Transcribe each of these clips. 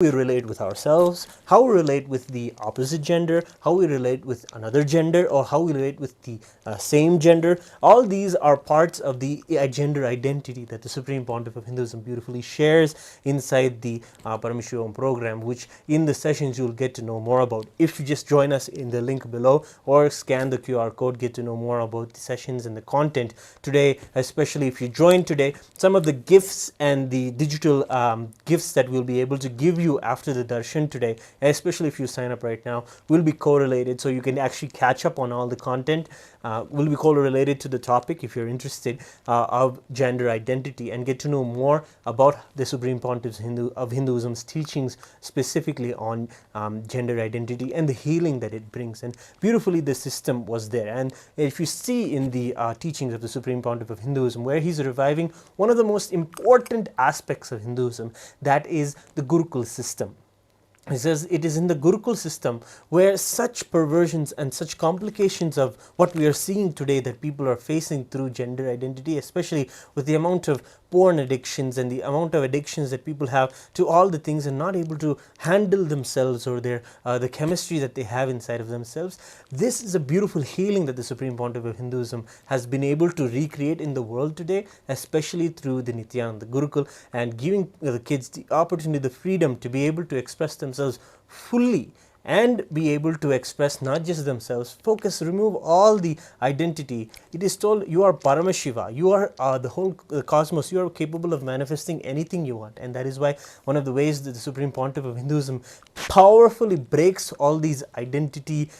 we relate with ourselves, how we relate with the opposite gender, how we relate with another gender, or how we relate with the same gender. All these are parts of the gender identity that the Supreme Pontiff of Hinduism beautifully shares inside the Paramshivam program, which in the sessions you'll get to know more about. If you just join us in the link below or scan the QR code, get to know more about the sessions and the content today, especially if you join today. Some of the gifts and the digital gifts that we'll be able to give you after the darshan today, especially if you sign up right now, will be correlated, so you can actually catch up on all the content. Will be correlated to the topic if you're interested of gender identity, and get to know more about the Supreme Pontiff's of Hinduism's teachings specifically on gender identity and the healing that it brings. And beautifully the system was there. And if you see in the teachings of the Supreme Pontiff of Hinduism, where he's reviving one of the most important aspects of Hinduism, that is the Gurukul system. He says it is in the Gurukul system where such perversions and such complications of what we are seeing today that people are facing through gender identity, especially with the amount of porn addictions and the amount of addictions that people have to all the things and not able to handle themselves or their the chemistry that they have inside of themselves. This is a beautiful healing that the Supreme Pontiff of Hinduism has been able to recreate in the world today, especially through the Nithyananda Gurukul, and giving the kids the opportunity, the freedom to be able to express themselves fully and be able to express not just themselves, focus, remove all the identity. It is told you are Paramashiva, you are the whole cosmos, you are capable of manifesting anything you want. And that is why one of the ways that the Supreme Pontiff of Hinduism powerfully breaks all these identity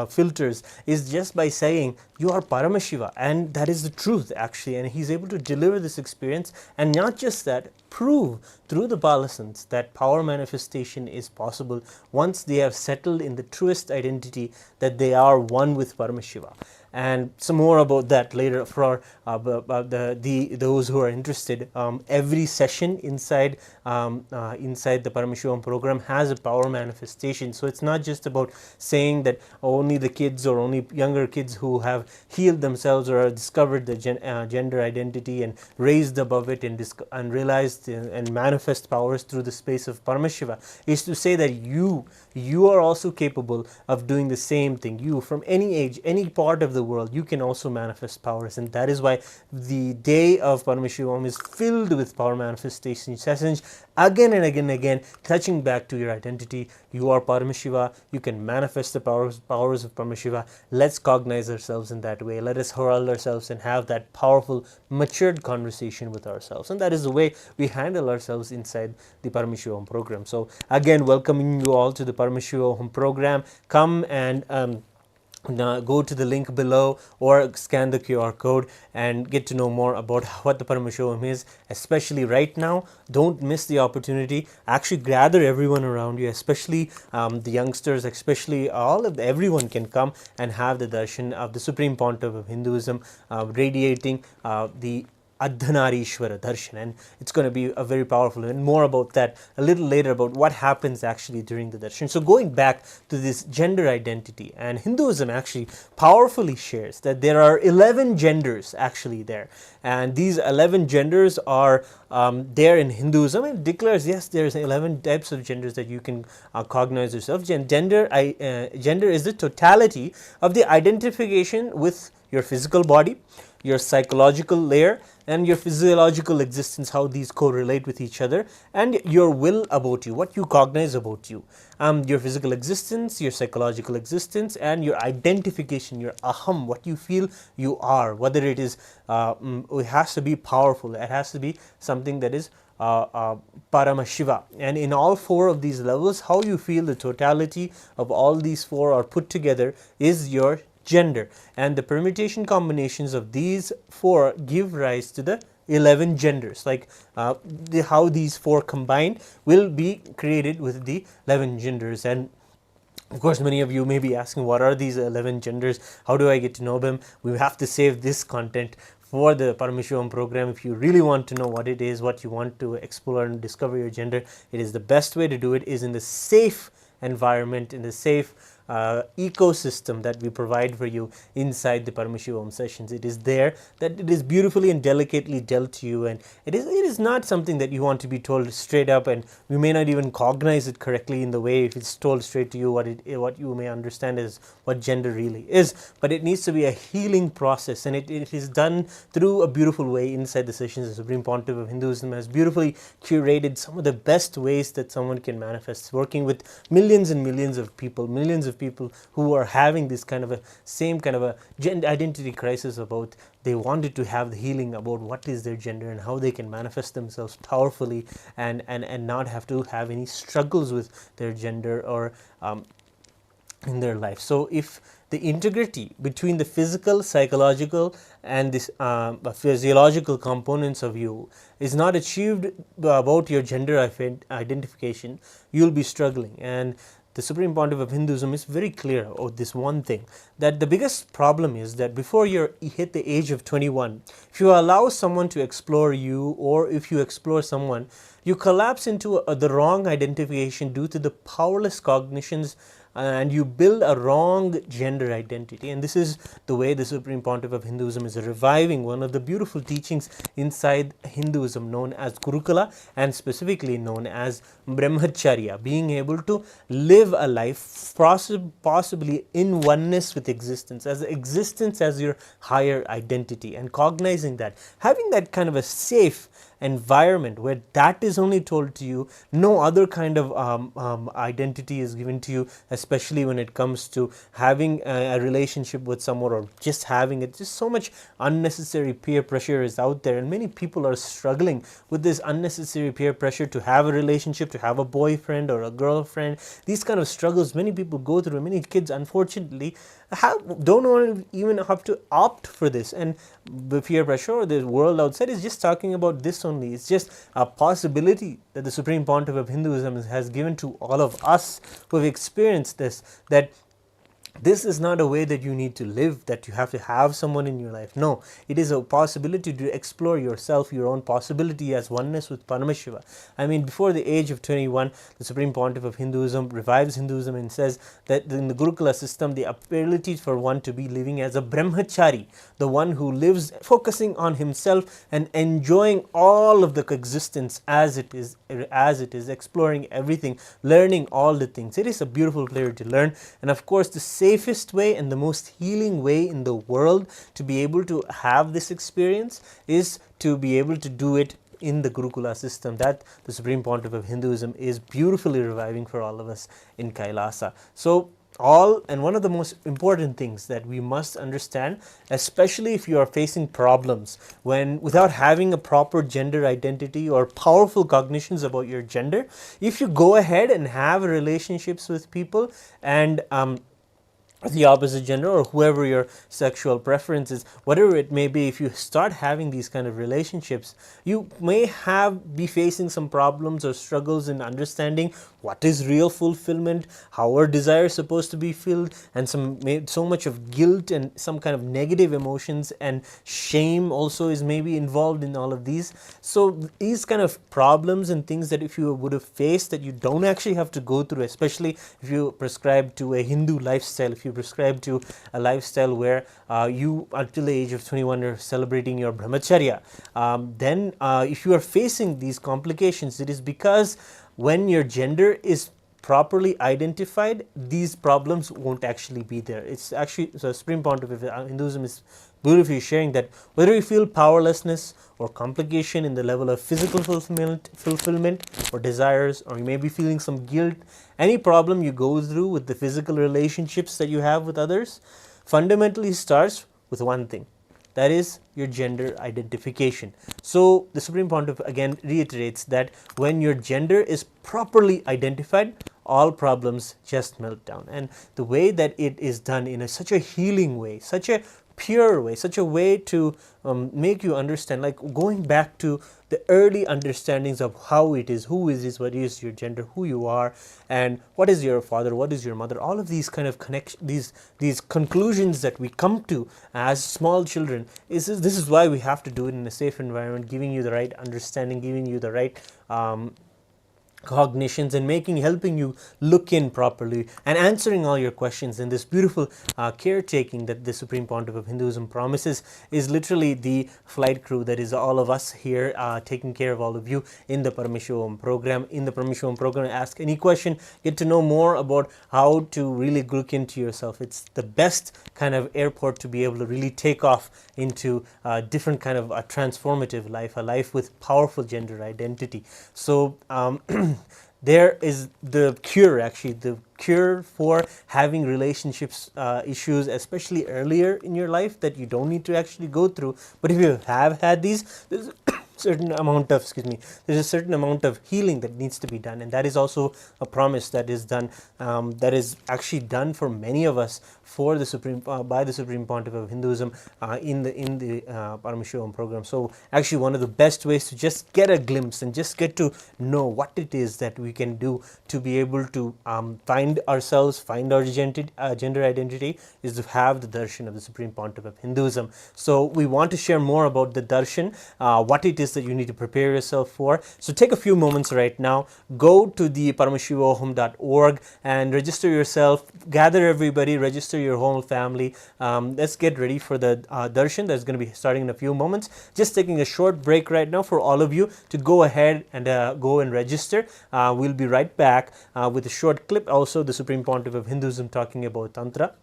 filters is just by saying you are Paramashiva, and that is the truth actually. And he's able to deliver this experience, and not just that, prove through the Palasans that power manifestation is possible once they have settled in the truest identity that they are one with Paramashiva. And some more about that later for those who are interested. Every session inside the Paramshivam program has a power manifestation. So it's not just about saying that only the kids or only younger kids who have healed themselves or discovered the gender identity and raised above it and realized and manifest powers through the space of Paramashiva. Is to say that you are also capable of doing the same thing. You, from any age, any part of the world, you can also manifest powers. And that is why the day of Paramashivam is filled with power manifestation sessions, again and again and again, touching back to your identity. You are Paramashiva, you can manifest the powers of Paramashiva. Let's cognize ourselves in that way. Let us herald ourselves and have that powerful, matured conversation with ourselves. And that is the way we handle ourselves inside the Paramashivam program. So again, welcoming you all to the Paramashivam program. Come and go to the link below or scan the QR code and get to know more about what the Paramashivam is, especially right now. Don't miss the opportunity. Actually gather everyone around you, especially the youngsters, especially everyone can come and have the darshan of the Supreme Pontiff of Hinduism radiating the Ardhanarishvara darshan, and it's going to be a very powerful, and more about that a little later about what happens actually during the darshan. So going back to this gender identity, and Hinduism actually powerfully shares that there are 11 genders actually there, and these 11 genders are there in Hinduism. It declares, yes, there's 11 types of genders that you can cognize yourself. Gender is the totality of the identification with your physical body, your psychological layer, and your physiological existence, how these correlate with each other, and your will about you, what you cognize about you, your physical existence, your psychological existence, and your identification, your aham, what you feel you are, whether it is, it has to be powerful, it has to be something that is Paramashiva. And in all four of these levels, how you feel, the totality of all these four are put together is your gender, and the permutation combinations of these four give rise to the 11 genders. Like how these four combined will be created with the 11 genders. And of course, many of you may be asking, what are these 11 genders? How do I get to know them? We have to save this content for the Paramashivam program. If you really want to know what it is, what you want to explore and discover your gender, it is the best way to do it is in the safe environment, in the safe ecosystem that we provide for you inside the Paramashivam sessions. It is there, that it is beautifully and delicately dealt to you, and it is not something that you want to be told straight up, and you may not even cognize it correctly in the way if it's told straight to you what you may understand is what gender really is. But it needs to be a healing process, and it is done through a beautiful way inside the sessions. The Supreme Pontiff of Hinduism has beautifully curated some of the best ways that someone can manifest, working with millions and millions of people who are having this kind of a same kind of a gender identity crisis about they wanted to have the healing about what is their gender and how they can manifest themselves powerfully and not have to have any struggles with their gender or in their life. So if the integrity between the physical, psychological and this physiological components of you is not achieved about your gender identification, you'll be struggling. And the Supreme Pontiff of Hinduism is very clear about this one thing, that the biggest problem is that before you hit the age of 21, if you allow someone to explore you, or if you explore someone, you collapse into the wrong identification due to the powerless cognitions, and you build a wrong gender identity. And this is the way the Supreme Pontiff of Hinduism is reviving one of the beautiful teachings inside Hinduism known as Gurukula, and specifically known as Brahmacharya, being able to live a life possibly in oneness with existence as your higher identity, and cognizing that, having that kind of a safe environment where that is only told to you, no other kind of identity is given to you, especially when it comes to having a relationship with someone or just having it. Just so much unnecessary peer pressure is out there, and many people are struggling with this unnecessary peer pressure to have a relationship, to have a boyfriend or a girlfriend. These kind of struggles many people go through. Many kids unfortunately don't want to even have to opt for this, and the peer pressure or the world outside is just talking about this only. It's just a possibility that the Supreme Pontiff of Hinduism has given to all of us who have experienced this, that this is not a way that you need to live, that you have to have someone in your life. No, it is a possibility to explore yourself, your own possibility as oneness with Paramashiva. I mean, before the age of 21, the Supreme Pontiff of Hinduism revives Hinduism and says that in the Gurukula system, the ability for one to be living as a brahmachari, the one who lives focusing on himself and enjoying all of the existence as it is, exploring everything, learning all the things. It is a beautiful place to learn, and of course the safest way and the most healing way in the world to be able to have this experience is to be able to do it in the Gurukula system that the Supreme Pontiff of Hinduism is beautifully reviving for all of us in Kailasa. So one of the most important things that we must understand, especially if you are facing problems without having a proper gender identity or powerful cognitions about your gender, if you go ahead and have relationships with people and the opposite gender or whoever your sexual preference is, whatever it may be, if you start having these kind of relationships, you may be facing some problems or struggles in understanding what is real fulfillment, how our desire is supposed to be filled, and so much of guilt and some kind of negative emotions and shame also is maybe involved in all of these. So these kind of problems and things that if you would have faced, that you don't actually have to go through, especially if you prescribe to a Hindu lifestyle, if you prescribe to a lifestyle where you until the age of 21 are celebrating your brahmacharya, then if you are facing these complications, it is because when your gender is properly identified, these problems won't actually be there. It's actually, so Supreme Pontiff of Hinduism is beautifully sharing that whether you feel powerlessness or complication in the level of physical fulfillment or desires, or you may be feeling some guilt, any problem you go through with the physical relationships that you have with others, fundamentally starts with one thing, that is your gender identification. So the Supreme Pontiff again reiterates that when your gender is properly identified, all problems just melt down. And the way that it is done in such a healing way, such a pure way, such a way to make you understand, like going back to the early understandings of how it is, who is this, what is your gender, who you are, and what is your father, what is your mother, all of these kind of these conclusions that we come to as small children, this is why we have to do it in a safe environment, giving you the right understanding, giving you the right cognitions and helping you look in properly and answering all your questions. And this beautiful caretaking that the Supreme Pontiff of Hinduism promises is literally the flight crew that is all of us here taking care of all of you in the Paramashivam program. In the Paramashivam program, ask any question, get to know more about how to really look into yourself. It's the best kind of airport to be able to really take off into a different kind of a transformative life, a life with powerful gender identity. So there is the cure for having relationships issues, especially earlier in your life, that you don't need to actually go through. But if you have had these, there's certain amount of there's a certain amount of healing that needs to be done, and that is also a promise that is done, that is actually done for many of us for the Supreme by the Supreme Pontiff of Hinduism in the Paramashivam program. So actually one of the best ways to just get a glimpse and just get to know what it is that we can do to be able to find ourselves, find our gender identity, is to have the darshan of the Supreme Pontiff of Hinduism. So we want to share more about the darshan, what it is that you need to prepare yourself for. So take a few moments right now, go to the paramashivahome.org and register yourself, gather everybody, register your whole family. Let's get ready for the darshan that's going to be starting in a few moments. Just taking a short break right now for all of you to go ahead and go and register. We'll be right back with a short clip, also the Supreme Pontiff of Hinduism talking about Tantra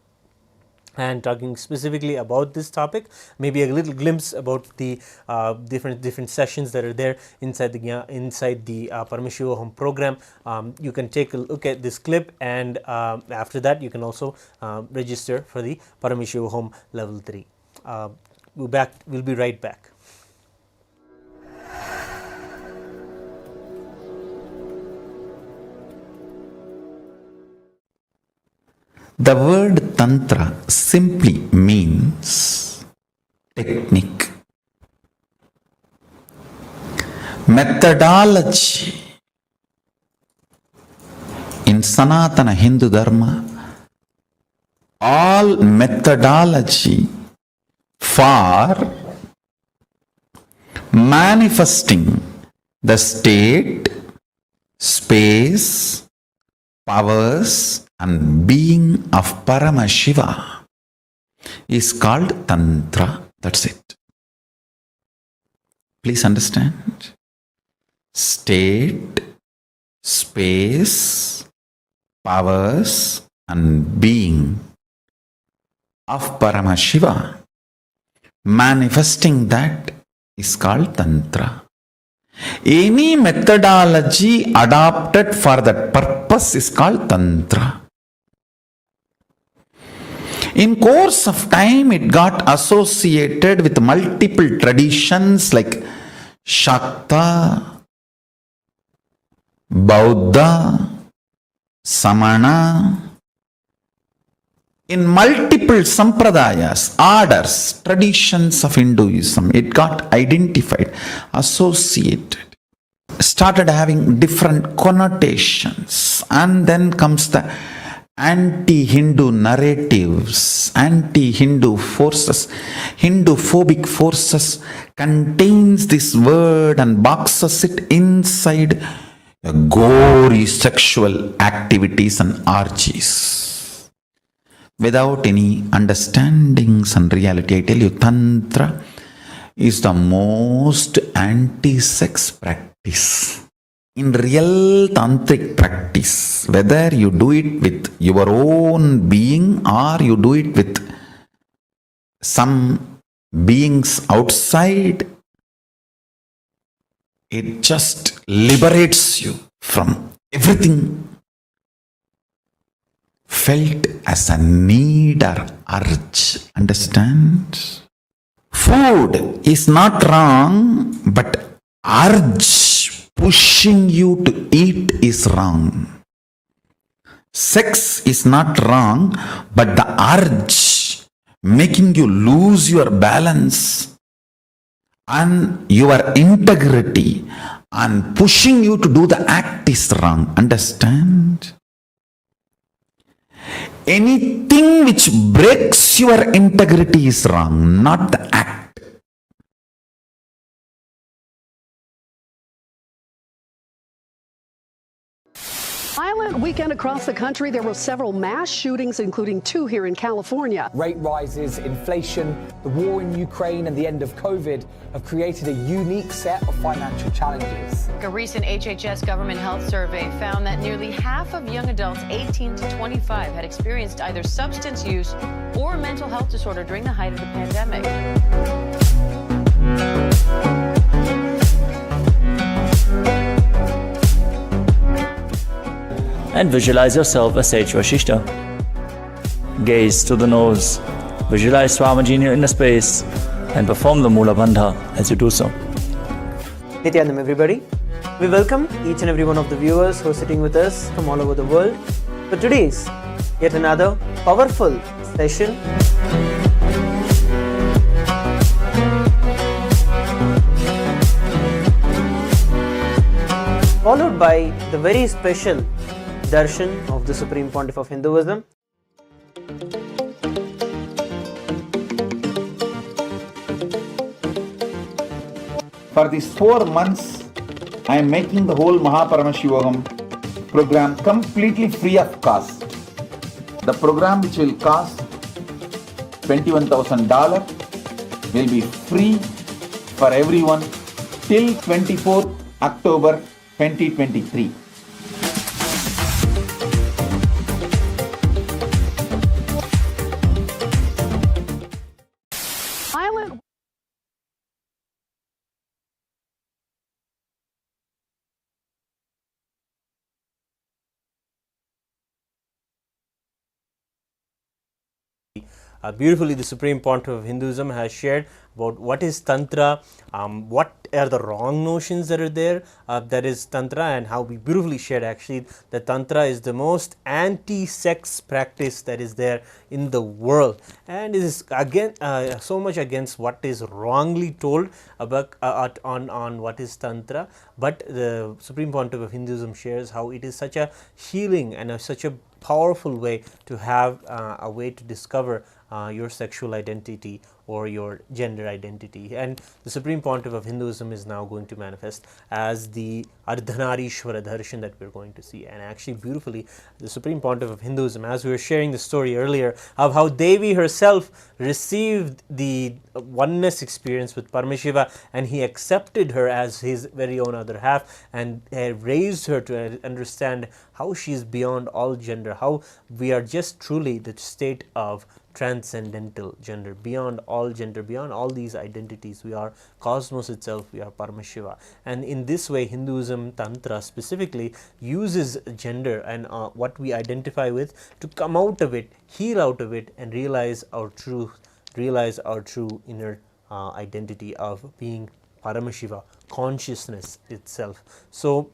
and talking specifically about this topic, maybe a little glimpse about the different sessions that are there inside the Paramashiva Home program. You can take a look at this clip, and after that you can also register for the Paramashiva Home level 3. We'll be right back. The word Tantra simply means technique, methodology. In Sanatana Hindu Dharma, all methodology for manifesting the state, space, powers and being of Paramashiva is called Tantra. That's it. Please understand. State, space, powers and being of Paramashiva, manifesting that is called Tantra. Any methodology adopted for that purpose is called Tantra. In course of time, it got associated with multiple traditions like Shakta, Bauddha, Samana. In multiple sampradayas, orders, traditions of Hinduism, it got identified, associated, started having different connotations, and then comes the anti-Hindu narratives, anti-Hindu forces, Hindu-phobic forces contains this word and boxes it inside gory sexual activities and orgies. Without any understandings and reality, I tell you, Tantra is the most anti-sex practice. In real tantric practice, whether you do it with your own being or you do it with some beings outside, it just liberates you from everything felt as a need or urge. Understand? Food is not wrong, but urge pushing you to eat is wrong. Sex is not wrong, but the urge making you lose your balance and your integrity and pushing you to do the act is wrong. Understand? Anything which breaks your integrity is wrong, not the act. Violent weekend across the country. There were several mass shootings, including 2 here in California. Rate rises, inflation, the war in Ukraine and the end of COVID have created a unique set of financial challenges. A recent HHS government health survey found that nearly half of young adults 18 to 25 had experienced either substance use or mental health disorder during the height of the pandemic. And visualize yourself as Sage Vashishta. Gaze to the nose, visualize Swamiji in your inner space, and perform the Mula Bandha as you do so. Nityanam, everybody. We welcome each and every one of the viewers who are sitting with us from all over the world for today's yet another powerful session. Followed by the very special Darshan of the Supreme Pontiff of Hinduism. For these 4 months, I am making the whole Paramashivam program completely free of cost. The program, which will cost $21,000, will be free for everyone till 24th October 2023. Beautifully, the Supreme Pontiff of Hinduism has shared about what is Tantra, what are the wrong notions that are there, that is Tantra, and how we beautifully shared actually that Tantra is the most anti-sex practice that is there in the world, and it is again so much against what is wrongly told about on what is Tantra. But the Supreme Pontiff of Hinduism shares how it is such a healing and such a powerful way to have a way to discover your sexual identity or your gender identity. And the Supreme Pontiff of Hinduism is now going to manifest as the Ardhanarishvara darshan that we're going to see. And actually beautifully, the Supreme Pontiff of Hinduism, as we were sharing the story earlier of how Devi herself received the oneness experience with Paramashiva, and he accepted her as his very own other half and raised her to understand how she is beyond all gender, how we are just truly the state of transcendental gender, beyond all gender, beyond all these identities. We are cosmos itself, we are Paramashiva. And in this way, Hinduism, Tantra specifically, uses gender and what we identify with to come out of it, heal out of it, and realize our true inner identity of being Paramashiva, consciousness itself. So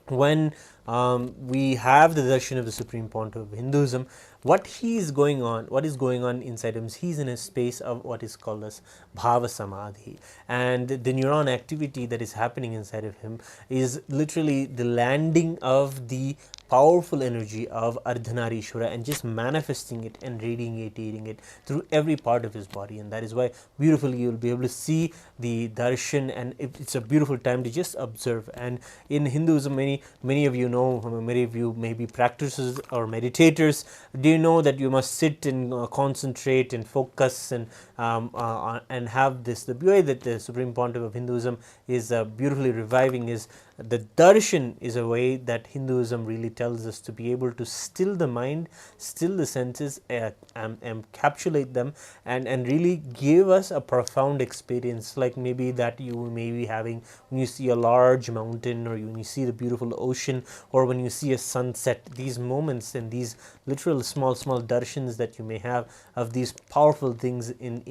when we have the darshan of the Supreme Pontiff of Hinduism, what is going on inside him, he's in a space of what is called as bhava samadhi, and the neuron activity that is happening inside of him is literally the landing of the powerful energy of Ardhanarishvara and just manifesting it and radiating it through every part of his body. And that is why beautifully you will be able to see the darshan, and it's a beautiful time to just observe. And in Hinduism, many of you know, many of you may be practitioners or meditators. Do you know that you must sit and concentrate and focus and have this? The way that the Supreme Pontiff of Hinduism is beautifully reviving is the darshan is a way that Hinduism really tells us to be able to still the mind, still the senses, encapsulate them, and really give us a profound experience, like maybe that you may be having when you see a large mountain, or when you see the beautiful ocean, or when you see a sunset. These moments and these literal small darshans that you may have of these powerful things in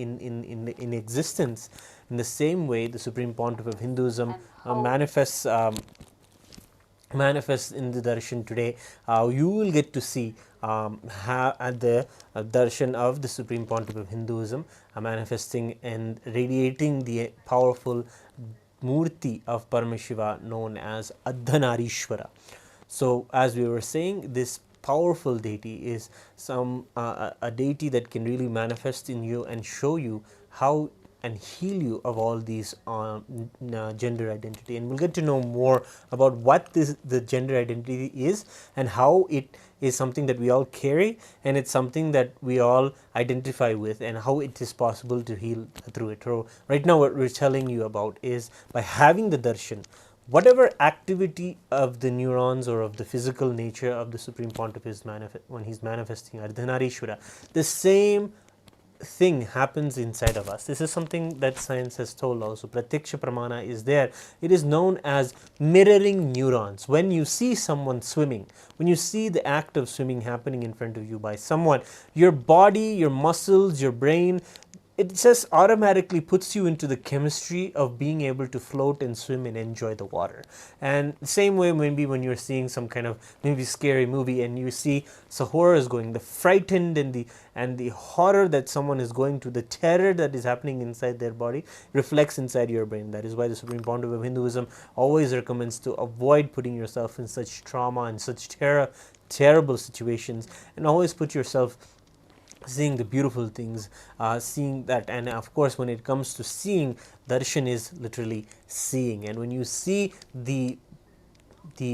existence. In the same way, the Supreme Pontiff of Hinduism manifests in the darshan today. You will get to see at the darshan of the Supreme Pontiff of Hinduism manifesting and radiating the powerful murti of Paramashiva known as Ardhanarishvara. So as we were saying, this powerful deity is a deity that can really manifest in you and show you how and heal you of all these gender identity. And we'll get to know more about what the gender identity is and how it is something that we all carry, and it's something that we all identify with, and how it is possible to heal through it. So right now what we're telling you about is, by having the darshan, whatever activity of the neurons or of the physical nature of the Supreme Pontiff when he's manifesting Ardhanarishvara, the same thing happens inside of us. This is something that science has told also. Pratyaksha Pramana is there. It is known as mirroring neurons. When you see someone swimming, when you see the act of swimming happening in front of you by someone, your body, your muscles, your brain, it just automatically puts you into the chemistry of being able to float and swim and enjoy the water. And the same way, maybe when you're seeing some kind of maybe scary movie and you see the horror is going, the frightened and the horror that someone is going to, the terror that is happening inside their body reflects inside your brain. That is why the Supreme Pontiff of Hinduism always recommends to avoid putting yourself in such trauma and such terrible situations, and always put yourself seeing the beautiful things, seeing that. And of course, when it comes to seeing, darshan is literally seeing. And when you see the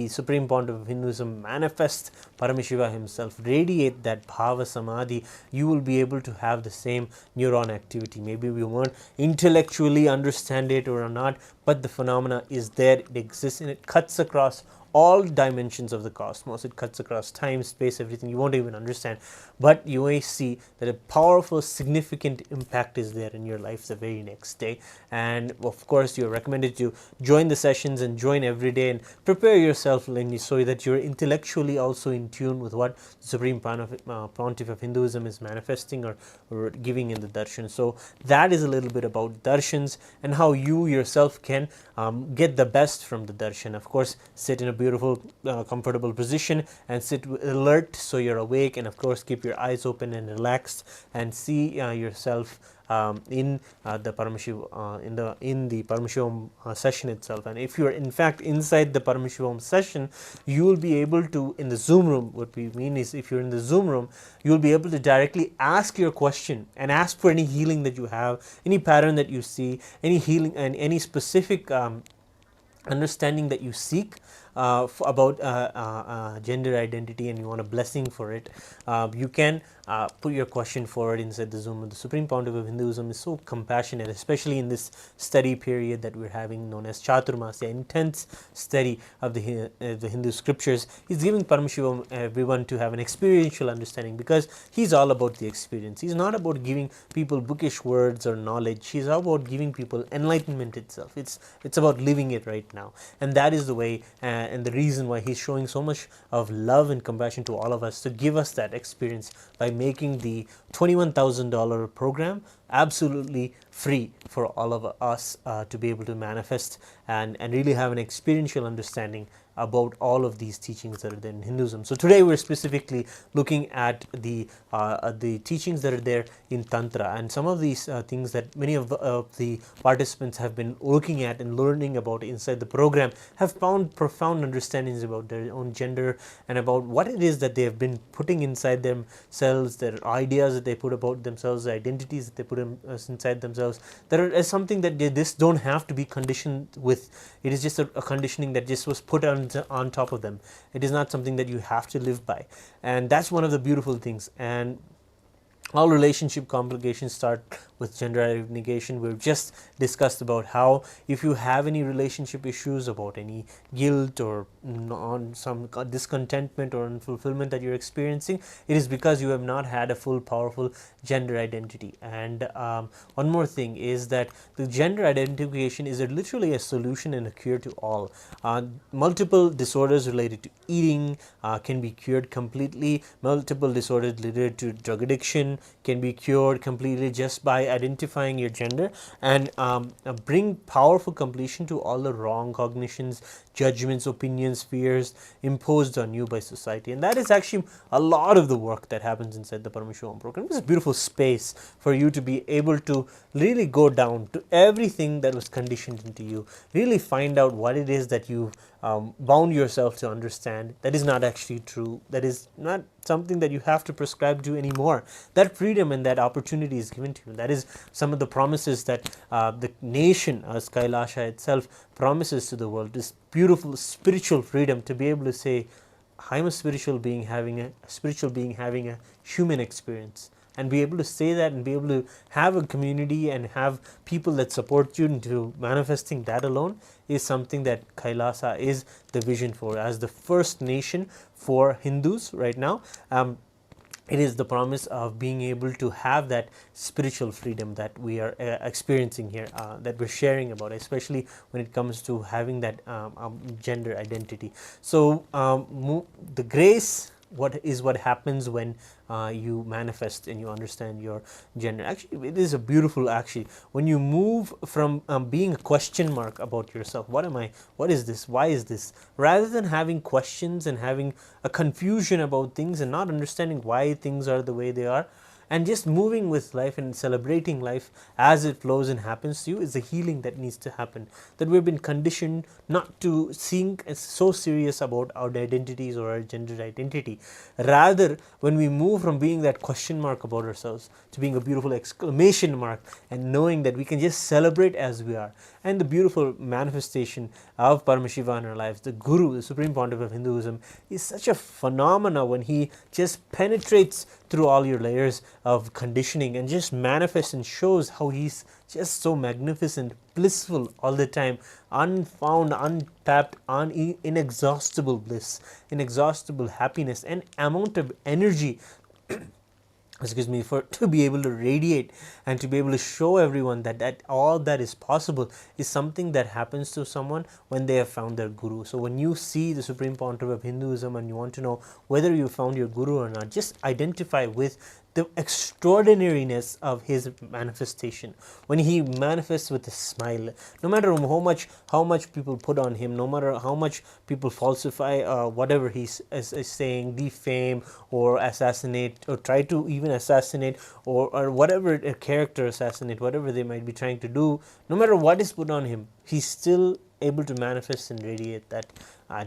Supreme Pontiff of Hinduism manifest Paramashiva himself, radiate that bhava samadhi, you will be able to have the same neuron activity. Maybe we won't intellectually understand it or not, but the phenomena is there, it exists, and it cuts across all dimensions of the cosmos. It cuts across time, space, everything. You won't even understand, but you may see that a powerful, significant impact is there in your life the very next day. And of course, you're recommended to join the sessions and join every day and prepare yourself so that you're intellectually also in tune with what the Supreme Pontiff of Hinduism is manifesting or giving in the darshan. So that is a little bit about darshans and how you yourself can get the best from the darshan. Of course, sit in a beautiful, comfortable position and sit alert so you're awake, and of course keep your eyes open and relaxed and see yourself in the Paramashiva, in the Paramshivam session itself. And if you're in fact inside the Paramashivam session, you will be able to, in the Zoom room, what we mean is, if you're in the Zoom room, you will be able to directly ask your question and ask for any healing that you have, any pattern that you see, any healing and any specific understanding that you seek about gender identity, and you want a blessing for it. You can put your question forward inside the Zoom. The Supreme Pontiff of Hinduism is so compassionate, especially in this study period that we're having, known as Chaturmasya, intense study of the Hindu scriptures. He's giving Paramashivam everyone to have an experiential understanding, because he's all about the experience. He's not about giving people bookish words or knowledge. He's all about giving people enlightenment itself. It's about living it right now, and that is the way and the reason why he's showing so much of love and compassion to all of us, to give us that experience by making the $21,000 program absolutely free for all of us to be able to manifest and really have an experiential understanding about all of these teachings that are there in Hinduism. So today we're specifically looking at the teachings that are there in Tantra, and some of these things that many of the participants have been looking at and learning about inside the program have found profound understandings about their own gender and about what it is that they have been putting inside themselves, their ideas that they put about themselves, the identities that they put inside themselves, that are something that they just don't have to be conditioned with. It is just a conditioning that just was put on top of them. It is not something that you have to live by, and that's one of the beautiful things. And all relationship complications start with gender negation. We've just discussed about how if you have any relationship issues, about any guilt or some discontentment or unfulfillment that you're experiencing, it is because you have not had a full powerful gender identity. And one more thing is that the gender identification is literally a solution and a cure to all. Multiple disorders related to eating can be cured completely. Multiple disorders related to drug addiction can be cured completely just by identifying your gender, and bring powerful completion to all the wrong cognitions, judgments, opinions, fears imposed on you by society. And that is actually a lot of the work that happens inside the Paramashivam program. It's a beautiful space for you to be able to really go down to everything that was conditioned into you, really find out what it is that you've bound yourself to understand. That is not actually true. That is not something that you have to prescribe to anymore. That freedom and that opportunity is given to you. That is some of the promises that the nation as Kailasa itself promises to the world, this beautiful spiritual freedom to be able to say, I'm a spiritual being having a human experience, and be able to say that and be able to have a community and have people that support you into manifesting that alone is something that Kailasa is the vision for. As the first nation for Hindus right now, it is the promise of being able to have that spiritual freedom that we are experiencing here, that we're sharing about, especially when it comes to having that gender identity. So the grace, what happens when you manifest and you understand your gender. Actually, it is a beautiful, actually, when you move from being a question mark about yourself, what am I, what is this, why is this, rather than having questions and having a confusion about things and not understanding why things are the way they are, and just moving with life and celebrating life as it flows and happens to you, is the healing that needs to happen. That we've been conditioned not to think so serious about our identities or our gender identity. Rather, when we move from being that question mark about ourselves to being a beautiful exclamation mark and knowing that we can just celebrate as we are. And the beautiful manifestation of Paramashiva in our lives, the Guru, the Supreme Pontiff of Hinduism, is such a phenomena when he just penetrates through all your layers of conditioning and just manifests and shows how he's just so magnificent, blissful all the time, unfound, untapped, inexhaustible bliss, inexhaustible happiness, and amount of energy to be able to radiate and to be able to show everyone that all that is possible is something that happens to someone when they have found their Guru. So when you see the Supreme Pontiff of Hinduism and you want to know whether you found your Guru or not, just identify with the extraordinariness of his manifestation. When he manifests with a smile, no matter how much people put on him, no matter how much people falsify whatever he's saying, defame or assassinate or try to even assassinate or whatever a character assassinate, whatever they might be trying to do, no matter what is put on him, he's still able to manifest and radiate that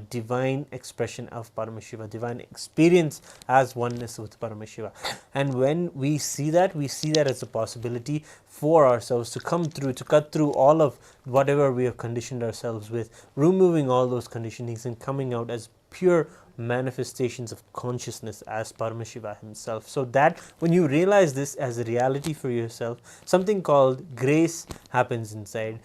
divine expression of Paramashiva, divine experience as oneness with Paramashiva. And when we see that as a possibility for ourselves to come through, to cut through all of whatever we have conditioned ourselves with, removing all those conditionings and coming out as pure manifestations of consciousness as Paramashiva himself. So that when you realize this as a reality for yourself, something called grace happens inside.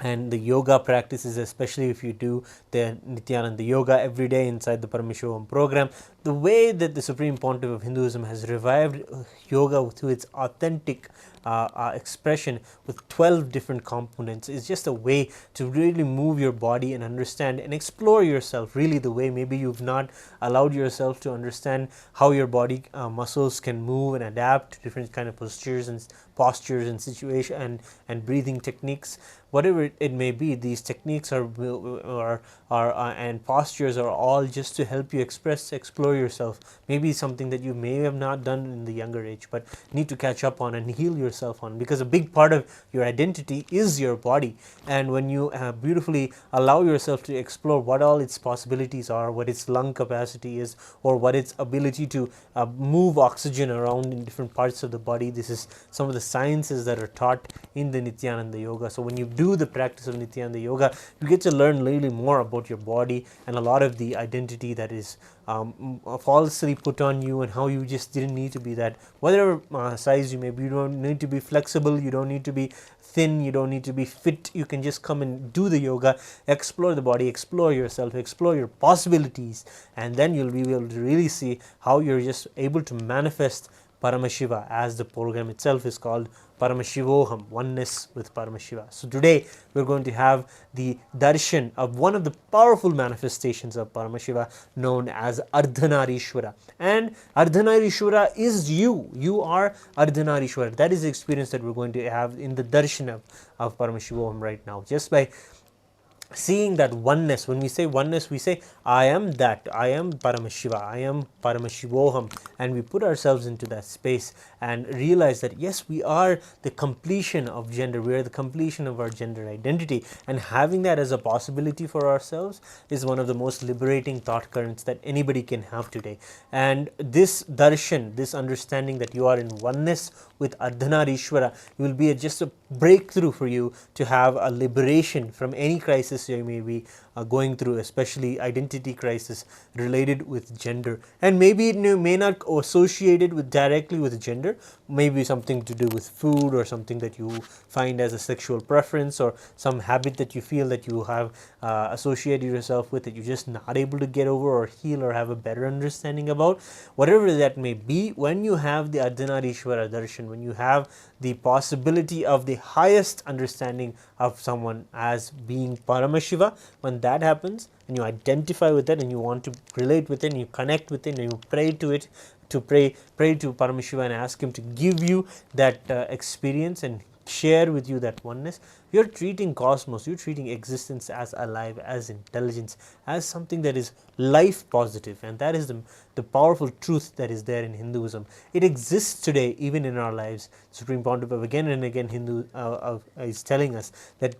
And the yoga practices, especially if you do the Nithyananda yoga every day inside the Paramshivam program, the way that the Supreme Pontiff of Hinduism has revived yoga to its authentic expression with 12 different components is just a way to really move your body and understand and explore yourself, really the way maybe you've not allowed yourself to understand how your body muscles can move and adapt to different kind of postures and situation and breathing techniques. Whatever it may be, these techniques are and postures are all just to help you explore yourself. Maybe something that you may have not done in the younger age, but need to catch up on and heal yourself on, because a big part of your identity is your body. And when you beautifully allow yourself to explore what all its possibilities are, what its lung capacity is, or what its ability to move oxygen around in different parts of the body, this is some of the sciences that are taught in the Nithyananda yoga. So when you do the practice of Nithyananda yoga, you get to learn really more about your body and a lot of the identity that is falsely put on you, and how you just didn't need to be that, whatever size you may be. You don't need to be flexible, you don't need to be thin, you don't need to be fit. You can just come and do the yoga, explore the body, explore yourself, explore your possibilities, and then you'll be able to really see how you're just able to manifest Paramashiva, as the program itself is called, Paramashivoham, oneness with Paramashiva. So today we're going to have the darshan of one of the powerful manifestations of Paramashiva known as Ardhanarishvara. And Ardhanarishvara is you. You are Ardhanarishvara. That is the experience that we're going to have in the darshan of Paramashivoham right now. Just by seeing that oneness. When we say oneness, we say, I am that, I am Paramashiva, I am Paramashivoham, and we put ourselves into that space and realize that yes, we are the completion of gender, we are the completion of our gender identity, and having that as a possibility for ourselves is one of the most liberating thought currents that anybody can have today. And this darshan, this understanding that you are in oneness with Ardhanarishvara, will be just a breakthrough for you to have a liberation from any crisis you may be going through, especially identity crisis related with gender. And maybe it may not associated with directly with gender, maybe something to do with food, or something that you find as a sexual preference, or some habit that you feel that you have associated yourself with that you're just not able to get over or heal or have a better understanding about. Whatever that may be, when you have the Ardhanarishvara darshan, when you have the possibility of the highest understanding of someone as being Paramashiva, when that happens and you identify with it and you want to relate with it and you connect with it and you pray to it, to pray to Paramashiva and ask him to give you that experience and share with you that oneness, you're treating cosmos, you're treating existence as alive, as intelligence, as something that is life positive. And that is the powerful truth that is there in Hinduism. It exists today even in our lives. Supreme Pontiff again and again is telling us that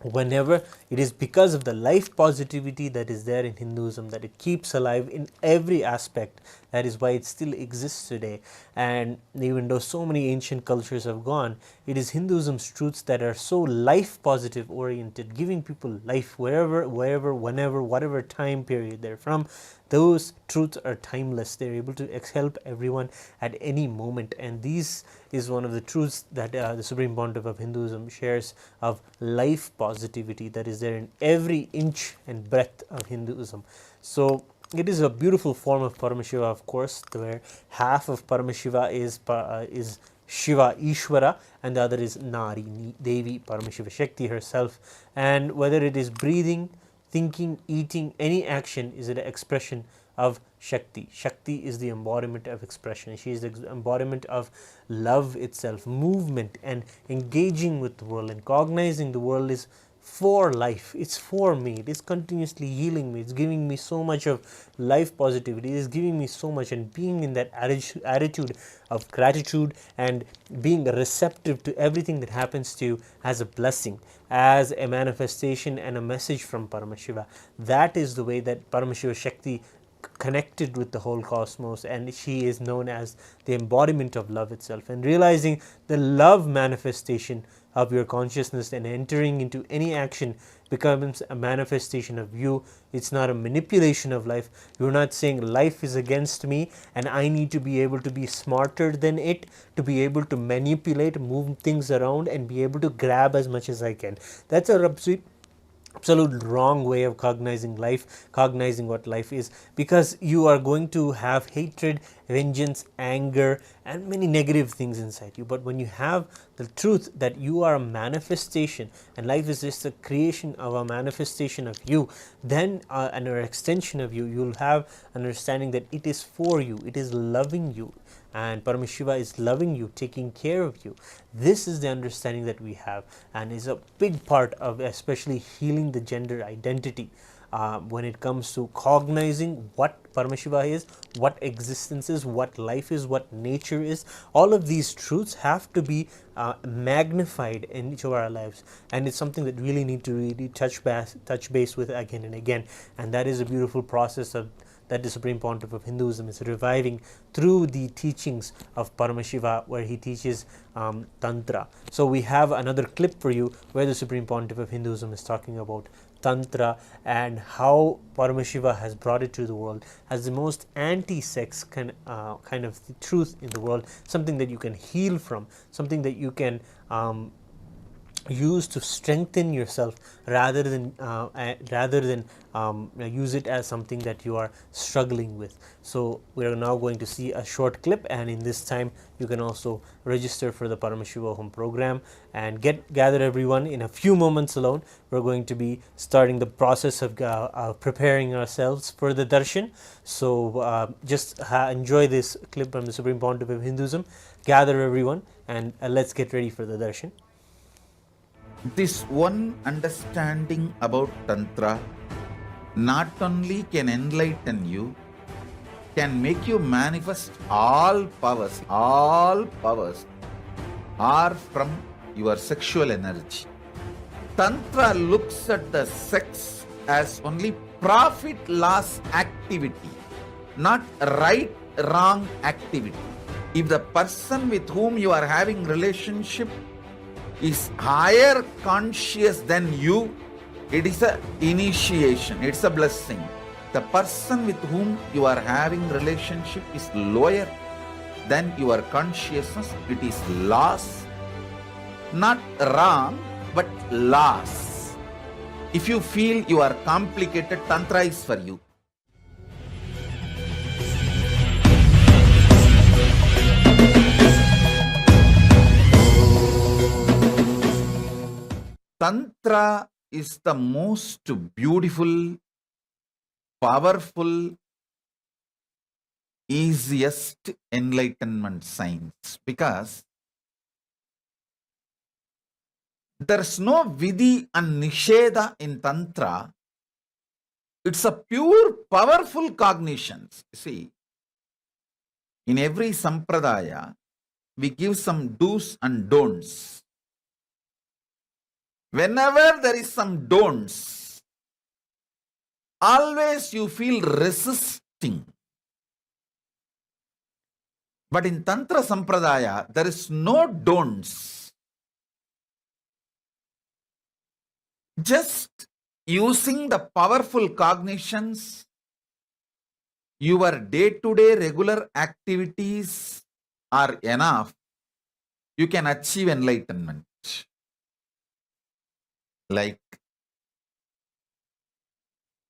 whenever it is because of the life positivity that is there in Hinduism that it keeps alive in every aspect. That is why it still exists today. And even though so many ancient cultures have gone, it is Hinduism's truths that are so life positive oriented, giving people life wherever, whenever, whatever time period they're from. Those truths are timeless. They're able to help everyone at any moment. And these is one of the truths that the Supreme Pontiff of Hinduism shares, of life positivity that is there in every inch and breadth of Hinduism. So it is a beautiful form of Paramashiva, of course, where half of Paramashiva is Shiva Ishvara and the other is Nari Devi, Paramashiva Shakti herself. And whether it is breathing, thinking, eating, any action is an expression of Shakti. Shakti is the embodiment of expression. She is the embodiment of love itself, movement, and engaging with the world and cognizing the world is for life. It's for me. It is continuously healing me. It's giving me so much of life positivity. It is giving me so much, and being in that attitude of gratitude and being receptive to everything that happens to you as a blessing, as a manifestation and a message from Paramashiva. That is the way that Paramashiva Shakti connected with the whole cosmos, and she is known as the embodiment of love itself. And realizing the love manifestation of your consciousness and entering into any action becomes a manifestation of you. It's not a manipulation of life. You're not saying life is against me and I need to be able to be smarter than it, to be able to manipulate, move things around and be able to grab as much as I can. That's a absolute wrong way of cognizing life, cognizing what life is, because you are going to have hatred, vengeance, anger, and many negative things inside you. But when you have the truth that you are a manifestation and life is just a creation of a manifestation of you, then and an extension of you, you'll have understanding that it is for you, it is loving you, and Paramashiva is loving you, taking care of you. This is the understanding that we have, and is a big part of especially healing the gender identity when it comes to cognizing what Paramashiva is, what existence is, what life is, what nature is. All of these truths have to be magnified in each of our lives, and it's something that really need to really touch base with again and again. And that is a beautiful process of that the Supreme Pontiff of Hinduism is reviving through the teachings of Paramashiva, where he teaches Tantra. So we have another clip for you where the Supreme Pontiff of Hinduism is talking about Tantra and how Paramashiva has brought it to the world as the most anti-sex kind of truth in the world, something that you can heal from, something that you can use to strengthen yourself rather than use it as something that you are struggling with. So we are now going to see a short clip, and in this time you can also register for the Paramashiva home program and gather everyone. In a few moments alone we're going to be starting the process of preparing ourselves for the darshan. So just enjoy this clip from the Supreme Pontiff of Hinduism, gather everyone, and let's get ready for the darshan. This one understanding about Tantra not only can enlighten you, can make you manifest all powers are from your sexual energy. Tantra looks at the sex as only profit loss activity, not right wrong activity. If the person with whom you are having relationship is higher conscious than you, it is a initiation, it's a blessing. The person with whom you are having relationship is lower than your consciousness, it is loss, not wrong, but loss. If you feel you are complicated, Tantra is for you. Tantra is the most beautiful, powerful, easiest enlightenment science, because there's no vidhi and nisheda in Tantra. It's a pure, powerful cognition. See, in every sampradaya, we give some do's and don'ts. Whenever there is some don'ts, always you feel resisting. But in Tantra Sampradaya, there is no don'ts. Just using the powerful cognitions, your day-to-day regular activities are enough. You can achieve enlightenment. Like,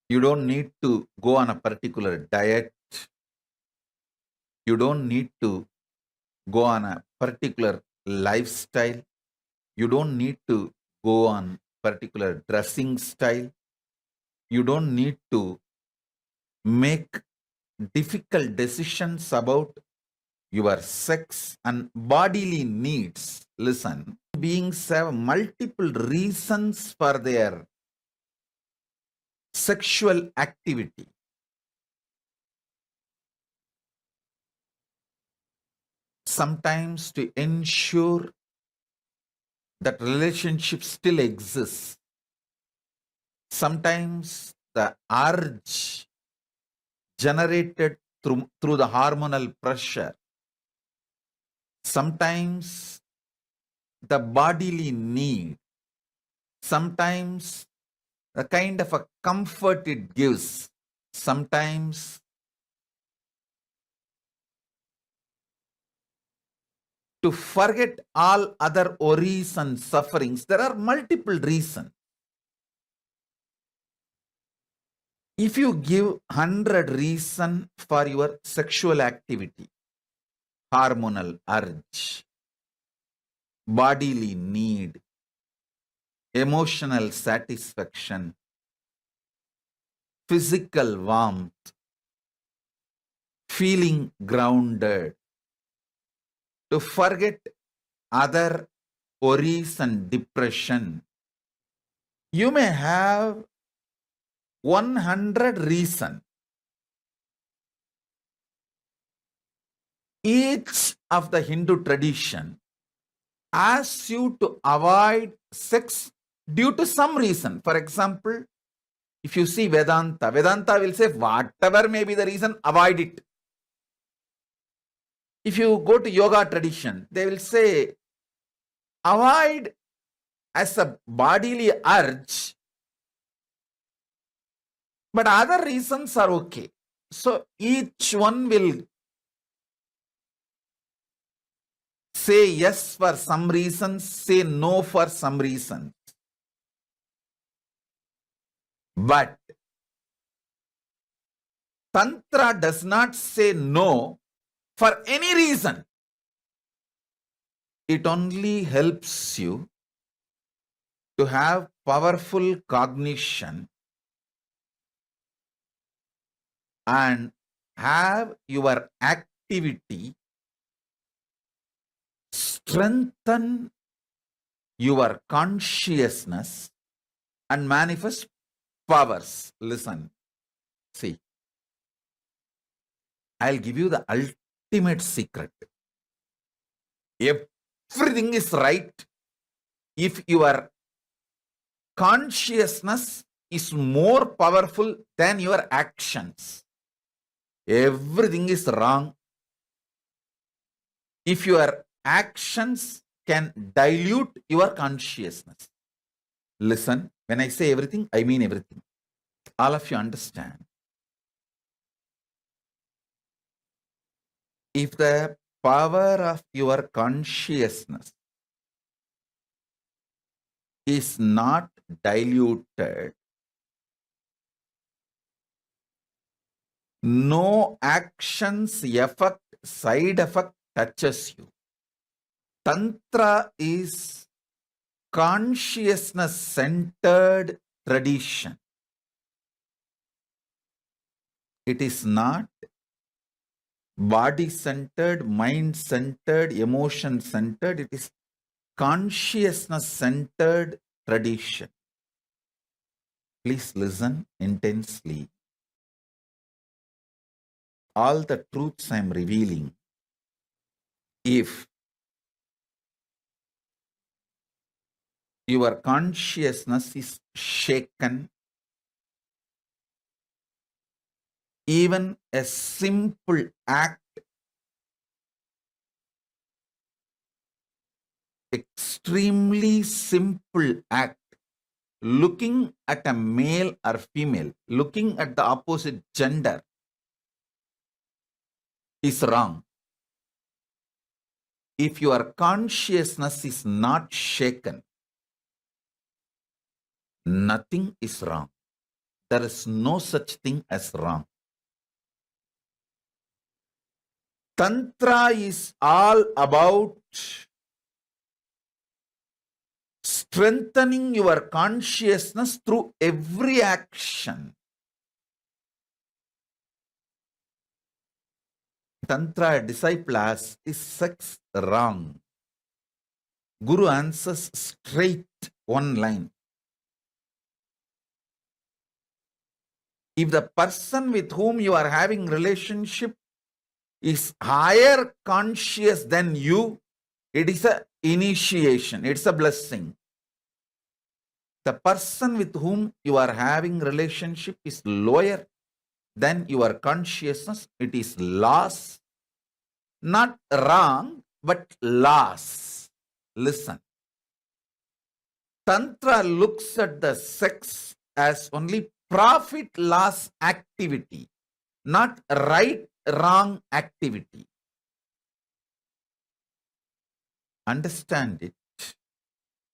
you don't need to go on a particular diet. You don't need to go on a particular lifestyle. You don't need to go on particular dressing style. You don't need to make difficult decisions about your sex and bodily needs. Listen, beings have multiple reasons for their sexual activity. Sometimes to ensure that relationship still exists. Sometimes the urge generated through the hormonal pressure. Sometimes the bodily need. Sometimes the kind of a comfort it gives. Sometimes to forget all other worries and sufferings. There are multiple reasons. If you give 100 reasons for your sexual activity, hormonal urge, bodily need, emotional satisfaction, physical warmth, feeling grounded, to forget other worries and depression, you may have 100 reasons. Each of the Hindu tradition asks you to avoid sex due to some reason. For example, if you see Vedanta, Vedanta will say whatever may be the reason, avoid it. If you go to yoga tradition, they will say avoid as a bodily urge, but other reasons are okay. So each one will say yes for some reasons, say no for some reasons. But Tantra does not say no for any reason. It only helps you to have powerful cognition and have your activity strengthen your consciousness and manifest powers. Listen, see, I'll give you the ultimate secret. Everything is right if your consciousness is more powerful than your actions. Everything is wrong if your actions can dilute your consciousness. Listen, when I say everything, I mean everything. All of you understand. If the power of your consciousness is not diluted, no actions effect, side effect touches you. Tantra is consciousness centered tradition. It is not body centered, mind centered, emotion centered. It is consciousness centered tradition. Please listen intensely. All the truths I am revealing, if your consciousness is shaken, even a simple act, extremely simple act, looking at a male or female, looking at the opposite gender, is wrong. If your consciousness is not shaken, nothing is wrong. There is no such thing as wrong. Tantra is all about strengthening your consciousness through every action. Tantra disciple asks, is sex wrong? Guru answers straight one line. If the person with whom you are having relationship is higher conscious than you, it is an initiation, it's a blessing. The person with whom you are having relationship is lower than your consciousness, it is loss. Not wrong, but loss. Listen. Tantra looks at the sex as only profit loss activity, not right wrong activity. Understand it.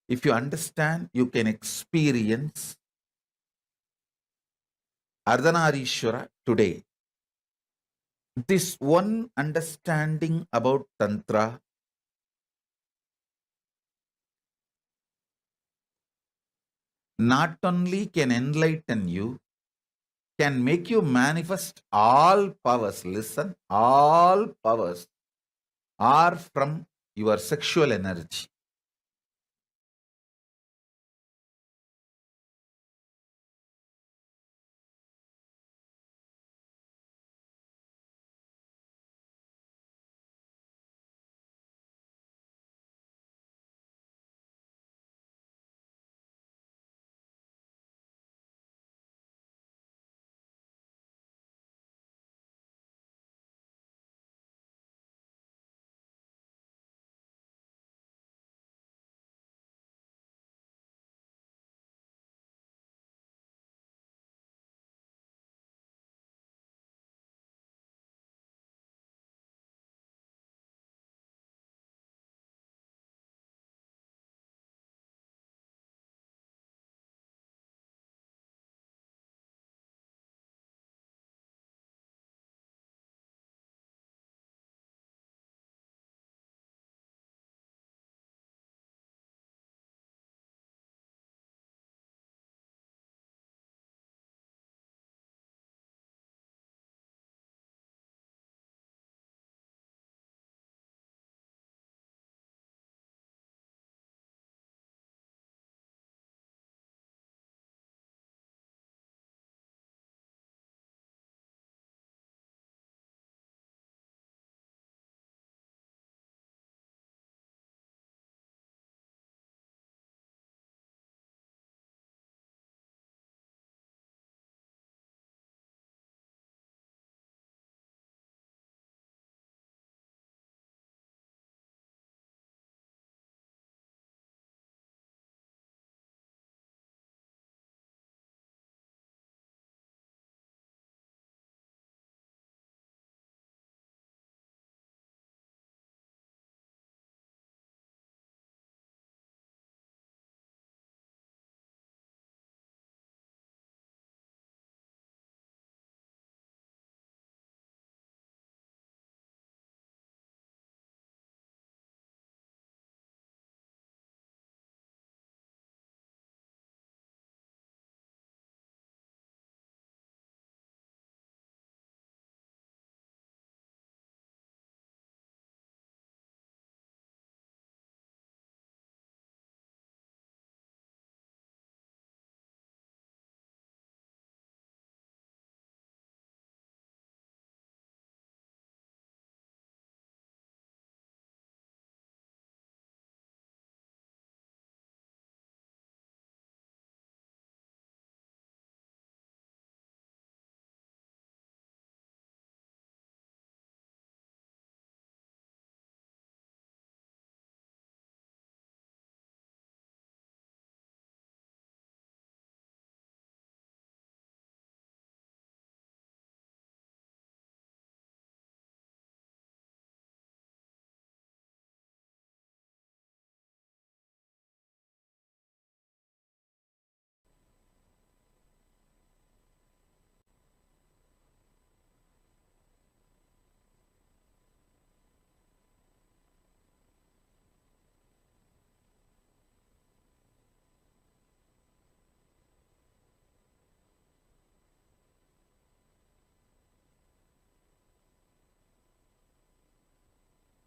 If you understand, you can experience Ardhanarishvara today. This one understanding about Tantra not only can enlighten you, can make you manifest all powers. Listen, all powers are from your sexual energy.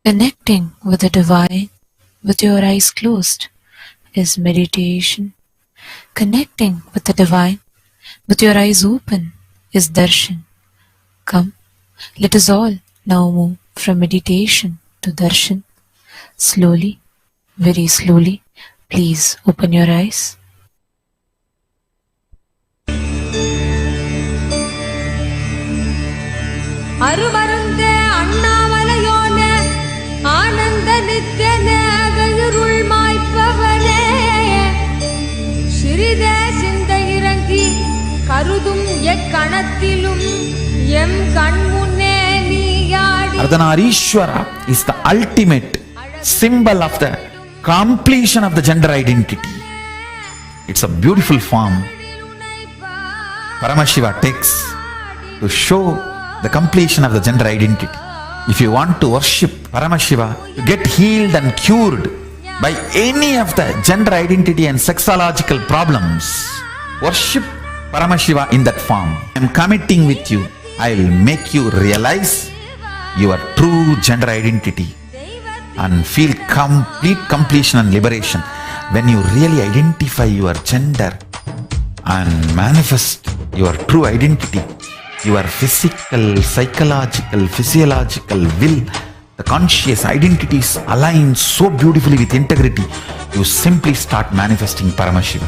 Connecting with the divine with your eyes closed is meditation. Connecting with the divine with your eyes open is darshan. Come, let us all now move from meditation to darshan. Slowly, very slowly, please open your eyes. அருமருந்தே அண்ணாமலையோனே ஆனந்த நித்யனே அகயிருள் மாய்ப்பவனே சிறிதே சிந்தை இறங்கி கருதும் எக்கணத்திலும் M கண்முன்னே நீயாடி. Ardhanarishvara is the ultimate symbol of the completion of the gender identity. It's a beautiful form Paramashiva takes to show the completion of the gender identity. If you want to worship Paramashiva, to get healed and cured by any of the gender identity and sexological problems, worship Paramashiva in that form. I am committing with you, I will make you realize your true gender identity and feel complete completion and liberation when you really identify your gender and manifest your true identity. Your physical, psychological, physiological will, the conscious identities align so beautifully with integrity, you simply start manifesting Paramashiva.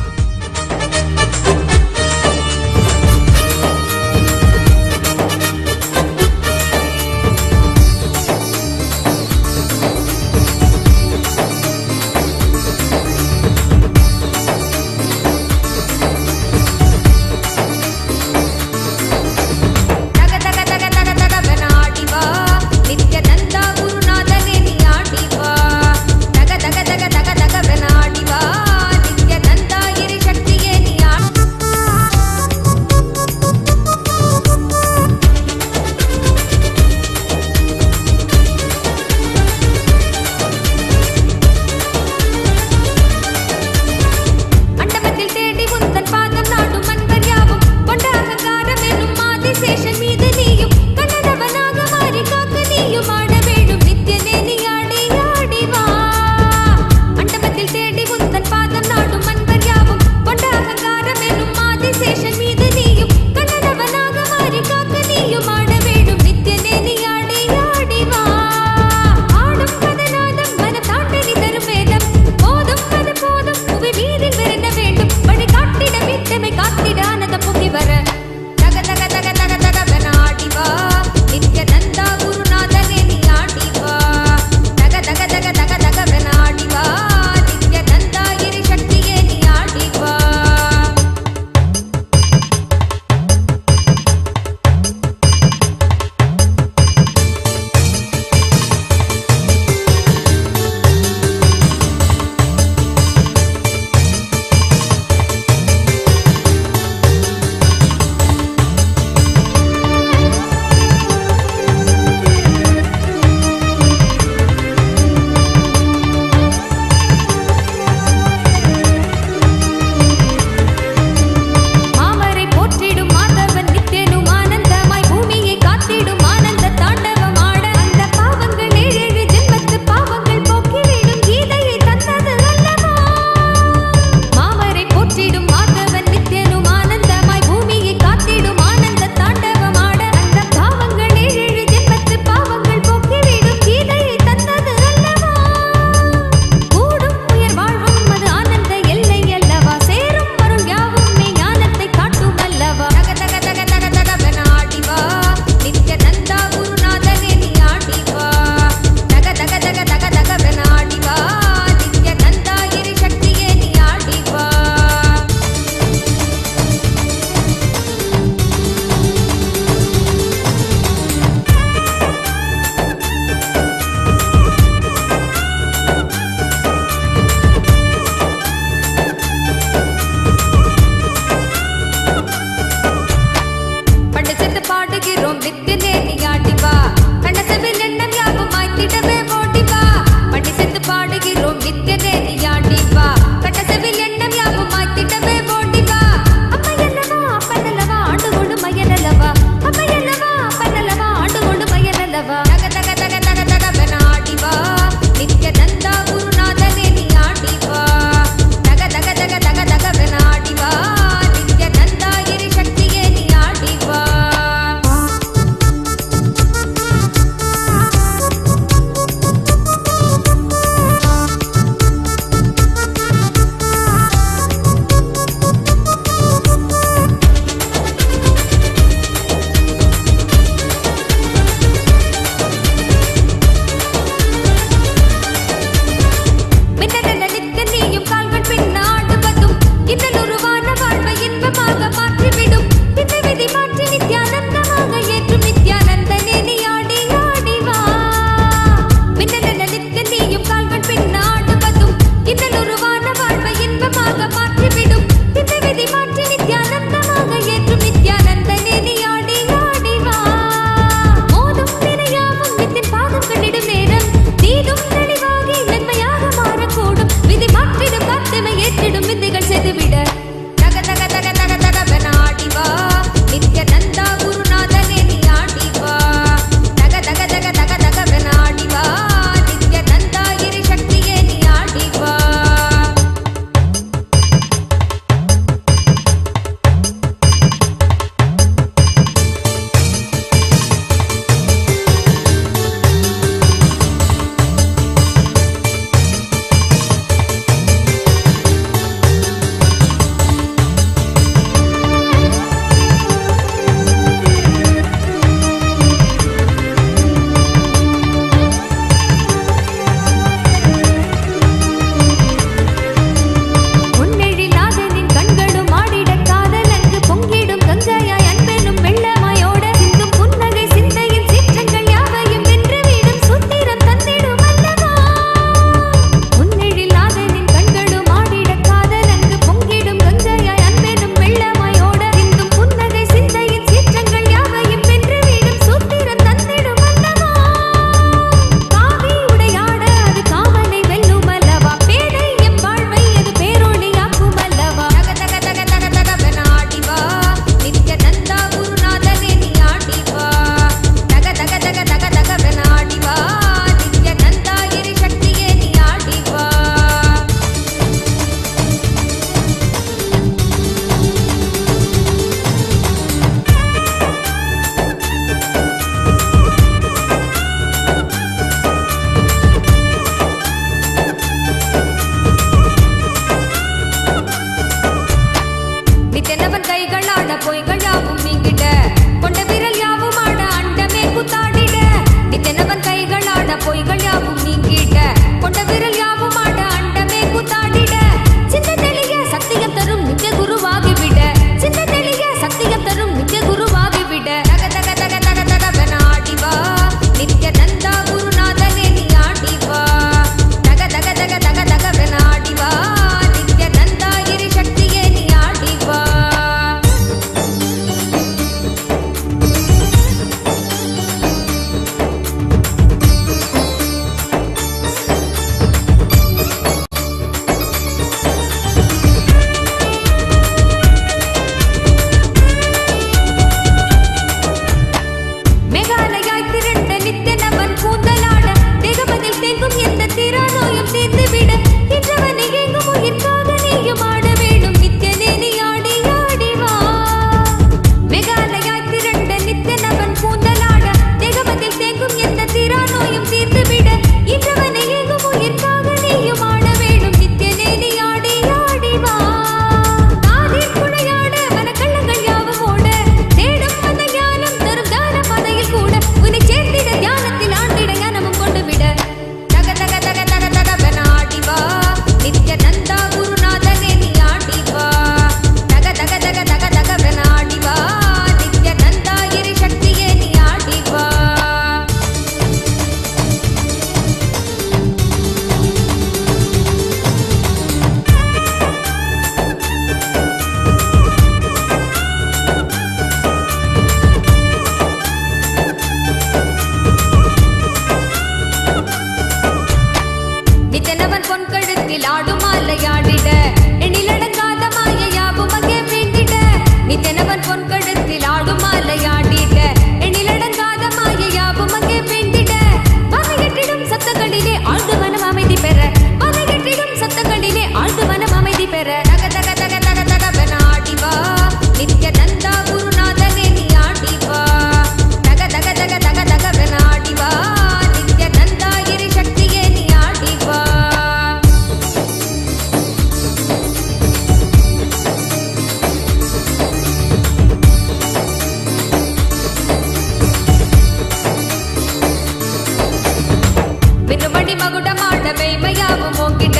Minnumani மகுடமாட மெய்மையாவும் உன்கிட்ட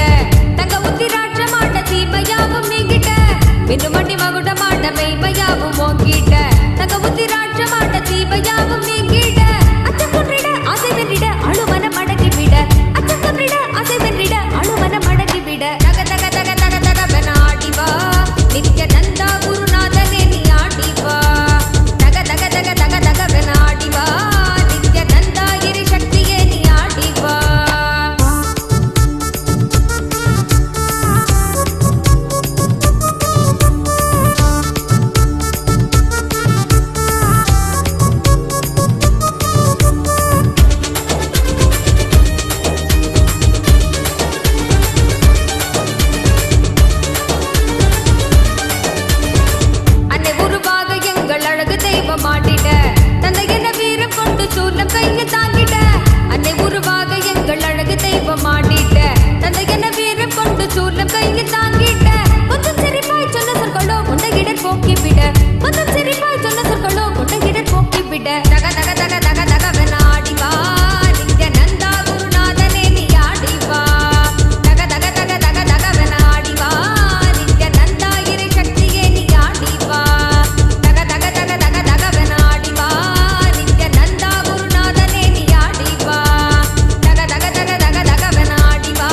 தங்க உத்திராட்சமாட தீமையாவும் நீங்கிட்ட மின்னுமணி மகுடமாட மெய்மையாவும் உன்கிட்ட தங்க உத்திராட்சமாட தீமையாவும் நீங்கிட்ட அச்சம் கொன்றிட ஆசை வென்றிட அழுமன மடக்கி விட அச்சம் கொன்றிட ஆசை வென்றிட அழுமன மடக்கி விட தக தக தக தக தக பெனாடிவா நித்யானந்தா குருநாதனே நீ ஆடிவா தக தக தக தக தக பெனாடிவா நித்யானந்தா கிரி சக்தியே நீ ஆடிவா அன்னை உருவாக எங்கள் அழகு தெய்வம் ஆடிட தந்தை என்ன வீரம் கொண்டு சூலம் கைங்க தாங்கிட அன்னை உருவாக எங்கள் அழகு தெய்வம் ஆடிட தந்தை என்ன வீரம் கொண்டு சூலம் கைங்க தாங்கிட கொஞ்சம் சிரிப்பாய் சொன்ன சொற்களோ முண்டையிடர் போக்கிவிட கொஞ்சம் சிரிப்பாய் சொன்ன சொற்களோ முண்டையிடர் போக்கிவிட தக தக தக தக தக வெனாடிவா நித்யானந்தா குருநாதனே நீ ஆடிவா தக தக தக தக தக வெனாடிவா நித்யானந்தா கிரி சக்தியே நீ ஆடிவா தக தக தக தக தக வெனாடிவா நித்யானந்தா குருநாதனே நீ ஆடிவா தக தக தக தக தக வெனாடிவா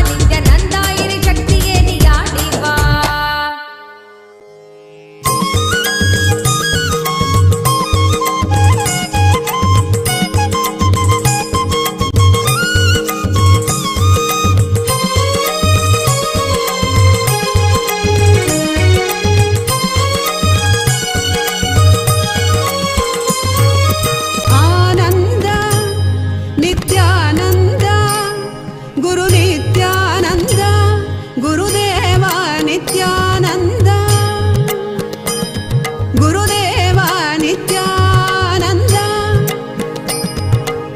நித்யானந்தா கிரி சக்தியே நீ ஆடிவா ಆನಂದ ನಿತ್ಯಾನಂದ ಗುರು ನಿತ್ಯಾನಂದ ಗುರುದೇವ ನಿತ್ಯಾನಂದ ಗುರುದೇವ ನಿತ್ಯಾನಂದ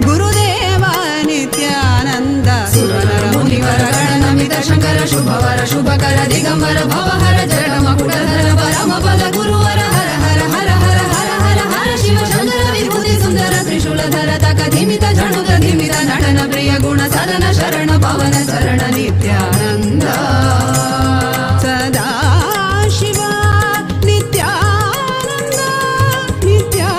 ಗುರುದೇವ ನಿತ್ಯಾನಂದ ಸುರನರ ಮುನಿವರ ಗಣನಮಿತ ಶಂಕರ ಶುಭವರ ಶುಭಕರ ದಿಗಂಬರ ಭವಹರ ಚರಣ ಮಕುಟಧರ ಪರಮ ಪದ ಗುರುವರ ಹರ ಹರ ಹರ ಹರ ಹರ ಹರ ಹರ ಶಿವ ಶಂಕರ ವಿಭೂತಿ ಸುಂದರ ತ್ರಿಶೂಲಧರ ತಕ ಧಿಮಿತ ಝಣುತ ಧಿಮಿತ ನಟನ ಪ್ರಿಯ ಗುಣ ಸದನ ಶರಣ ಪವನ ಶರಣ ನಿತ್ಯಾನಂದ ಸದಾ ಶಿವ ನಿತ್ಯಾನಂದ ನಿತ್ಯಾನಂದ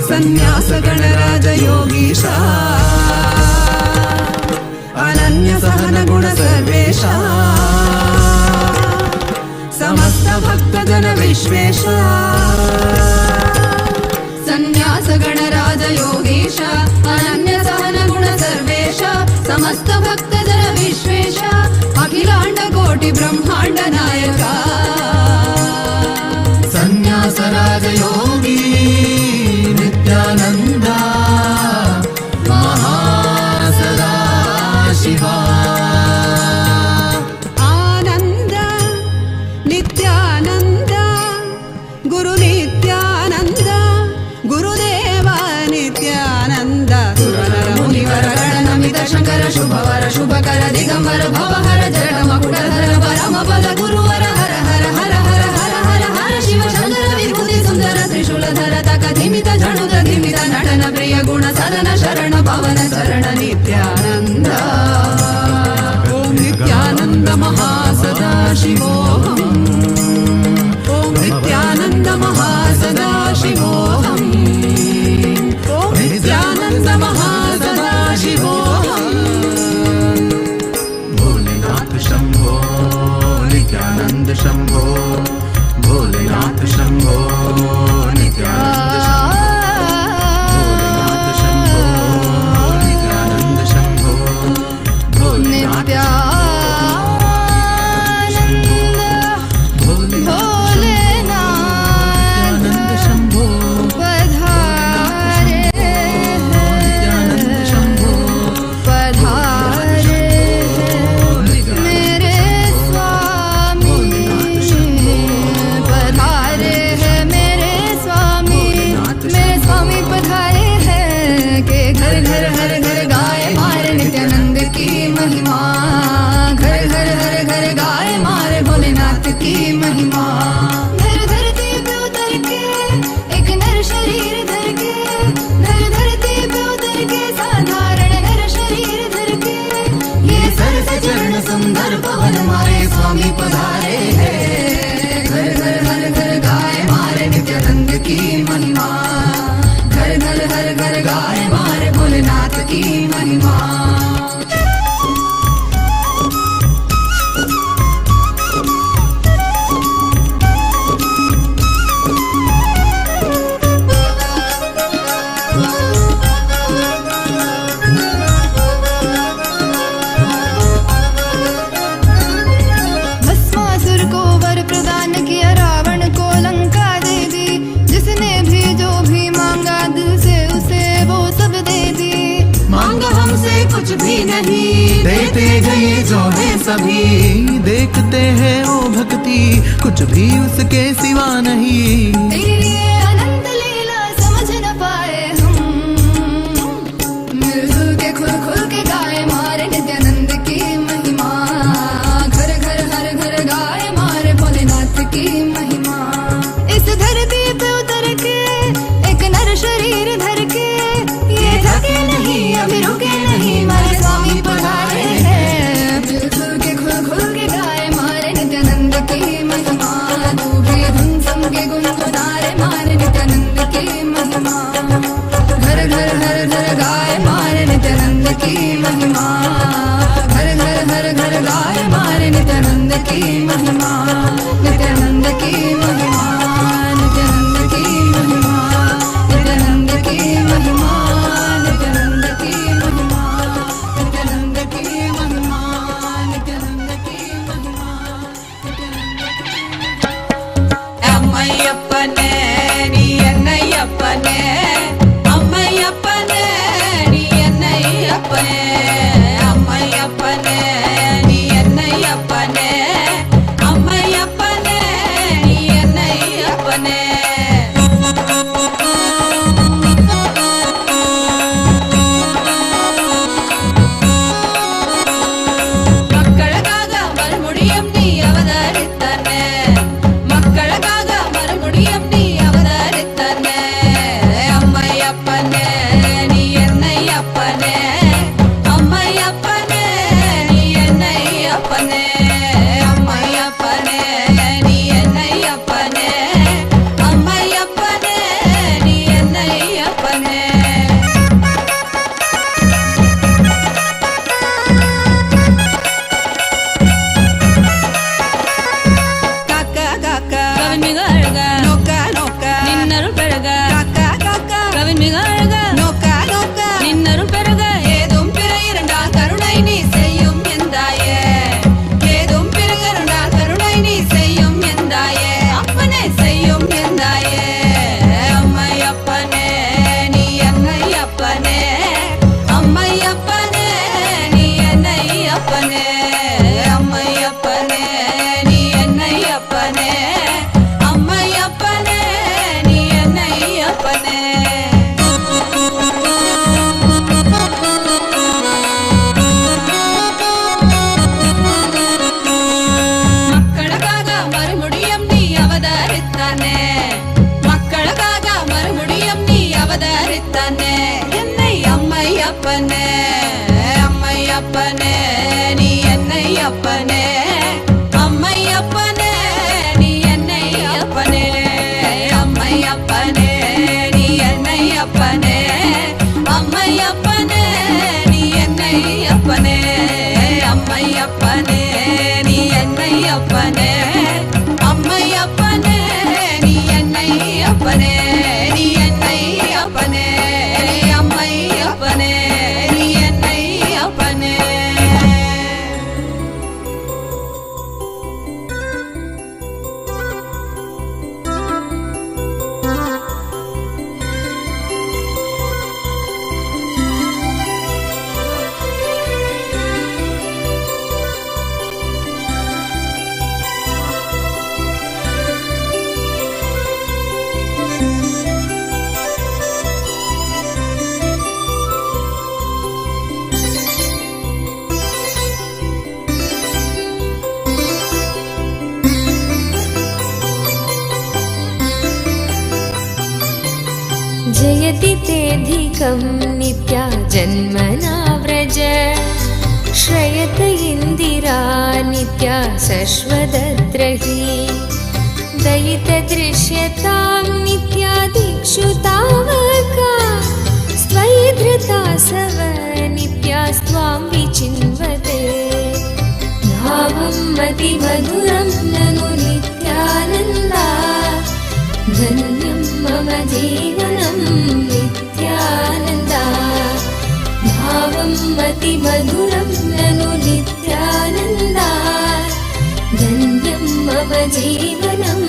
ಸನ್ಯಾಸ ಗಣರಾಜ ಯೋಗೀಶ ಅನನ್ಯ ಸಹನ ಗುಣ ಸರ್ವೇಶ ಸಮಸ್ತ ಭಕ್ತ ಜನ ವಿಶ್ವೇಶ ಸನ್ಯಾಸ ಗಣರಾಜ ಯೋಗೀಶ ಅನನ್ಯ ಸಹನ ಗುಣ ಸರ್ವೇಶ ಸಮಸ್ತ ಭಕ್ತ ಜನ ವಿಶ್ವೇಶ ಅಖಿಲಾಂಡ ಕೋಟಿ ಬ್ರಹ್ಮಾಂಡ ನಾಯಕ ಸನ್ಯಾಸ ರಾಜ ಯೋಗಿ ನಿತ್ಯಾನಂದ ಮಹಾಸದಾ ಶಿವ ಆನಂದ ನಿತ್ಯಾನಂದ ಗುರು ನಿತ್ಯಾನಂದ ಗುರುದೇವ ನಿತ್ಯಾನಂದ ಸುರನರ ಮುನಿವರ ಗಣನಮಿತ ಶಂಕರ ಶುಭವರ ಶುಭಕರ ದಿಗಂಬರ ಭವಹರ ಚರಣ ಮಕುಟಧರ ಪರಮ ಪದ ಗುರುವರ ಹರ ಹರ ಹರ ಹರ ಹರ ಹರ ಹರ ಶಿವ ಶಂಕರ ವಿಭೂತಿ ಸುಂದರ ತ್ರಿಶೂಲಧರ ತಕ ಧಿಮಿತ ಝಣುತ ಧಿಮಿತ ನಟನ ಪ್ರಿಯ ಗುಣ ಸದನ ಶರಣ ಪವನ ಶರಣ ನಿತ್ಯಾನಂದ ಓಂ ನಿತ್ಯಾನಂದ ಮಹಾಸದಾ ಶಿವೋಹಂ ಓಂ ನಿತ್ಯಾನಂದ ಮಹಾಸದಾ ಶಿವೋಹಂ ಓಂ ನಿತ್ಯಾನಂದ ಮಹಾಸದಾ ಶಿವೋಹಂ ಭೋಲೆನಾಥ ಶಂಭೋ ನಿತ್ಯಾನಂದ ಶಂಭೋ ಭೋಲೆನಾಥ ಶಂಭೋ ನಿತ್ಯಾನಂದ ಶಂಭೋ ಭೋಲೆನಾಥ ಶಂಭೋ ನಿತ್ಯಾನಂದ ಶಂಭೋ ಭೋಲೆನಾಥ सुंदर पवन मारे स्वामी पधारे हैं। घर घर हर घर गाए मारे नित्यानंद की महिमा, घर घर हर घर गाए मारे भोलेनाथ की महिमा। कुछ भी नहीं देते गए जो है सभी, देखते हैं वो भक्ति कुछ भी उसके सिवा नहीं। तेरी अनंत लीला समझ न पाए हम, मिलजुल के खुल खुल के गाए मारे नित्यानंद की महिमा, घर घर हर घर गाए मारे भोलेनाथ की महिमा। इस धरती पे उतर के एक नर शरीर धर के, ये थके नहीं अभी रुके नहीं मारे स्वामी पधारे हैं। मिलजुल के खुल खुल के गाए मारे नित्यानंद की महिमा, दूभी धुन सम के गुनगुनारे मारे नित्यानंद की महिमा। घर घर हर घर गाए मारे नित्यानंद की महिमा, घर घर हर घर गाए मारे नित्यानंद की महिमा, नित्यानंद की महिमा, नित्यानंद की महिमा, नित्यानंद की महिमा, नित्यानंद की महिमा, नित्यानंद की महिमा, नित्यानंद की महिमा, अम्मय्यप्पने नी अन्नय्यप्पने, अम्मय्यप्पने नी अन्नय्यप्पने, अम्मय्यप्पने नी अन्नय्यप्पने, अम्मय्यप्पने नी अन्नय्यप्पने। மக்களுக்காக மறுமுடியும் நீ அவதரித்தனே, மக்களுக்காக மறுமுடியும் நீ அவதரித்தனே, அம்மையப்பனே நீ என்னையப்பனே, அம்மையப்பனே நீ என்னையப்பனே, அம்மையப்பனே நீ என்னையப்பனே, அம்மையப்பனே நீ என்னையப்பனே. காக்கா காக்கா கவின் மிக அழகா, நோக்கா நோக்கா நின்னருள் பெருக, காக்கா காக்கா கவின் மிக அழகா, நோக்கா நோக்கா நின்னருள் பெருக. ஏதும் பிற இரண்டால் கருணை நீ செய்யும் எந்தாயே, ஏதும் பிற இரண்டால் கருணை நீ செய்யும் எந்தாயே, அப்பனே செய்யும் எந்தாயே. அம்மையப்பனே நீ என்னையப்பனே, அம்மையப்பனே நீ என்னையப்பனே, அம்மையப்பனே நீ என்னையப்பனே, அம்மையப்பனே நீ என்னையப்பனே. மக்களுக்காக மறுமுடியும் நீ அவதரித்தானே, மக்களுக்காக மறுமுடியும் நீ அவதரித்தானே, என்னை அம்மையப்பனே, அம்மையப்பனே நீ என்னையப்பனே, அம்மையப்பனே நீ என்னையப்பனே, அம்மையப்பனே நீ என்னையப்பனே, அம்மையப்பனே நீ என்னையப்பனே, அம்மையப்பனே நீ என்னையப்பனே, அம்மையப்பனே நீ என்னையப்பனே, நீ என்னையப்பனே, அம்மையப்பனே நீ என்னையப்பனே. जयति तेऽधिकं नित्या जन्मना व्रज, श्रयत इन्दिरा नित्या शश्वतद्रही दयितदृश्यतां नित्या दिक्षु तावका स्वयि धृता सव नित्यास्त्वां विचिन्वते भावं मतिमधुरं ननु नित्यानन्दा धन्यं मम जीवनं नित्यानन्दा भावं मतिमधुरं ननु नित्यानन्दा धन्यं मम जीवनं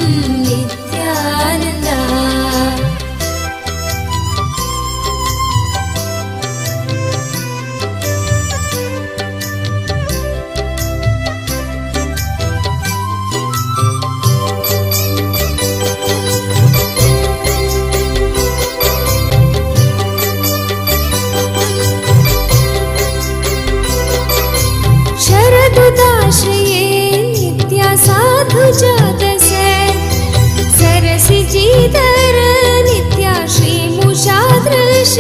नित्यानन्दा शरदुदाश्रये नित्या साधु जातसे सरसिजीधर नित्या श्रीमुषादृश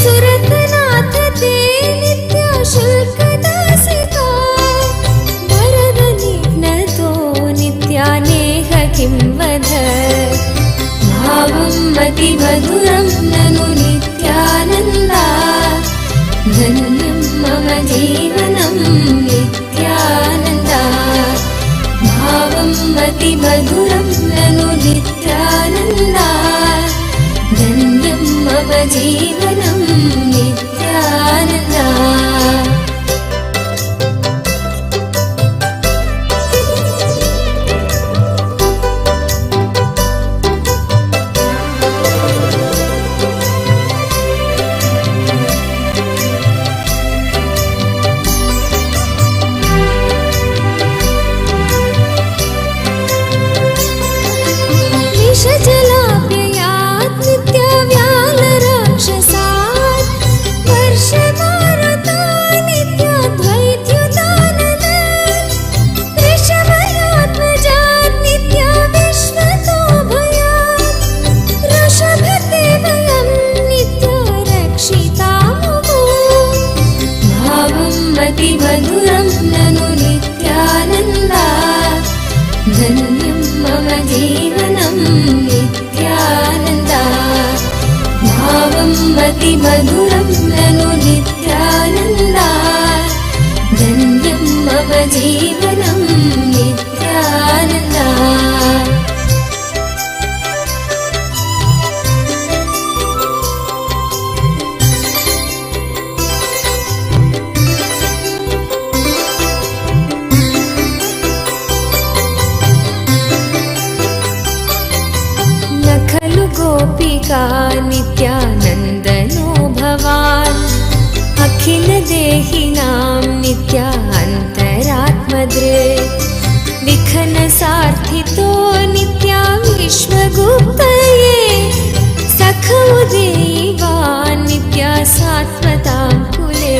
सुरतनाथ ते नित्या शुल्कदासिका वरदनिघ्नतो नित्या नेह किं वद भावं मतिमधुरं ननु नित्यानन्दा धन्यं मम जीवनं नित्यानन्दा भावं मतिमधुरं ननु नित्यानन्दा धन्यं मम जीवनं नित्यानन्दा विषजलाप्ययात् नित्यव्यालराक्षसात् वर्षमारुता नित्याद्वैत्युदानदात् वृषभयात्मजात् नित्या विश्वतो भयात् वृषभते वयं नित्या रक्षितामुः भावं मतिमधुरं ननु नित्यानन्दा धन्यं मम जीवनं नित्यानन्दा भावं मतिमधुरं ननु नित्यानन्दा धन्यं मम जीवनं नित्यानन्दा गोपिका नित्यानन्दनो भवान् अखिलदेहिनां नित्या अन्तरात्मदृक् विखनसार्थितो नित्या विश्वगुप्तये सखौ देवान् नित्या सात्वतां कुले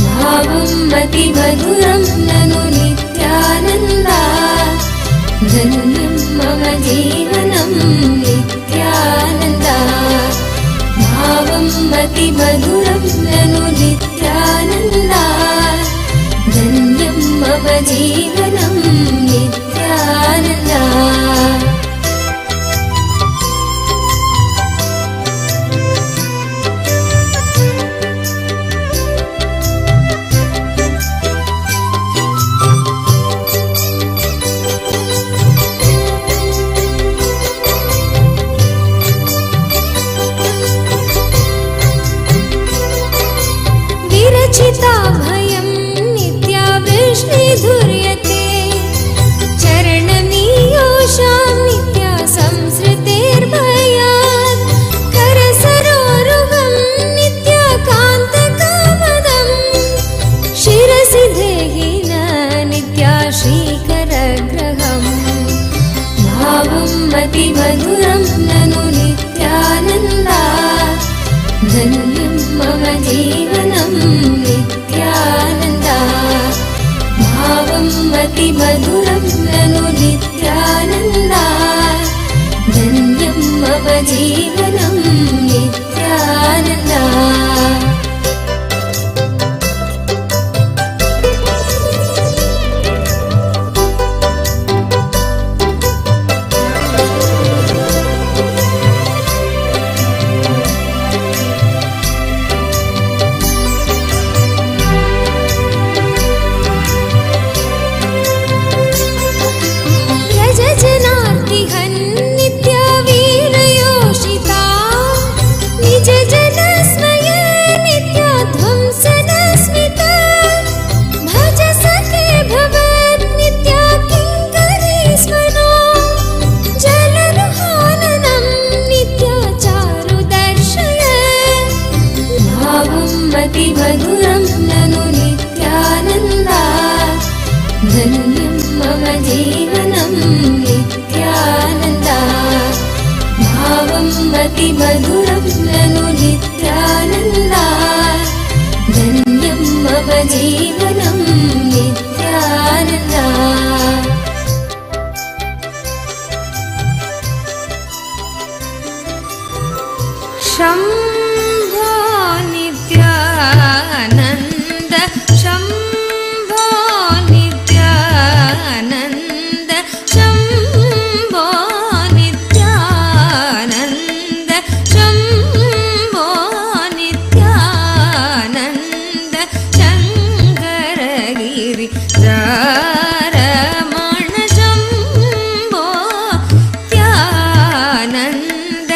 भावं मतिमधुरं ननु नित्यानन्दा धन्यं मम जीवनं नित्यानन्दा भावं मतिमधुरं ननु नित्यानन्दा धन्यं मम जीवनं नित्यानन्दा विरचिता भयं नित्या वृष्णिधुर्यते चरणनीयोषां नित्या संसृतेर्भयात् करसरोरुहं नित्या कान्तकामदं शिरसि देहिन नित्या श्रीकरग्रहम् भावं मतिमधुरं ननु नित्यानन्दा धन्यं मम जीवनं नित्यानन्दा भावं मतिमधुरं ननु नित्यानन्दा धन्यं मम जीवनं नित्यानन्दा धन्यं मम जीवनं नित्यानन्दा भावं मतिमधुरं ननु नित्यानन्दा धन्यं मम जीवनं नित्यानन्दा शम्भो नित्यानन्द शम्भो नित्यानन्द शम्भो नित्यानन्द शम्भो नित्यानन्द शङ्करगिरि रमण Shambho Nityanand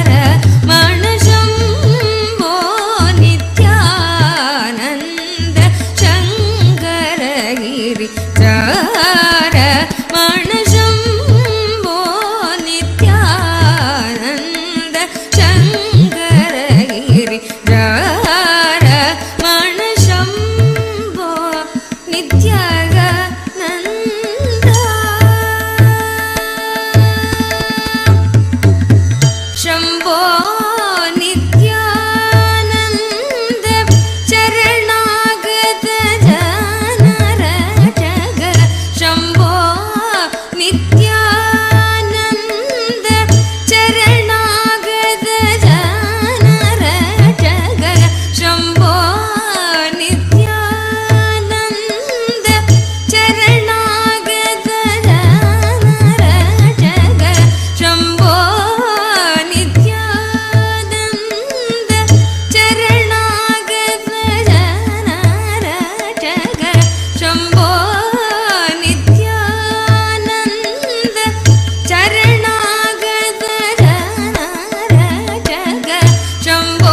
गिरिजारमण Shambho Nityanand शङ्करगिरिजारमण Shambho Nityanand शङ्करगिरिजारमण Shambho Nityanand Shambho Nityanand चरणागत जनरटग Shambho Nityanand चरणागत जनरटग Shambho Nityanand चरणागत जनरटग Shambho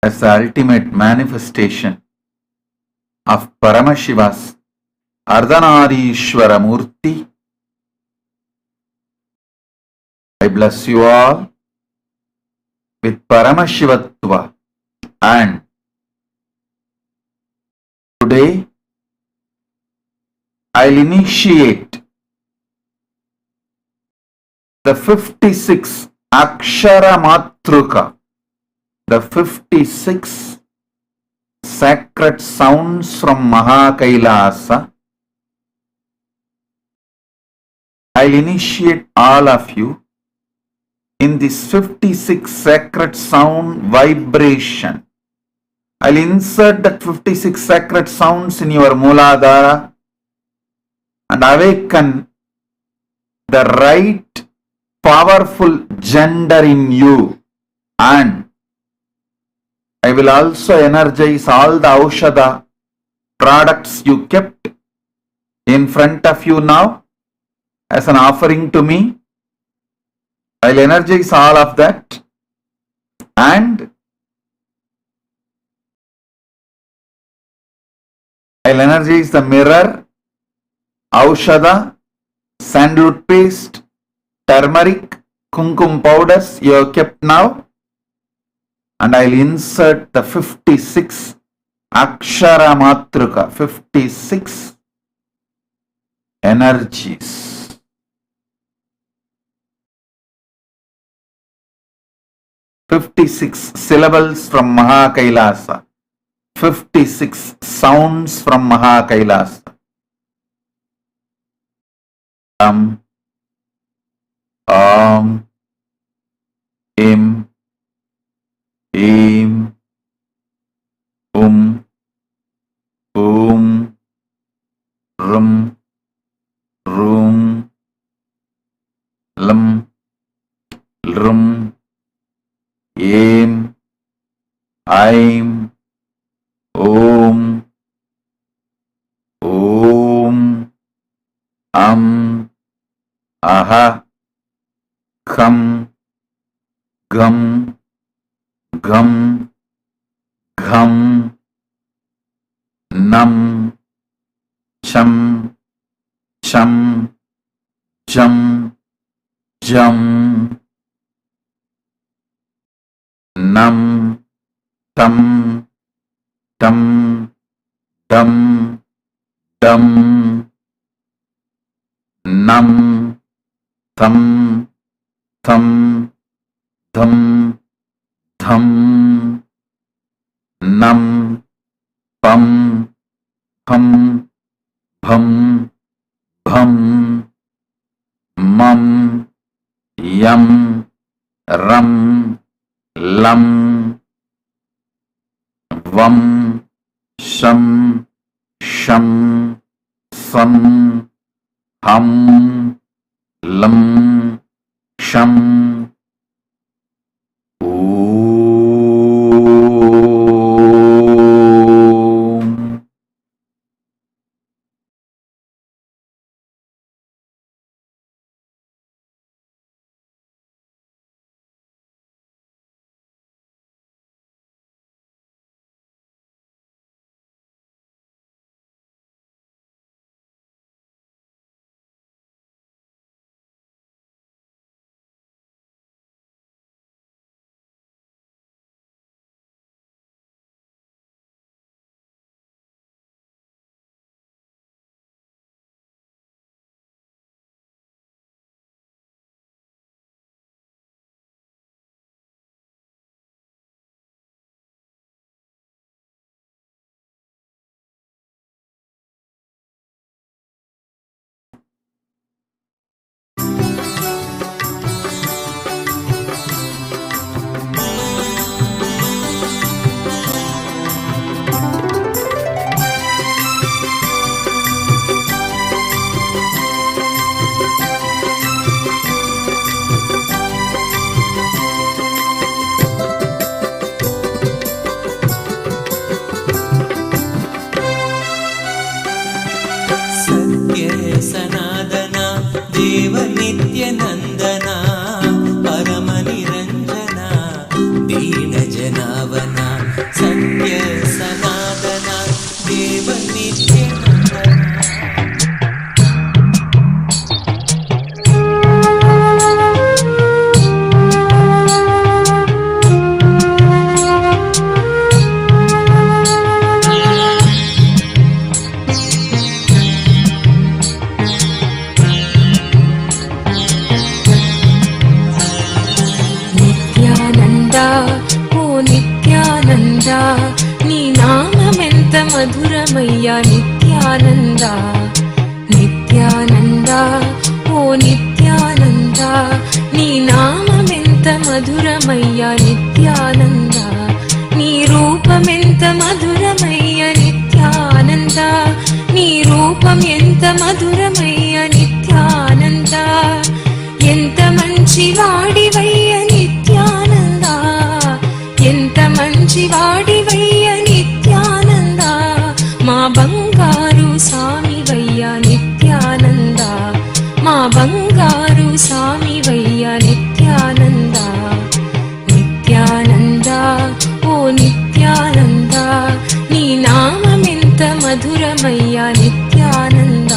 As the ultimate manifestation of Paramashiva's Ardhanarishvara Murti, I bless you all with Paramashivatva, and today I'll initiate the 56 Akshara Matruka, the 56 sacred sounds from Kailasa. I'll initiate all of you in this 56 sacred sound vibration. I'll insert that 56 sacred sounds in your Mooladhara and awaken the right powerful gender in you, and I will also energize all the Aushadha products you kept in front of you now as an offering to me. I'll energize all of that, and I'll energize the mirror, aushadha, sandalwood paste, turmeric, kumkum powders you have kept now, and I'll insert the 56 Akshara Matruka, 56 energies. "56 syllables from Maha Kailasa, 56 sounds from Maha Kailasa. Om, Im, Eem, Om, Rum, Room, Lam, Lrum, Em, Aim, Om, Aha, Kham, Gum, Gham, Gham, Nam, Cham, Cham, Jam, Jam, Nam, Tam, Tam, Dam, Dam, Nam, Tam, Tham, Dham, Dham, Nam, Pam, Pham, Bham, Bham, Mam, Yam, Ram, Lam, Vam, Sham, Sham, Sam, Ham, Lam, Sham, Om. सनादना देव नित्यनंदना परम निरंजना दीन जनावना सत्य सनादना देव नित्यनंदना నీ నామమెంత మధురమయ్యా నిత్యానంద నిత్యానంద ఓ నిత్యానంద నీ నామమెంత మధురమయ్యా నిత్యానంద నీ రూపమెంత మధురమయ్యా నిత్యానంద నీ రూపం ఎంత మధురమయ్యా నిత్యానంద ఎంత మంచి వాడివయ్య నిత్యానంద ఎంత మంచి వాడివయ్య నిత్యానంద మా బంగారు స్వామివయ్య నిత్యానంద మా బంగారు స్వామివయ్య నిత్యానంద మధురమయ్యా నిత్యానంద.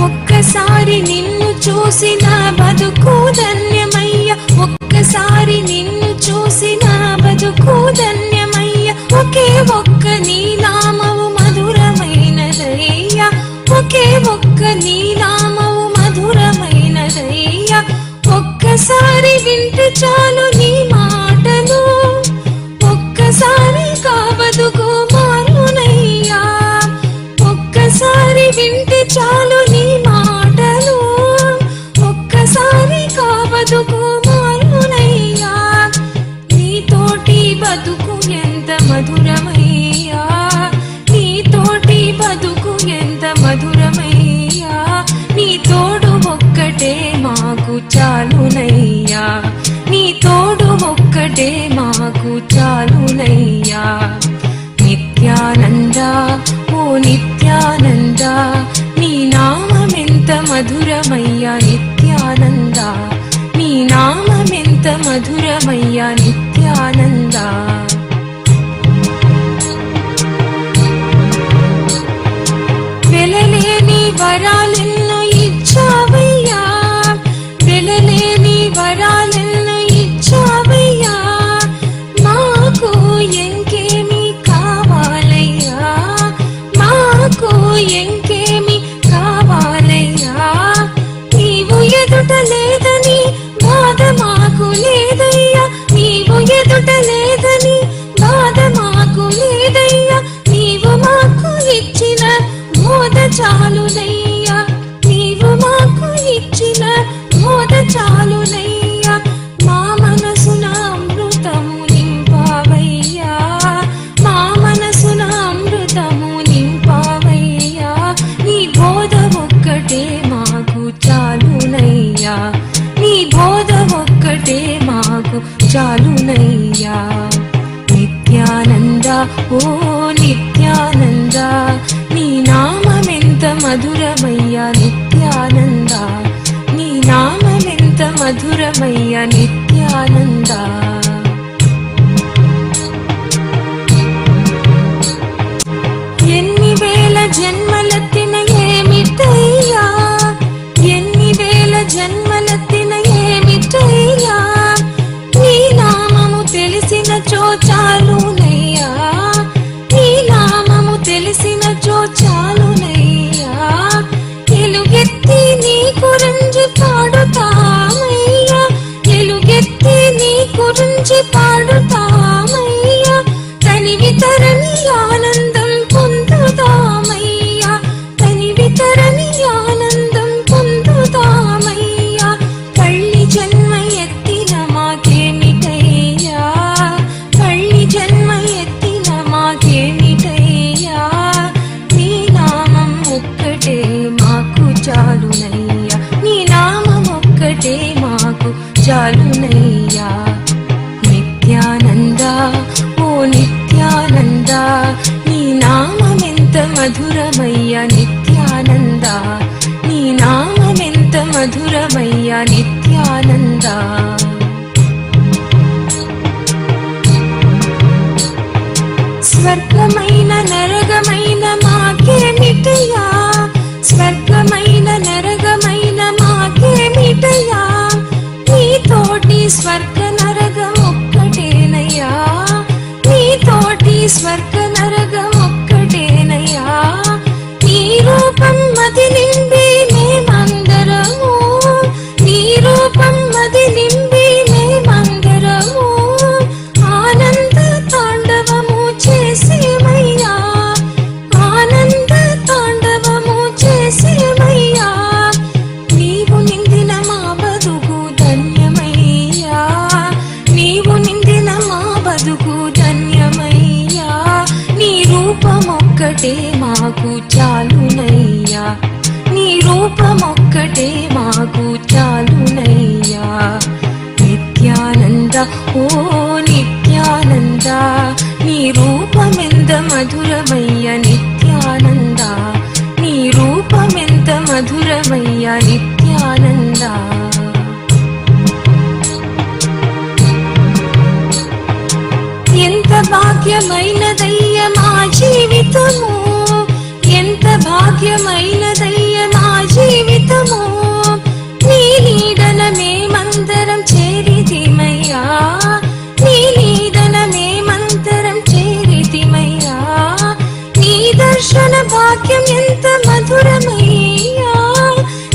ఒక్కసారి నిన్ను చూసిన బతుకు ధన్యమయ్య, ఒక్కసారి నిన్ను చూసిన బతుకు ధన్యమయ్య. ఒకే ఒక్క నీ నామము మధురమైనదయ్యా, ఒకే ఒక్క నీ నామము మధురమైనదయ్యా. ఒక్కసారి వింటే చాలు నీ మాటలు, ఒక్కసారి కాబదుకు మారునయ్యా. ఒక్కసారి వింటే చాలు నీ మాటలు, ఒక్కసారి కాబదుకు మారునయ్యా. నీతోటి బతుకు ఎంత మధురమయ్యా, నీతోటి బతుకు ఎంత మధురమయ్యా. నీ తోడు ఒక్కటే మాకు చాలునయ్యా, నీ తోడు ఒక్కటే మాకు చాలునయ్యా. నిత్యానంద ఓ నిత్యానంద, నీ నామమెంత మధురమయ్యా నిత్యానంద, నీ నామమెంత మధురమయ్యా నిత్యానంద. వెలలేని వరాలెన్నో ఇచ్చావయ్యా, వెలలేని వరాలెన్నో ఇచ్చావయ్యా. మాకు ఇంకేమి కావాలయ్యా, మాకు ఇంకేమి కావాలయ్యా. నీవు ఎదుట లేదని బాధ మాకు లేదయ్యా, నీవు ఎదుట లేదని బాధ మాకు లేదయ్యా. నీవు మాకు ఇచ్చిన మోద చాలునయ్యా, నీవు మాకు ఇచ్చిన మోద చాలునయ్యా. మా మనసున అమృతము నింపావయ్యా, మా మనసున అమృతము నింపావయ్యా. నీ బోధ ఒక్కటే మాకు చాలునయ్యా, నీ బోధ ఒక్కటే మాకు చాలునయ్యా. నిత్యానంద ఓ నిత్యానంద, నీ నామమెంత మధురమయ్యా నిత్యానంద, నీ నామమెంత మధురమయ్యా నిత్యానంద. ఎన్ని వేల జన్మలెత్తిన ఏమిటయ్యా, ఎన్ని వేల జన్మలెత్తిన ఏమిటయ్యా. నీ నామము తెలిసిన చాలునయ్యా, నీ నామము తెలిసిన చాలునయ్యా. ఎలుగెత్తి నీ గురించి పాడుతామయ్యా, ఎలుగెత్తి నీ గురించి పాడుతామయ్యా. తనివి తరని ఆనందం పొందుతామయ్యా, తనివి తరని ఆనందం పొందుతామయ్యా. కళ్ళి జన్మ ఎత్తిన మాకేమిటయ్యా, కళ్ళి జన్మ ఎత్తిన మాకేమిటయ్యా. నీ నామం ఒక్కటే మాకు చాలునయ్యా, నీ నామం ఒక్కటే మాకు చాలునయ్యా. నిత్యానంద ఓ నిత్యానంద, నీ నామమెంత మధురమయ్యా నిత్యానంద, నీ నామమెంత మధురమయ్యా నిత్యానంద. స్వర్గమైన నరకమైన మాకేమిటయ్యా, స్వర్గమైన నరకమైన మాకేమిటయ్యా. నీతోటి స్వర్గ నరకం ఒక్కటేనయ్యా, నీతోటి స్వర్గ నరకం ఒక్కటేనయ్యా. నీ రూపం మది నిండి మేమందరము, నీ రూపం మది నిండి మేమందరము. ఆనంద తాండవము చేసేమయ్యా, ఆనంద తాండవము చేసేమయ్యా. నీవు నిందిన మా బతుకు ధన్యమయ్యా, నీవు నిందిన మా బతుకు ధన్యమయ్యా. నీ రూపమొక్కటే మాకు చాలునయ్యా, నీ రూపమొక్కటే మాకు చాలునయ్యా. నిత్యానంద ఓ నిత్యానంద, నీ రూపమెంత మధురమయ్య నిత్యానంద, నీ రూపమెంత మధురమయ్య నిత్యానంద. భాగ్యమైనదయ్య నా జీవితము నీ నీడన మేమందరం చేరితిమయ్యా నీ నీడన మేమందరం చేరితిమయ్యా నీ దర్శన భాగ్యం ఎంత మధురమయ్యా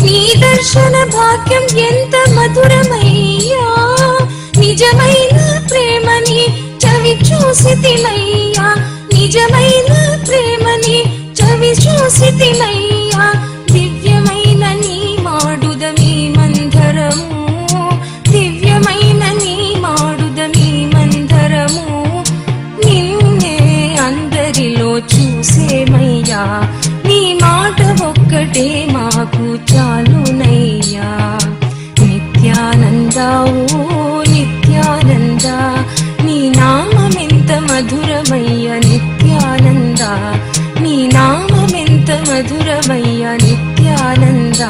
నీ దర్శన భాగ్యం ఎంత మధురమయ్యా నిజమైన ప్రేమని చవి చూసితిమయ్యా నిజమైన ప్రేమని చవి చూసితిమయ్యా దివ్యమైన నీ మాడుద మీ మందరము దివ్యమైన నీ మాడుద మీ మందరము నిన్నే అందరిలో చూసేమయ్యా నీ మాట ఒక్కటే మాకు చాలునయ్యా నిత్యానంద ఓ నిత్యానంద నీ నామమెంత మధురమయ్య నిత్యానంద నీ నామమెంత మధురమయ్య నిత్యానంద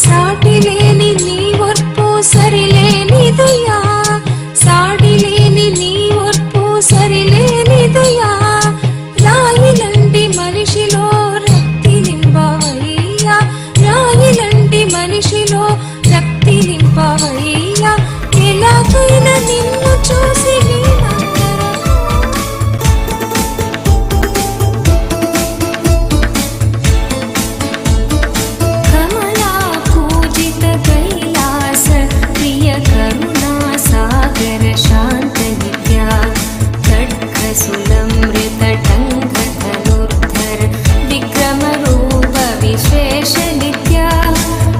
సాటిలేని నీ ఓర్పు సరిలేనిదయ్యా సాటిలేని నీ ఓర్పు సరిలేనిదయ్యా రాయిలంటి మనిషిలో రక్తి నింపవయ్యా రాయిలంటి మనిషిలో రక్తి నింపవయ్యా ఎలాగైనా నిన్ను చూసి కమలా పూజిత కైలాస ప్రియ కరుణా సాగర శాంత విద్యా ఖడ్గ సులమృత టంక ధనుర్ధర విక్రమ రూప విశ్వేశ నిత్యా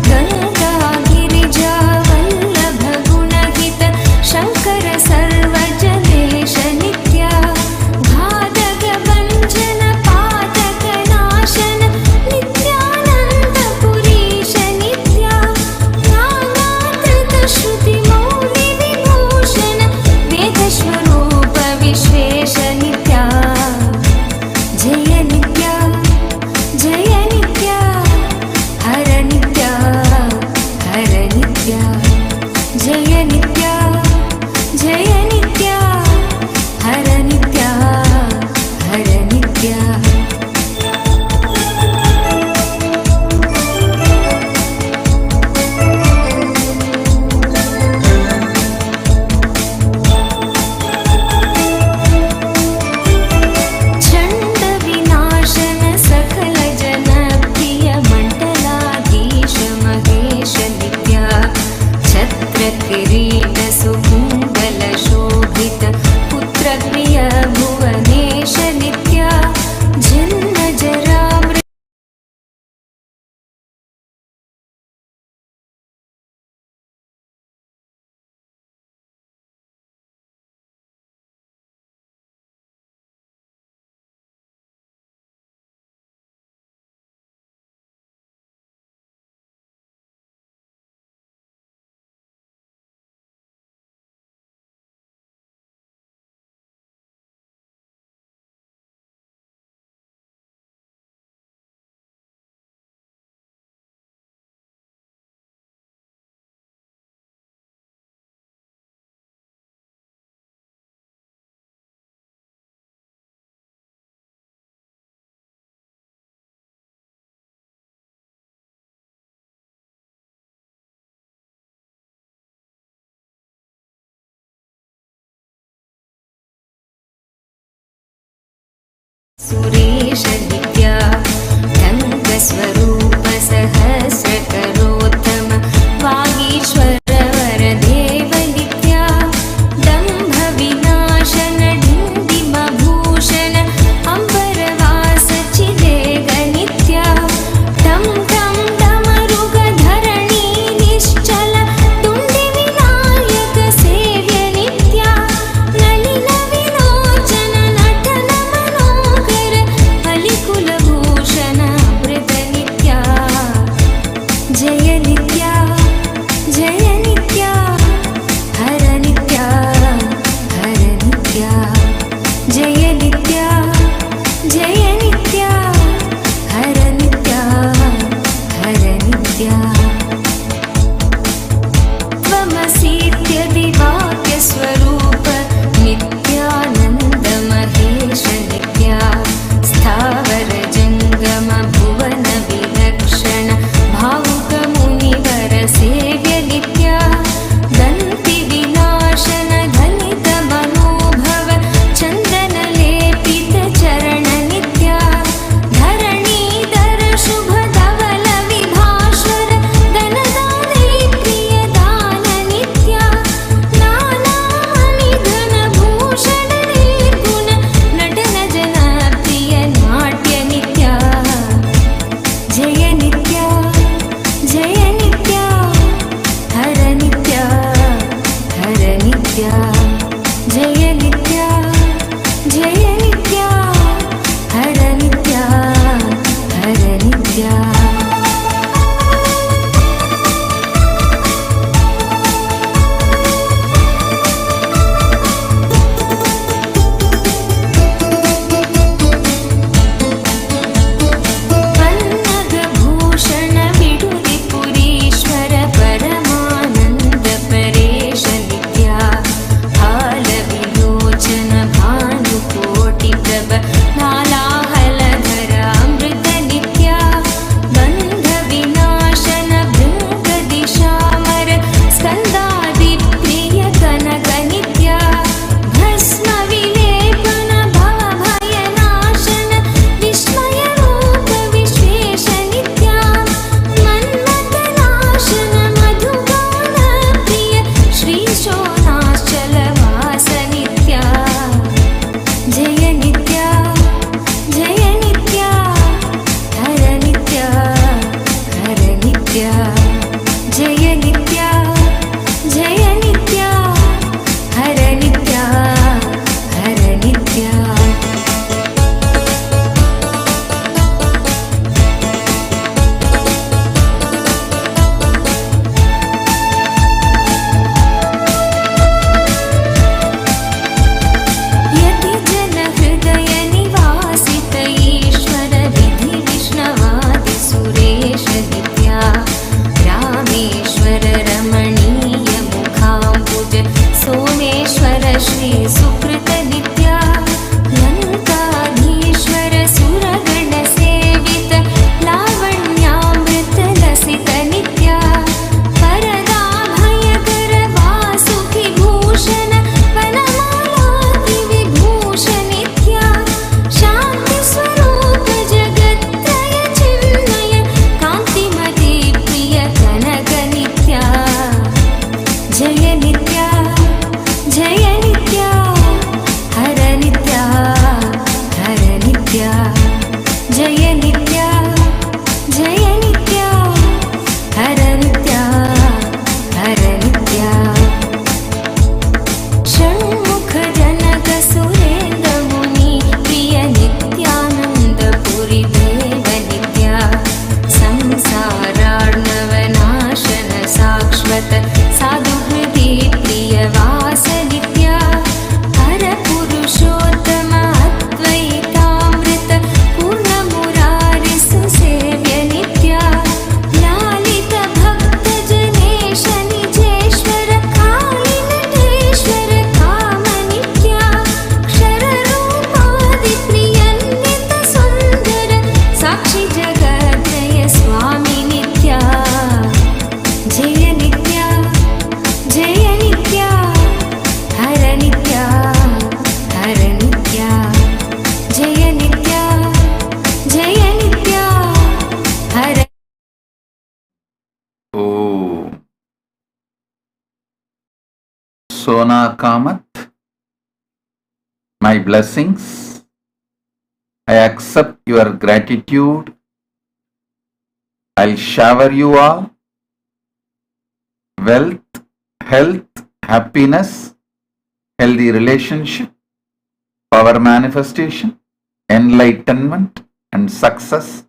గంగా గిరిజా వల్లభ గుణహిత శంకర సర్వజనేశ నిత్యా ఘాతక భంజన పాతక నాశన నిత్యానంద పురీశ నిత్యా నానాత్రిత శృతి మౌలి విభూషణ వేద స్వరూప విశ్వేశ నిత్యా జయ నిత్యా జయ నిత్యా హర నిత్యా హర నిత్యా జయ నిత్యా జయ నిత్యా హర నిత్యా హర నిత్యా చండ వినాశన సకల జన ప్రియ మండలాధీశ మహేశ నిత్యా ఛత్ర కిరీట సుకుండల శోభిత పుత్ర ప్రియ భువనేశ నిత్యా జన్మ జరా सुरेश नित्या ढंग स्वरूप सहस्र करोत्तम वागीश्वर वरदेव नित्या दंभ विनाशन डिंडिम भूषण अंबरवास चिदेग नित्या टम टम डमरुग धरणी निश्चल तुंडि विनायक सेव्य नित्या नलिन विलोचन नटन मनोहर अलिकुल भूषण अमृत नित्या जय नित्या जय नित्या हर नित्या हर नित्या जय नित्या जय नित्या हर नित्या हर नित्या त्वमसीत्यदिवाक्य स्वरूप नित्यानन्दमय Kamat, my blessings. I accept your gratitude. I'll shower you all wealth, health, happiness, healthy relationship, power manifestation, enlightenment and success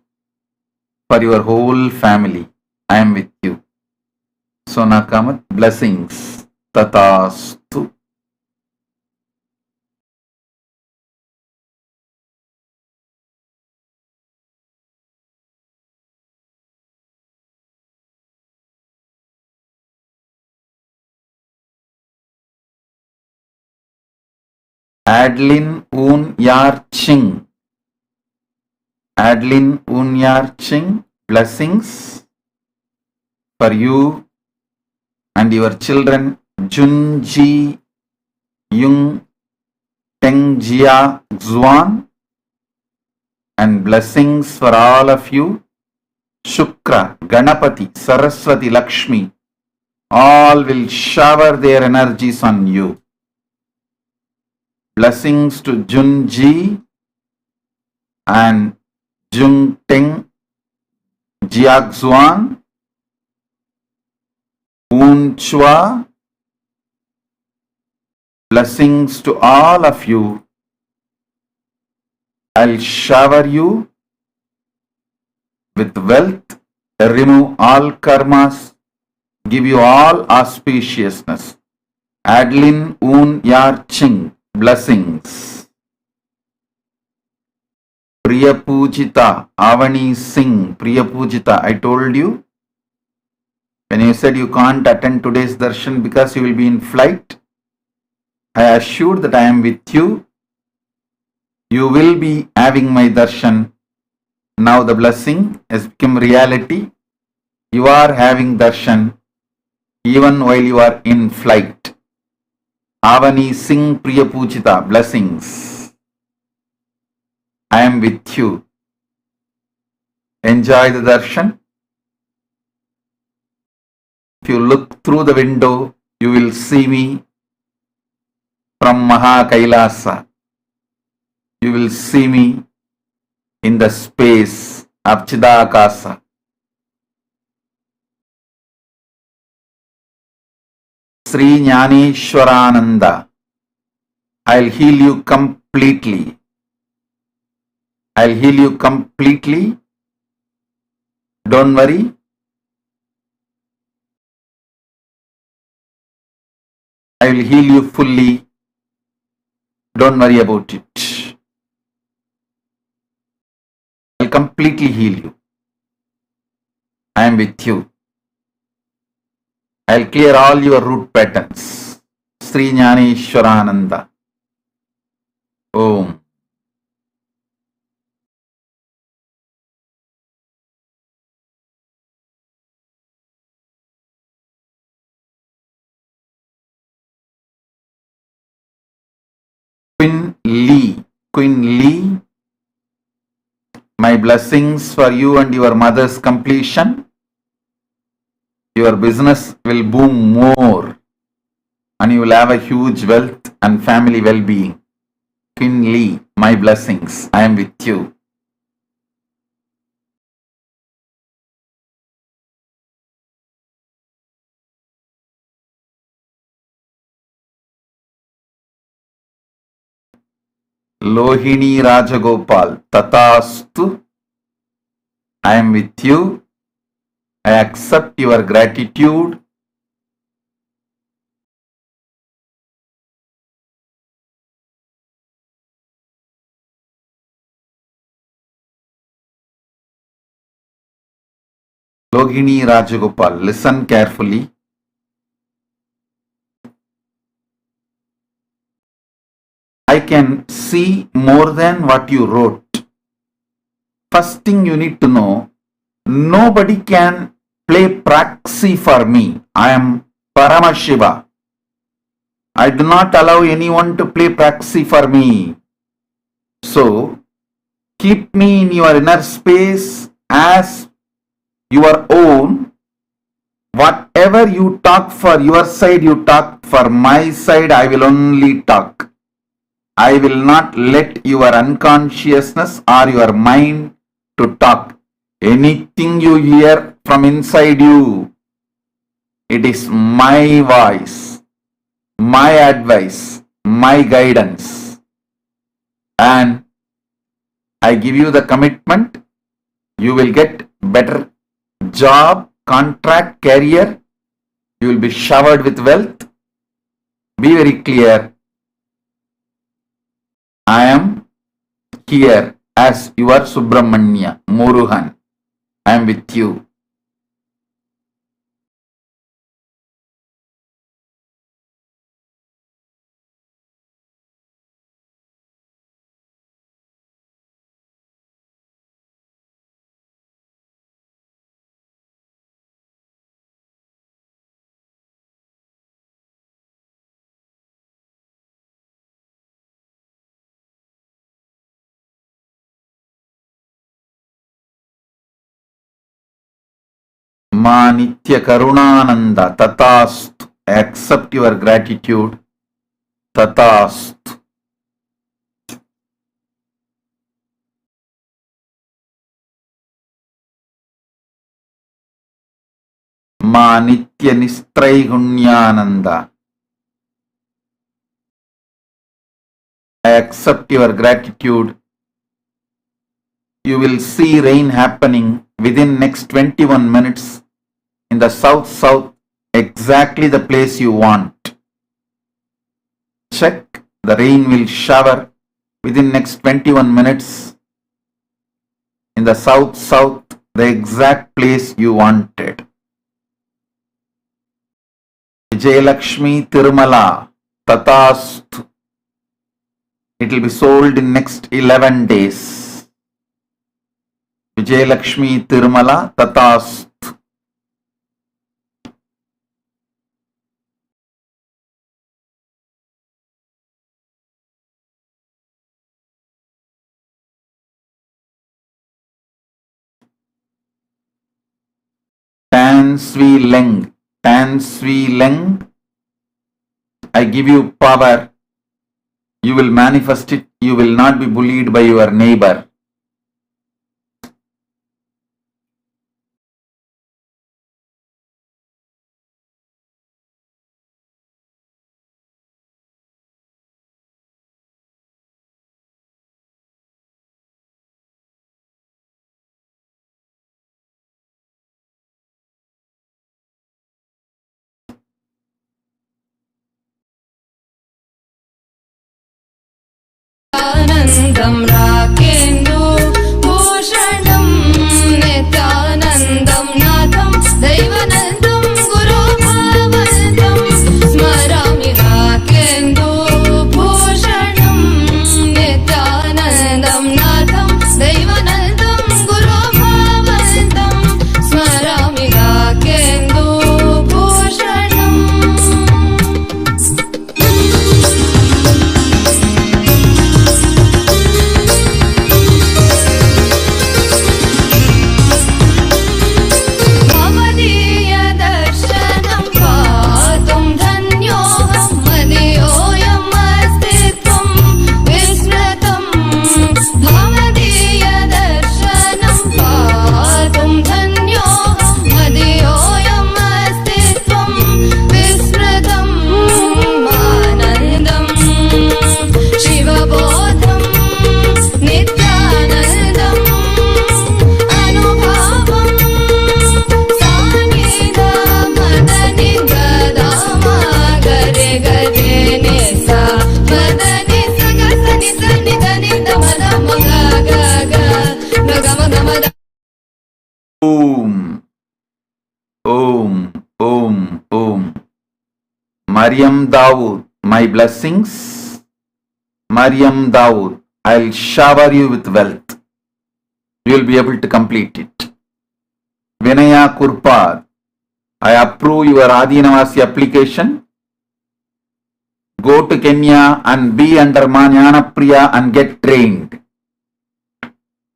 for your whole family. I am with you. Sona Kamat, blessings. Tatastu. Adeline Un Yar Ching. Adeline Un Yar Ching, blessings for you and your children Junji Yung Teng Jia Xuan, and blessings for all of you. Shukra, Ganapati, Saraswati, Lakshmi, all will shower their energies on you. Blessings to Junji and Jung Teng Jiaxuan, Un Chua. Blessings to all of you. I'll shower you with wealth, remove all karmas, give you all auspiciousness. Adeline Un Yar Ching, blessings. Priya Pujita, Avani Singh, Priya Pujita, I told you, when you said you can't attend today's darshan because you will be in flight, I assured that I am with you. You will be having my darshan. Now the blessing has become reality. You are having darshan even while you are in flight. Avani Singh, Priya Pujita, blessings. I am with you. Enjoy the darshan. If you look through the window, you will see me from Maha Kailasa. You will see me in the space of Chidakasa. Sri Jnaneshwarananda, I'll heal you completely. I'll heal you completely. Don't worry. I will heal you fully. Don't worry about it. I'll completely heal you. I am with you. I'll clear all your root patterns. Sri Jnaneshwarananda. Om. Queen Lee, my blessings for you and your mother's completion. Your business will boom more and you will have a huge wealth and family well-being. Queen Lee, my blessings. I am with you. Lohini Rajagopal, Tatastu. I am with you. I accept your gratitude. Lohini Rajagopal, listen carefully. I can see more than what you wrote. First thing you need to know, nobody can play proxy for me. I am Paramashiva. I do not allow anyone to play proxy for me. So, keep me in your inner space as your own. Whatever you talk for your side, you talk. For my side, I will only talk. I will not let your unconsciousness or your mind to talk. Anything you hear from inside you, it is my voice, my advice, my guidance. And I give you the commitment, you will get better job, contract, career. You will be showered with wealth. Be very clear. I am here as your Subramanya, Murugan. I am with you. Ma Nitya Karunananda Tatast. Accept your gratitude. Tatast. Ma Nitya Nistraigunyananda. I accept your gratitude. You will see rain happening within next 21 minutes in the south, exactly the place you want. Check, the rain will shower within next 21 minutes in the south, the exact place you wanted. Vijayalakshmi Tirumala Tatast. It will be sold in next 11 days. Vijayalakshmi Tirumala Tatast. Tan Sri Leng. I give you power. You will manifest it. You will not be bullied by your neighbor. आनन्दं राकेन्दु भूषणं नित्यानन्दं नाथं दैवनन्दं गुरुभावनन्दं स्मरामि राकेन्दु भूषणं नित्यानन्दं नाथं दैवनन्दं गुरुभावनन्दं स्मरामि राकेन्दु भूषणम् Om. Mariam Dawood, my blessings. Mariam Dawood, I'll shower you with wealth. You will be able to complete it. Vinaya Kurpad, I approve your Adhinavasi application. Go to Kenya and be under Jnana Priya and get trained.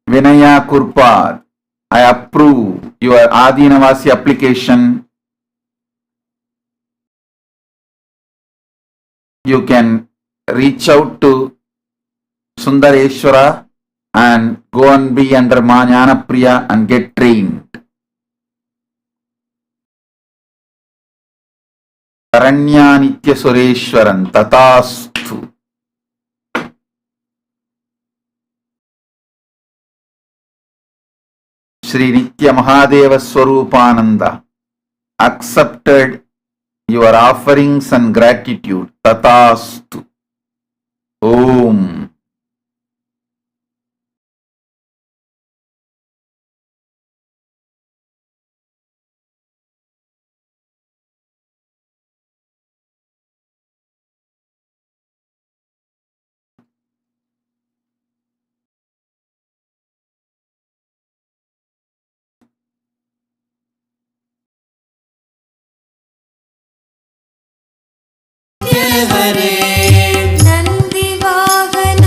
Vinaya Kurpad, I approve your Adhinavasi application. you can reach out to Sundareshwara and go and be under Ma Jnana Priya and get trained. Karanya Sureshwaran Tatastu. Sri Nitya Mahadeva Swarupananda accepted your offerings and gratitude. Tatastu. Om. Hare Nandi Vahana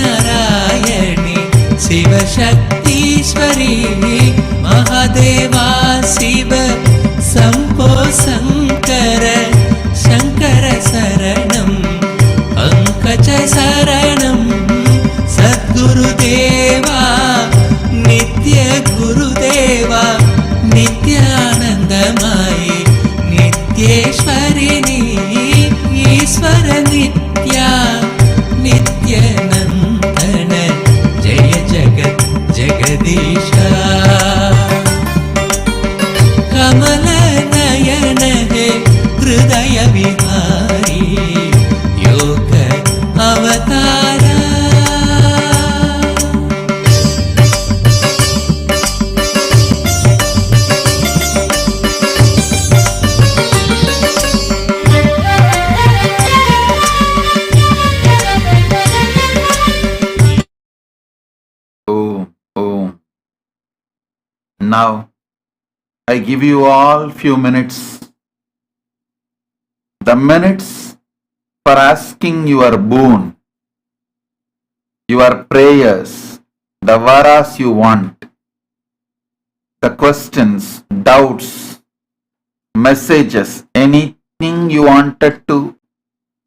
Narayani शिवशक्तीश्वरी Mahadeva Shiv Shambho Shankar Shankar शरणं पङ्कज शरणं सद्गुरुदेवा नित्य गुरुदेवा नित्यानन्दमयी नित्येश्वरिणी ईश्वर नित्या नित्यानन्दन जय जगत् जगदीशा कमल नयन हे हृदय विहारी योग अवतारा Now, I give you all few minutes. The minutes for asking your boon, your prayers, the varas you want, the questions, doubts, messages, anything you wanted to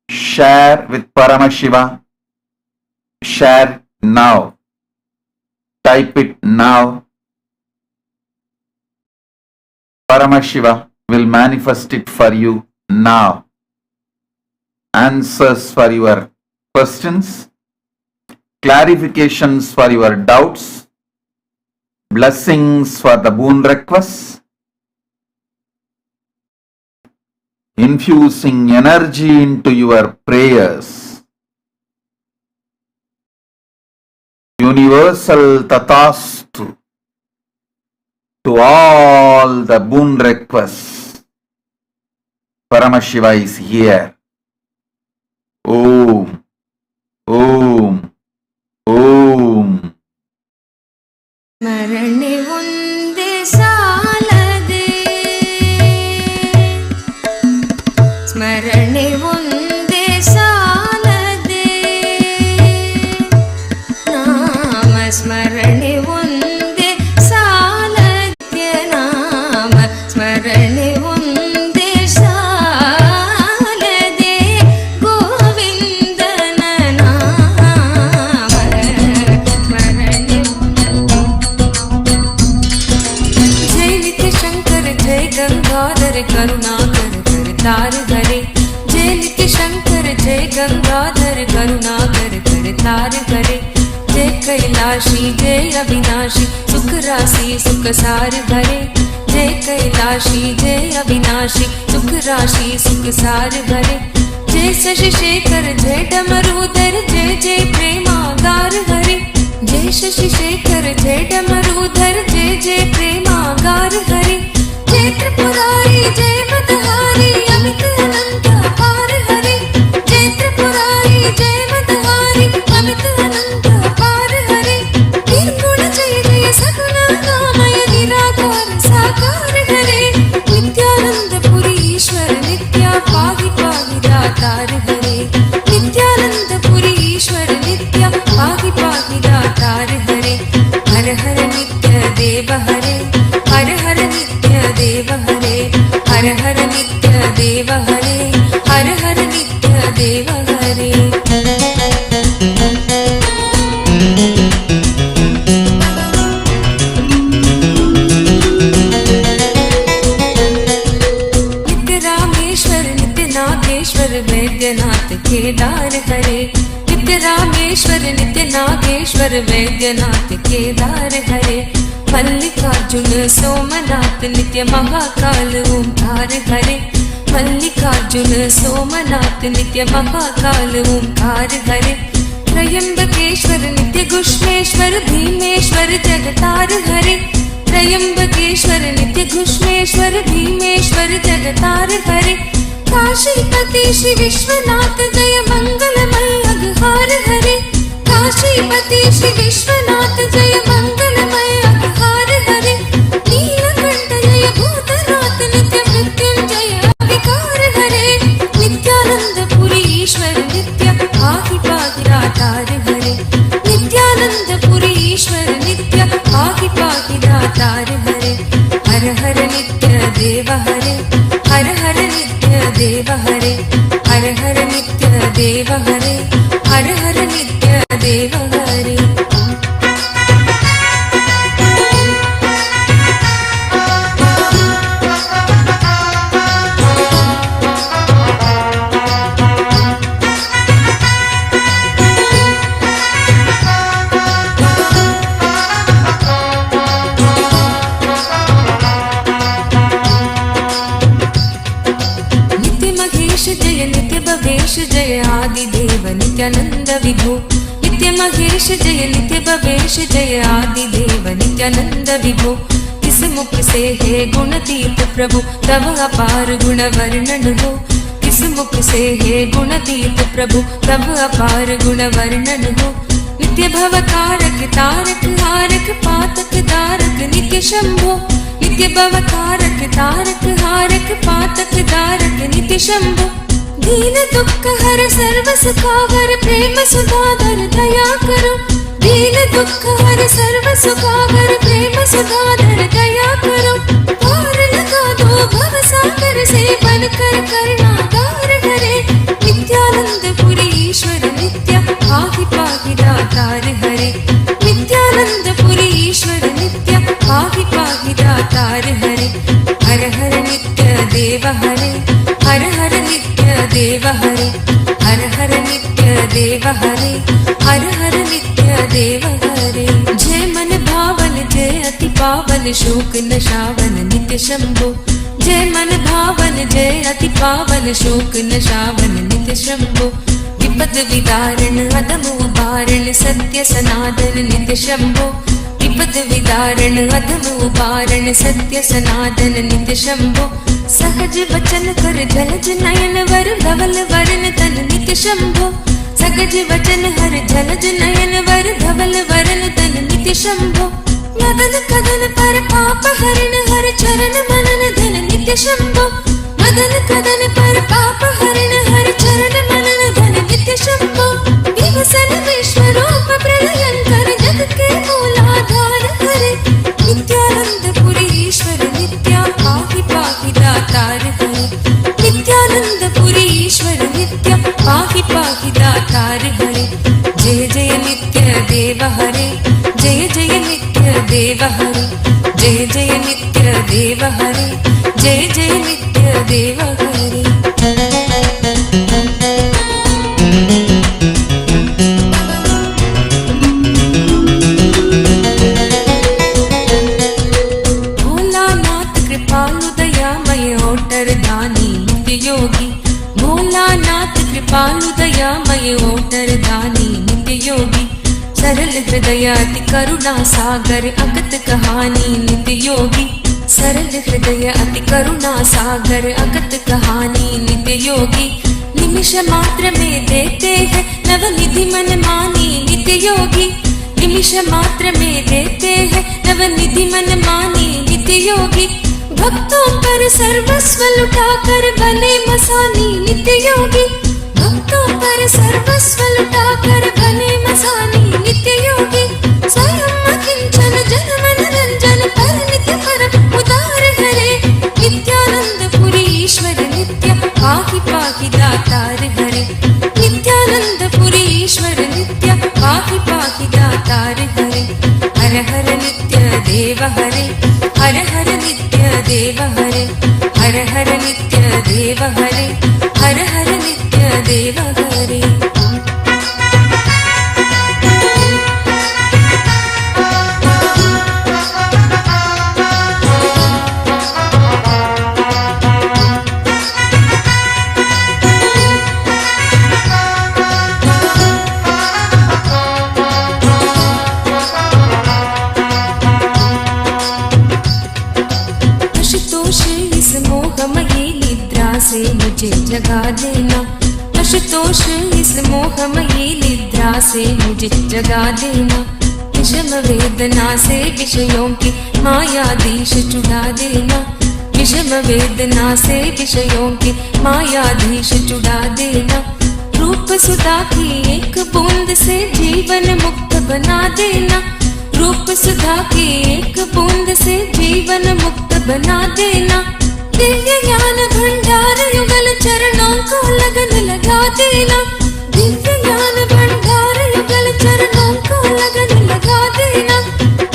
share with Paramashiva, share now. Type it now. Paramashiva will manifest it for you now. Answers for your questions, clarifications for your doubts, blessings for the boon requests, infusing energy into your prayers. Universal Tathastu to all the boon requests. Paramashiva is here. Om, Om, Om. ಸ್ಮರಣೆ ಒಂದೇ ಸಾಲದೆ ಸ್ಮರಣೆ ಒಂದೇ ಸಾಲದೆ ನಾಮ ಸ್ಮರಣೆ ಒಂದೇ ಸಾಲದೆ ನಾಮ ಸ್ಮರಣೆ ಒಂದೇ ಸಾಲದೆ ಗೋವಿಂದನ ನಾಮ ಸ್ಮರಣೆ जय नित्य शंकर जय गंगाधर करुणाकर करतार हरे जय नित्य शंकर जय गंगाधर करुणाकर करतार हरे जय कैलाशी जय अविनाशी सुख राशि सुख सार भरे जय कैलाशी जय अविनाशी सुख राशि सुख सार भरे जय शशि शेखर जय डमरूधर जय जय प्रेमागार हरे जय शशि शेखर जय डमरूधर जय जय प्रेमागार हरे जय त्रिपुरारी जय मतहारी अमित अनंत अपार हरे जय त्रिपुरारी जय मतहारी अमित अनंत अपार हरे निर्गुण जय जय सगुण नामय निराकार साकार हरे नित्यानंद पुरी ईश्वर नित्या पाहि पाहि दातार हरे नित्यानंद पुरी ईश्वर नित्या पाहि पाहि दातार हरे हर हर नित्य देव हरे हर हर नित्य देव हरे हर हर नित्य देव हरे हर हर नित्य देव हरे नित्य रामेश्वर नित्य नागेश्वर वैद्यनाथ केदार हरे नित्य रामेश्वर नित्य नागेश्वर वैद्यनाथ केदार हरे मल्लिकार्जुन सोमनाथ नित्य महाकाल ओंकार हरे मल्लिकार्जुन सोमनाथ नित्य महाकाल ओंकार हरे त्रयंबकेश्वर नित्य घुष्मेश्वर भीमेश्वर जगतार हरे त्रयंबकेश्वर नित्य घुष्मेश्वर भीमेश्वर जगतार हरे काशीपति श्री विश्वनाथ जय मंगलमय अघहार हरे काशीपति श्री विश्वनाथ जय मंगलमय अघहार हरे नीलकंठ जय भूतनाथ नित्य मृत्युंजय विकार हरे नित्यानंद पुरी ईश्वर नित्य पाहि पाहि दातार हरे नित्यानंदपुरी ईश्वर नित्य पाहि पाहि दातार हरे हर हर नित्य देव हरे हर हर नित्य देव हरे हर हर नित्य देव हरे हर हर नित्य देव हरे जय नित्य भवेश जय आदिदेव नित्यानंद विभो नित्य महेश जय नित्य भवेश जय आदिदेव नित्यानंद विभो किस मुख से है गुणतीत प्रभु तब अपार गुण वर्णन हो किस मुख से है गुणतीत प्रभु तब अपार गुण वर्णन हो नित्य भव कारक तारक हारक पातक दारक नित्य शंभो नित्य भव कारक तारक हारक पातक दारक नित्य शंभो दीन दुख हर सर्व सुखावर प्रेम सुधाधर दया करो दीन दुख हर सर्व सुखावर प्रेम सुधाधर दया करो पार लगा दो भव सागर से बनकर करुणागार हरे नित्यानंदपुरी ईश्वर नित्य पाहि पाहि दातार हरे नित्यानंदपुरी ईश्वर नित्य पाहि पाहि दातार हरे हर हर नित्य देव हरे हर हर नित्य देव हरे हर हर नित्य देव हरे हर हर नित्य देव हरे जय मन भावन जय अति पावन शोक नशावन नित्य शंभो जय मन भावन जय अति पावन शोक नशावन नित्य शंभो विपद विदारण अधम उबारण सत्य सनातन नित्य शंभो विपद विदारण अधम उबारण सत्य सनातन नित्य शंभो सहज वचन कर जलज नयन वर धवल वरण तन नित्य शंभो सहज वचन हर जलज नयन वर धवल वरण तन नित्य शंभो मदन कदन पर पाप हरण हर चरण मनन धन नित्य शंभो मदन कदन पर पाप हरण हर चरण मनन धन नित्य शंभो विवसन विश्वरूप प्रलयंकर जग के मूलाधार हरे नित्यानंदपुरी ईश्वर नित्य पाहि पाहि दातार हरे नित्यानंदपुरी ईश्वर नित्य पाहि पाहि दातार हरे जय जय नित्य देव हरे जय जय नित्य देव हरे जय जय नित्य देव हरे जय जय नित्य देव हरे योगी भोलानाथ कृपालु दयामय ओटर दानी नित्य योगी सरल हृदय अति करुणा सागर अगत कहानी नित्य योगी सरल हृदय अति करुणा सागर अगत कहानी नित्य योगी निमिष मात्र में देते हैं नवनिधि मन मानी नित्य योगी निमिष मात्र में देते हैं नवनिधि मन मानी नित्य योगी भक्तों पर सर्वस्व लुटाकर बने मसानी नित्य योगी भक्तों पर सर्वस्व लुटाकर बने मसानी नित्य योगी स्वयं किंचन जन मन रंजन पर नित्य परम उदार हरे नित्यानंदपुरी ईश्वर नित्य पाहि पाहि दातार हरे नित्यानंदपुरी ईश्वर नित्य पाहि पाहि दातार हरे हर हर नित्य देव हरे हर हर नित्य देव हरे हर हर नित्य देव हरे हर हर नित्य देव हरे से मुझे जगा देना आशुतोष इस मोहमयी निद्रा से मुझे जगा देना विषम वेदना से विषयों की मायाधीश चुड़ा देना विषम वेदना से विषयों की मायाधीश चुड़ा देना रूप सुधा की एक बूंद से जीवन मुक्त बना देना, रूप सुधा की एक बूंद से जीवन मुक्त बना देना। दिव्य ज्ञान भंडार युगल चरणों को लगन लगा देना, दिव्य ज्ञान भंडार युगल चरणों को लगन लगा देना।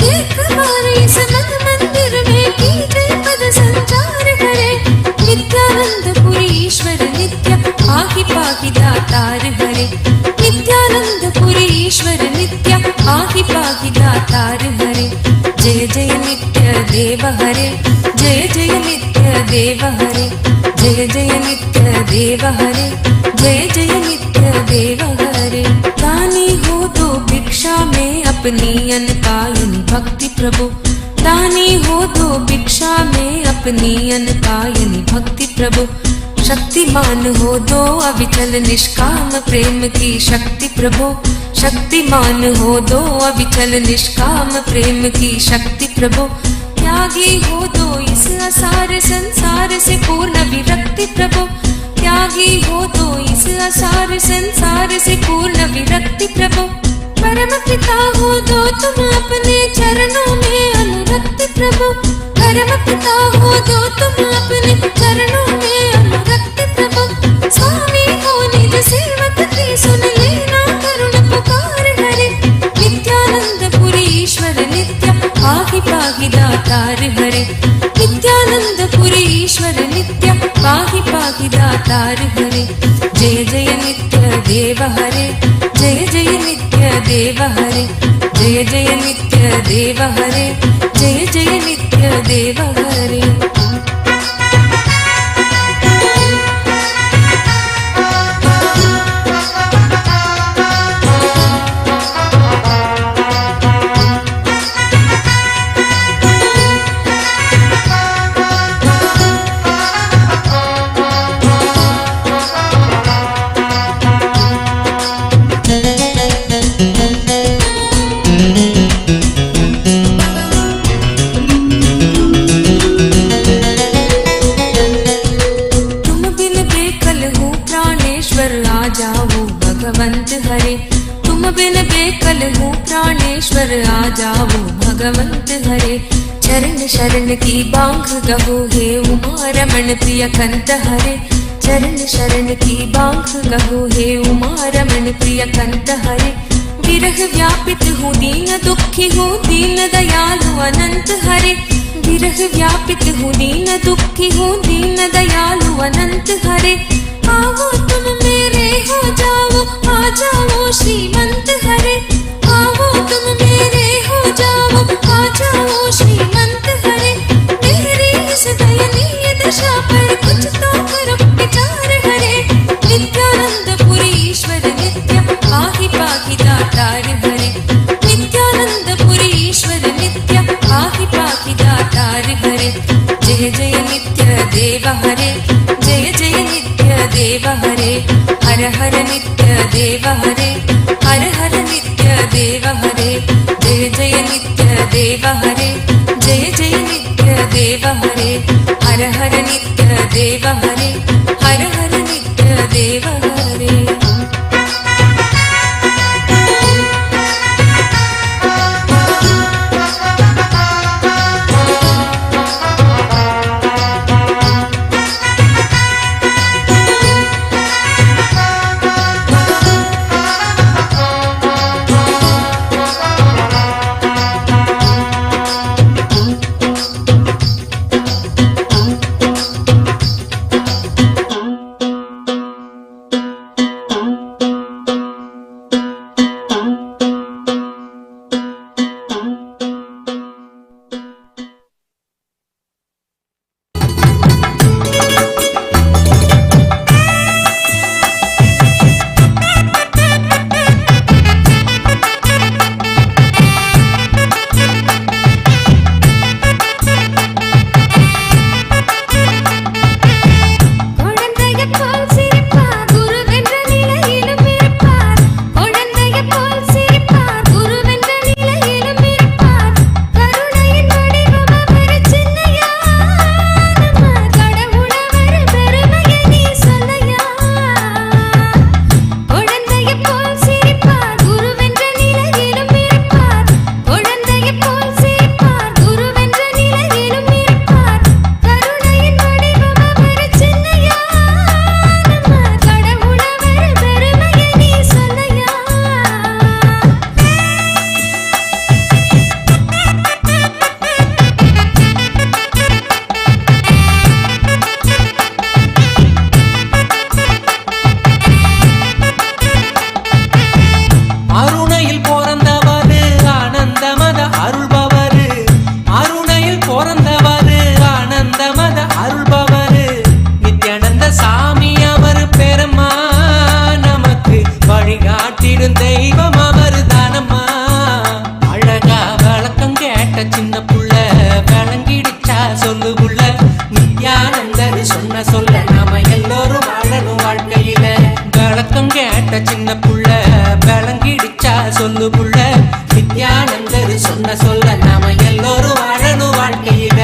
एक बार इस मन मंदिर में कीजिए पद संचार हरे, नित्यानंदपुरी ईश्वर नित्य पाहि पाहि दातार हरे, नित्यानंदपुरी ईश्वर नित्य पाहि पाहि दातार हरे। जय जय नित्य देव हरे, जय जय नित्य देव हरे, जय जय नित्य देव हरे, जय जय नित्य देव हरे। दानी हो दो भिक्षा में अपनी अनपायनी भक्ति प्रभु, दानी हो दो भिक्षा में अपनी अनपायनी भक्ति प्रभु। शक्तिमान हो दो अविचल निष्काम प्रेम की शक्ति प्रभु, शक्तिमान हो दो अविचल निष्काम प्रेम की शक्ति प्रभु। त्यागी हो दो इस असार संसार से पूर्ण विरक्ति प्रभु, त्यागी हो दो इस असार संसार से पूर्ण विरक्ति प्रभु। परम पिता हो दो तुम अपने चरणों में अनुरक्ति प्रभु, परम पिता हो दो तुम अपने चरणों में अनुरक्ति प्रभु। स्वामी हो निज सेवक की सुन लेना करुण पुकार हरे, नित्यानंदपुरी ईश्वर नित्य पाहि पाहि दातार हरे, नित्यानंदपुरी ईश्वर नित्य पाहि पाहि दातार हरे। जय जय नित्य देव हरे, जय जय नित्य देव हरे, जय जय नित्य देव हरे, जय जय नित्य देव हरे। प्राणेश्वर आ जाओ भगवंत हरे। चरण शरण की बांग गहो हे उमा रमण प्रिय कंत हरे, चरण शरण की बांग गहो हे उमा रमण प्रिय कंत हरे। विरह व्यापित हूँ दीन दुखी हूँ दीन दयालु अनंत हरे, विरह व्यापित हूँ दीन दुखी हूँ दीन दयालु अनंत हरे। आओ तुम मेरे हो जाओ आ जाओ श्रीमंत हरे, आओ तुम मेरे हो जाओ आ जाओ श्रीमंत हरे। मेरी इस दयनीय दशा पर कुछ तो करो विचार हरे, नित्यानंदपुरी ईश्वर नित्य पाहि पाहि दातार हरे, नित्यानंदपुरी ईश्वर नित्य पाहि पाहि दातार हरे। जय जय नित्य देव हरे, जय जय नित्य देव हरे, हर हर नित्य देव हरे, हर हर नित्य देव हरे। जय जय नित्य देव हरे, जय जय नित्य देव हरे, हर हर नित्य देव हरे, हर हर नित्य देव हरे। நித்யானந்தர் சொன்ன சொல்ல நாம எல்லோரும் வாழணும் வாழ்க்கையில.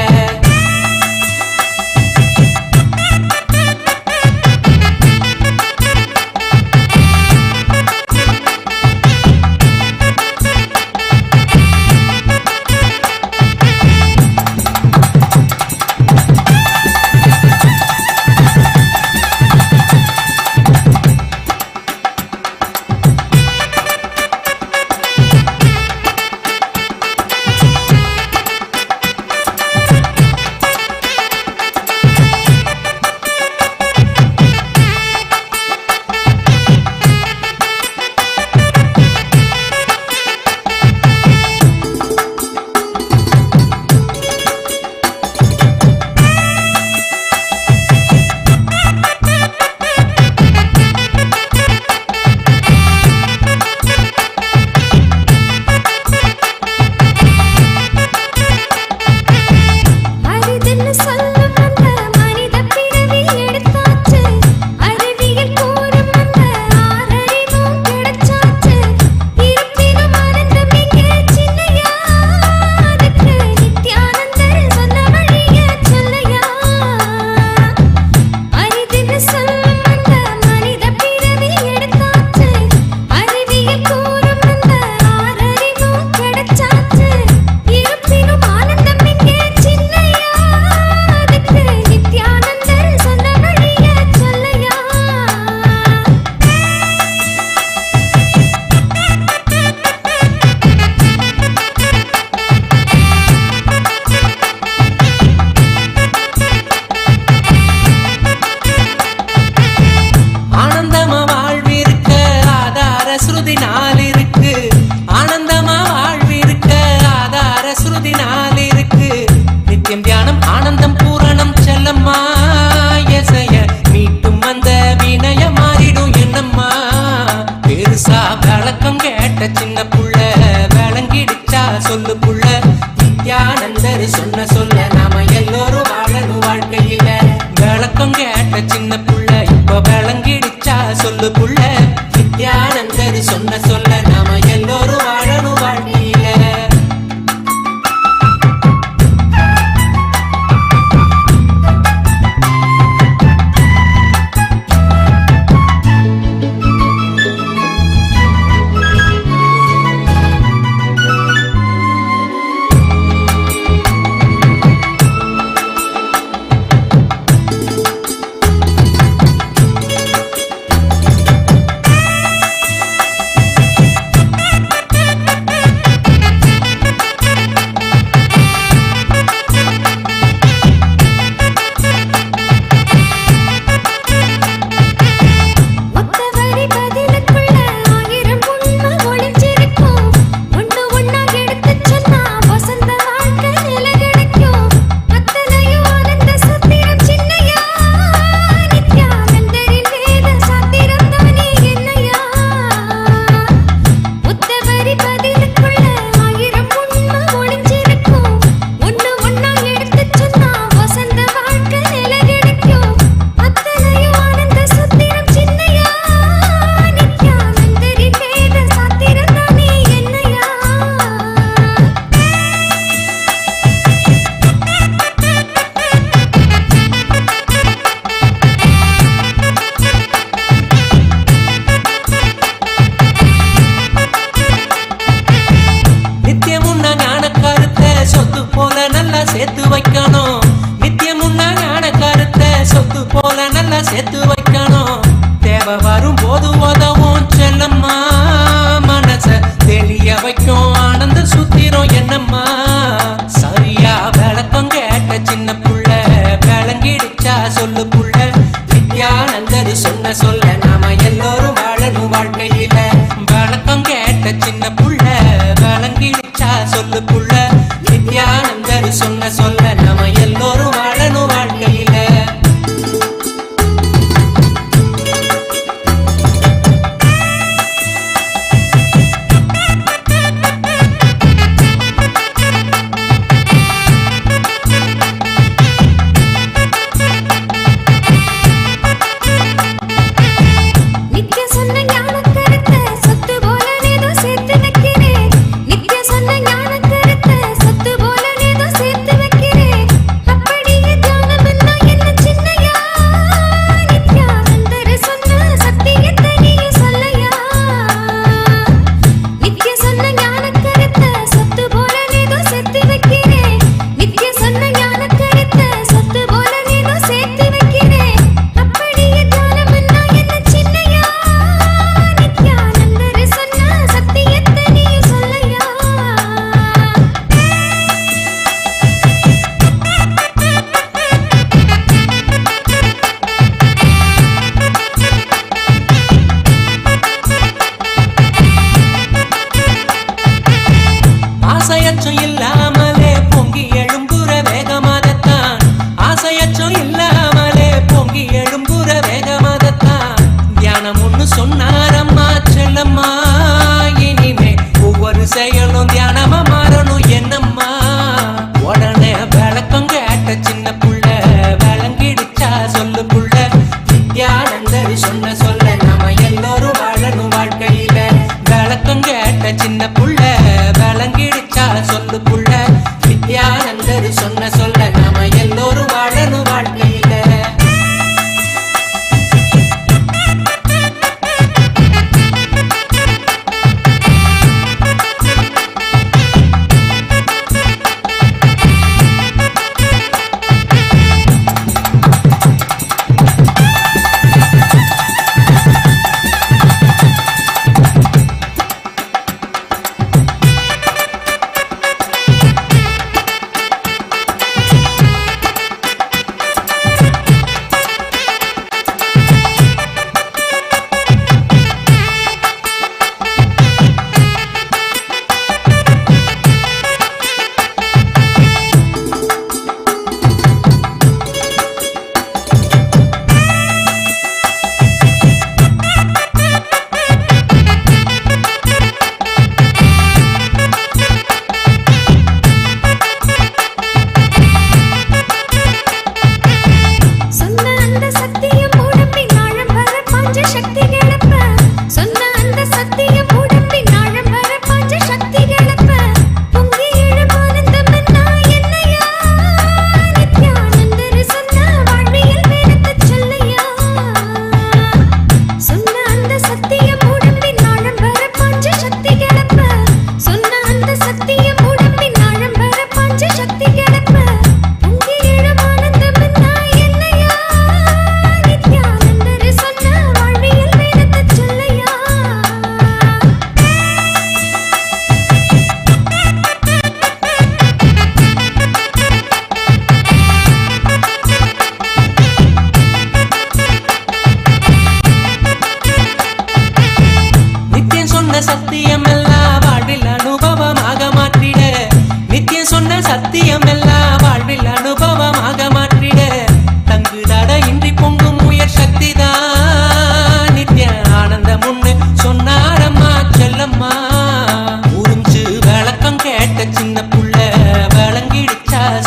ஆசையச்சும் இல்லாமலே பொங்கி எழும்புற வேகமாகத்தான் ஆசையச்சும் இல்லாமலே பொங்கி எழும்புற வேகமாகத்தான் தியானம் ஒண்ணு சொன்னாரம்மா செல்லம்மா இனிமே ஒவ்வொரு செயலும் தியானமா மாறணும் என்னம்மா உடனே விளக்கம் கேட்ட சின்ன புள்ள விளங்கிடுச்சா சொல்லு புள்ள நித்யானந்தர் சொன்ன சொல்ல நாம எல்லோரும் வாழணும் வாழ்க்கையில விளக்கம் கேட்ட சின்ன புள்ள விளங்கிடுச்சா சொல்லு புள்ள நித்யானந்தர் சொன்ன சொல்ல நாம எல்லோரும் வாழணும் வாழ்க்கையில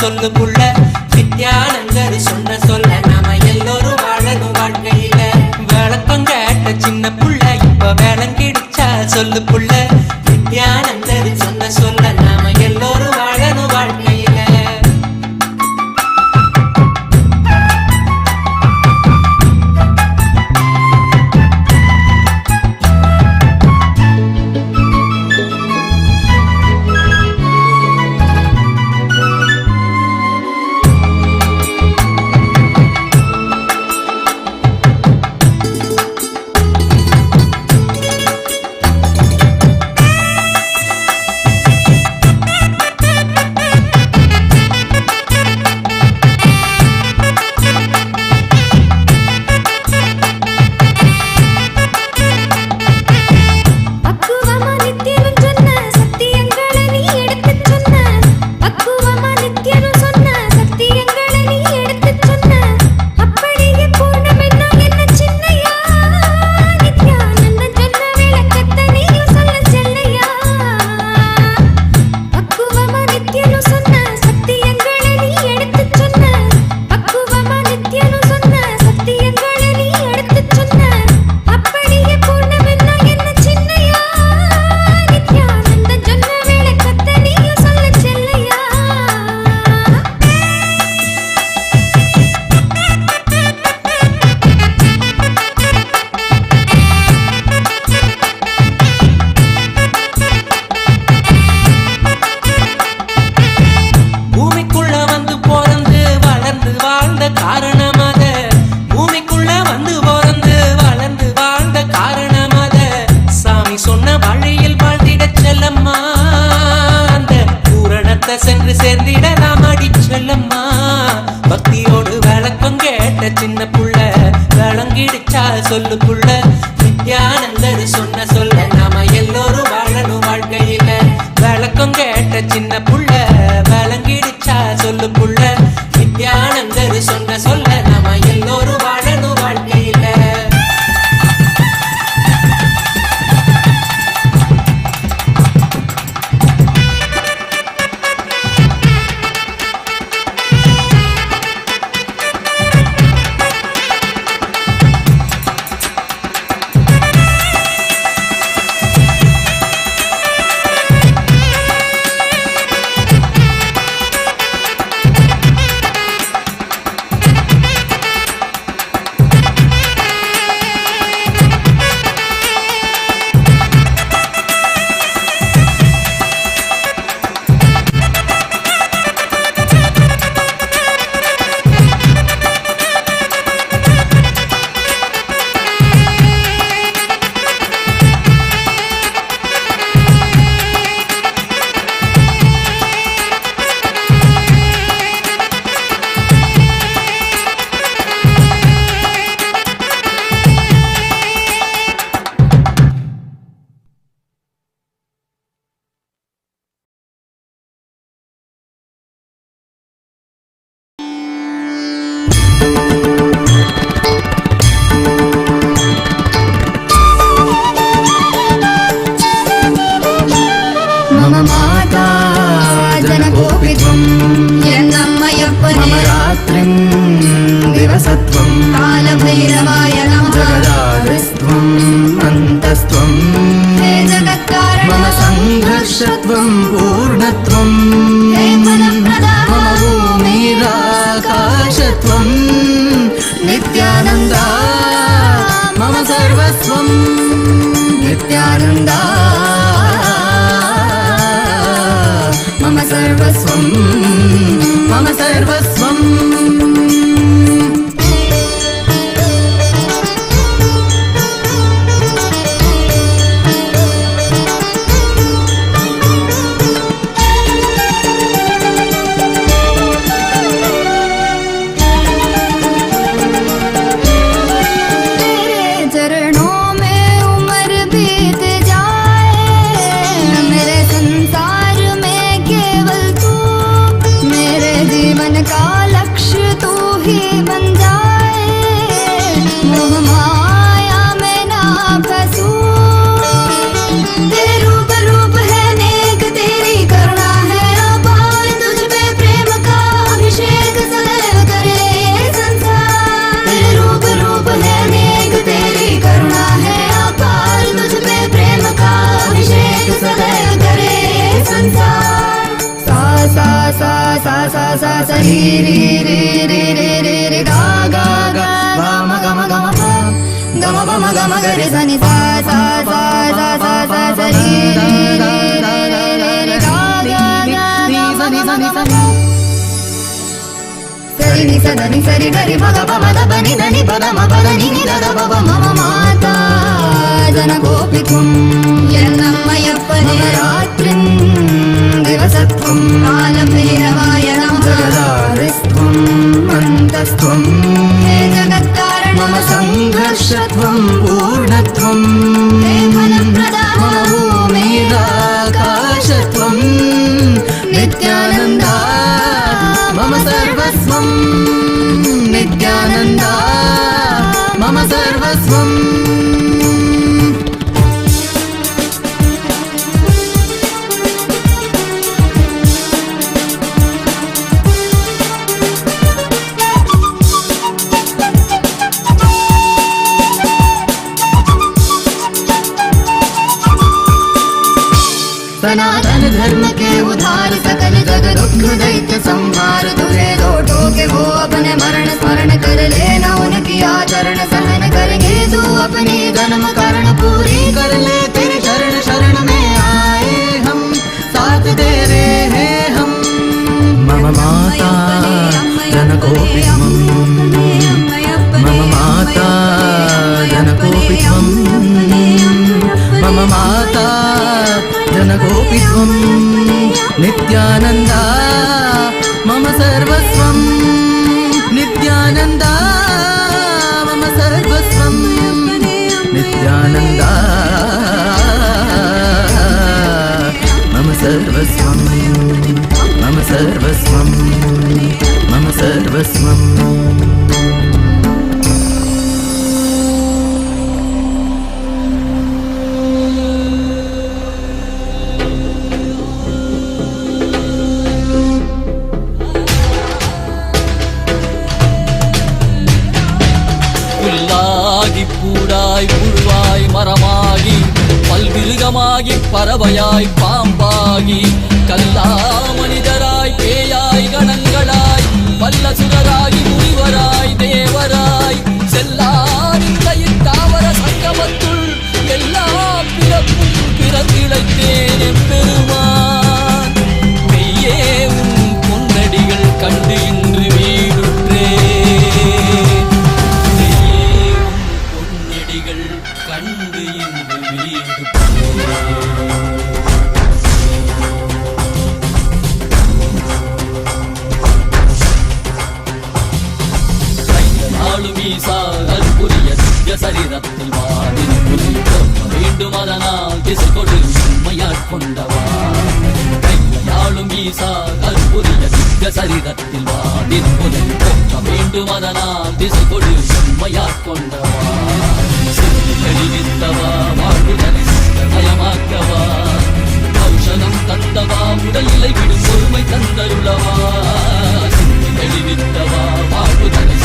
சொல்லு புள்ள நித்யானந்தர் சொன்ன சொல்ல நாம எல்லோரும் வாழணும் வாழ்க்கையில விளக்கம் கேட்ட சின்ன புள்ள இப்ப விளங்கிடுச்சா சொல்லு புள்ள நித்யானந்தர் சொன்ன சொல்ல நாம எல்லோரும் வாழணும் வாழ்க்கையில சென்று சேர்ந்திடலாம் அடி செல்லம்மா பக்தியோடு விளக்கம் கேட்ட சின்ன புள்ள விளங்கிடுச்சா சொல்லு புள்ள நித்யானந்தர் சொன்ன சொல்ல நாம எல்லோரும் வாழணும் வாழ்க்கையில விளக்கம் கேட்ட சின்ன புள்ள விளங்கிடுச்சா சொல்லு புள்ள நித்யானந்தர் சொன்ன சொல்ல நாம எல்லோரும் வாழணும் வாழ்க்கையில सनातन धर्म के उधार सकल जग दुख दैत्य संहार तुझे दो ठोके वो अपने मरण स्मरण कर लेना उनकी आचरण सहन करेंगे तू अपनी जन्म कारण पूरी कर ले तेरे शरण शरण में आए हम साथ दे रहे हैं हम मम माता जनकोपि मम माता जनकोपि मम माता जनकोपि त्वं नित्यानन्दा मम सर्वस्वं नित्यानन्दा मम सर्वस्वं नित्यानन्दा मम सर्वस्वं सर्वस्वं मम सर्वस्वम् புல்லாகி பூடாய் புழுவாய் மரமாகி பல்விருகமாகி பறவையாய் பாம்பாகி கல்லா மனிதராய் பேயாய் கணங்களாய் வல்லசுரராகி முனிவராய் தேவராய் செல்லார் இந்த தாவர சங்கமத்துள் எல்லா பிறப்பும் பிறந்திழைத்தேன் எம்பெருமான் மெய்யே உன் பொன்னடிகள் கண்டு இன்று வீடுற்றேன் கண்டு இன்று வீடு கையாளும் ஈசா அற்புரிய திவ்ய சரீரத்தில் வாதில் வேண்டும் அதனால் திசை கொடு உண்மையாட்கொண்டவா கையாளும் ஈசா அற்புரிய திவ்ய சரீரத்தில் வாதில் வேண்டும் அதனால் திசை கொடு உண்மையாட்கொண்டவா தெளிவித்தவா வாழ்வுதலை மயமாக்கவா ஔஷதம் தந்தவா உடலிலை விடும் பொறுமை தந்தருளவா தெளிவித்தவா வாழ்வுதலை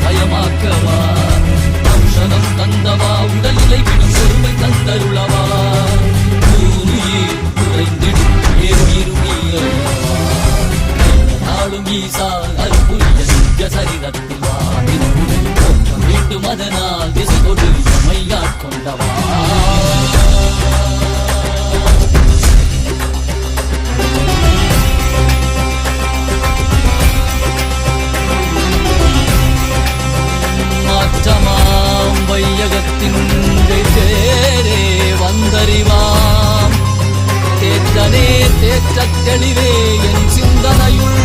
மயமாக்கவா ஔஷதம் தந்தவா உடலிலை விடும் பொறுமை தந்தருளவா குறைந்திடும் நாளும் ஈசா அற்புரிய திவ்ய சரீரத்தில் வேண்டும் அதனால் திசை கொடு மையாட்கொண்டவா மாற்றமாம் வையகத்தின் தேரே வந்தறிவாம் தேற்றனே தேற்றத் தெளிவே என் சிந்தனையுள்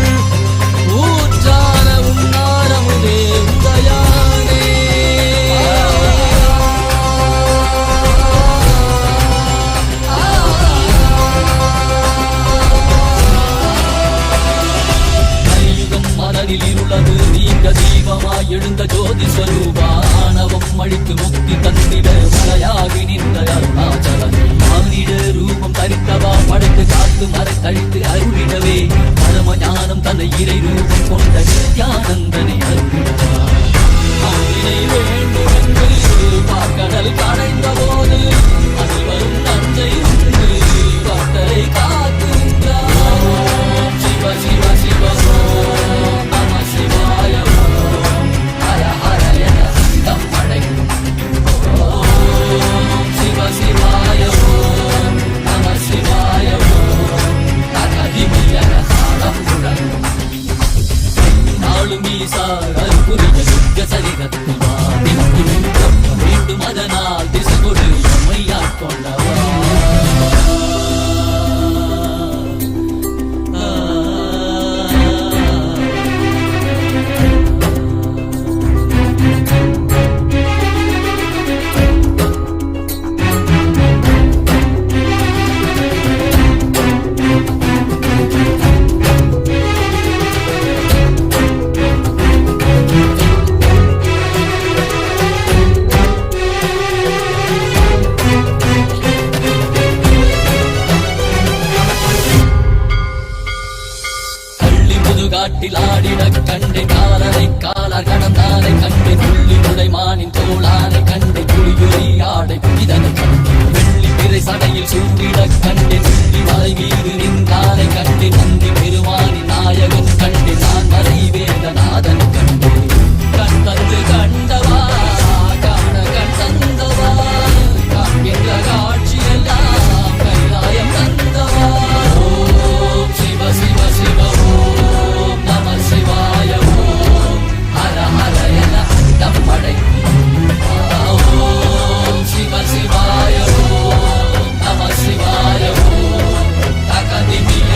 ஊற்றான உன்னாரமுதே உதயானே மனதில் இருளது நீங்க தீபமாய் எழுந்த ஜோதி ஸ்வரூபா ஆணவம் அழித்து முக்தி தந்திட மலையாகி நின்ற அருணாச்சலம் மானிட ரூபம் தரித்தவா படைத்து காத்து மறை தழித்து அருளிடவே பரம ஞானம் தன்னை இறை ரூபம் கொண்ட நித்யானந்தனை அருளிடவா வேண்டும் என்று பார்க்கடல் கடைந்த போது அதில் வரும் நன்மை உண்டு பக்தரை காத்து நின்றார் சிவ சிவ சிவ வேண்டும் அதனால் திசை கொடு மையாட்கொண்டவா காட்டில் ஆடிட கண்டை காலரை காலர் கடந்தானை கண்டை புள்ளி உடைமானின் தோளானை கண்டை புலியொலி ஆடை இதனை கண்டை வெள்ளி பிறை சடையில் சூட்டிட கண்டை சுள்ளி மலை மீது நின்றானை கண்டை நந்தி பெருமானின் நாயகன் கண்டை நான் மறை வேதநாதன் கண்டை கண் தந்து கண்டவா காண கண் தந்தவா காண்கின்ற காட்சியெல்லாம் கைலாயம் தந்தவா ஓம் சிவ சிவ சிவ ஓம் நம சிவாய ஓம் ஹர ஹர என தம்மடை ஓம் சிவ சிவாய ஓம் நம சிவாய ஓம் தகதிமிய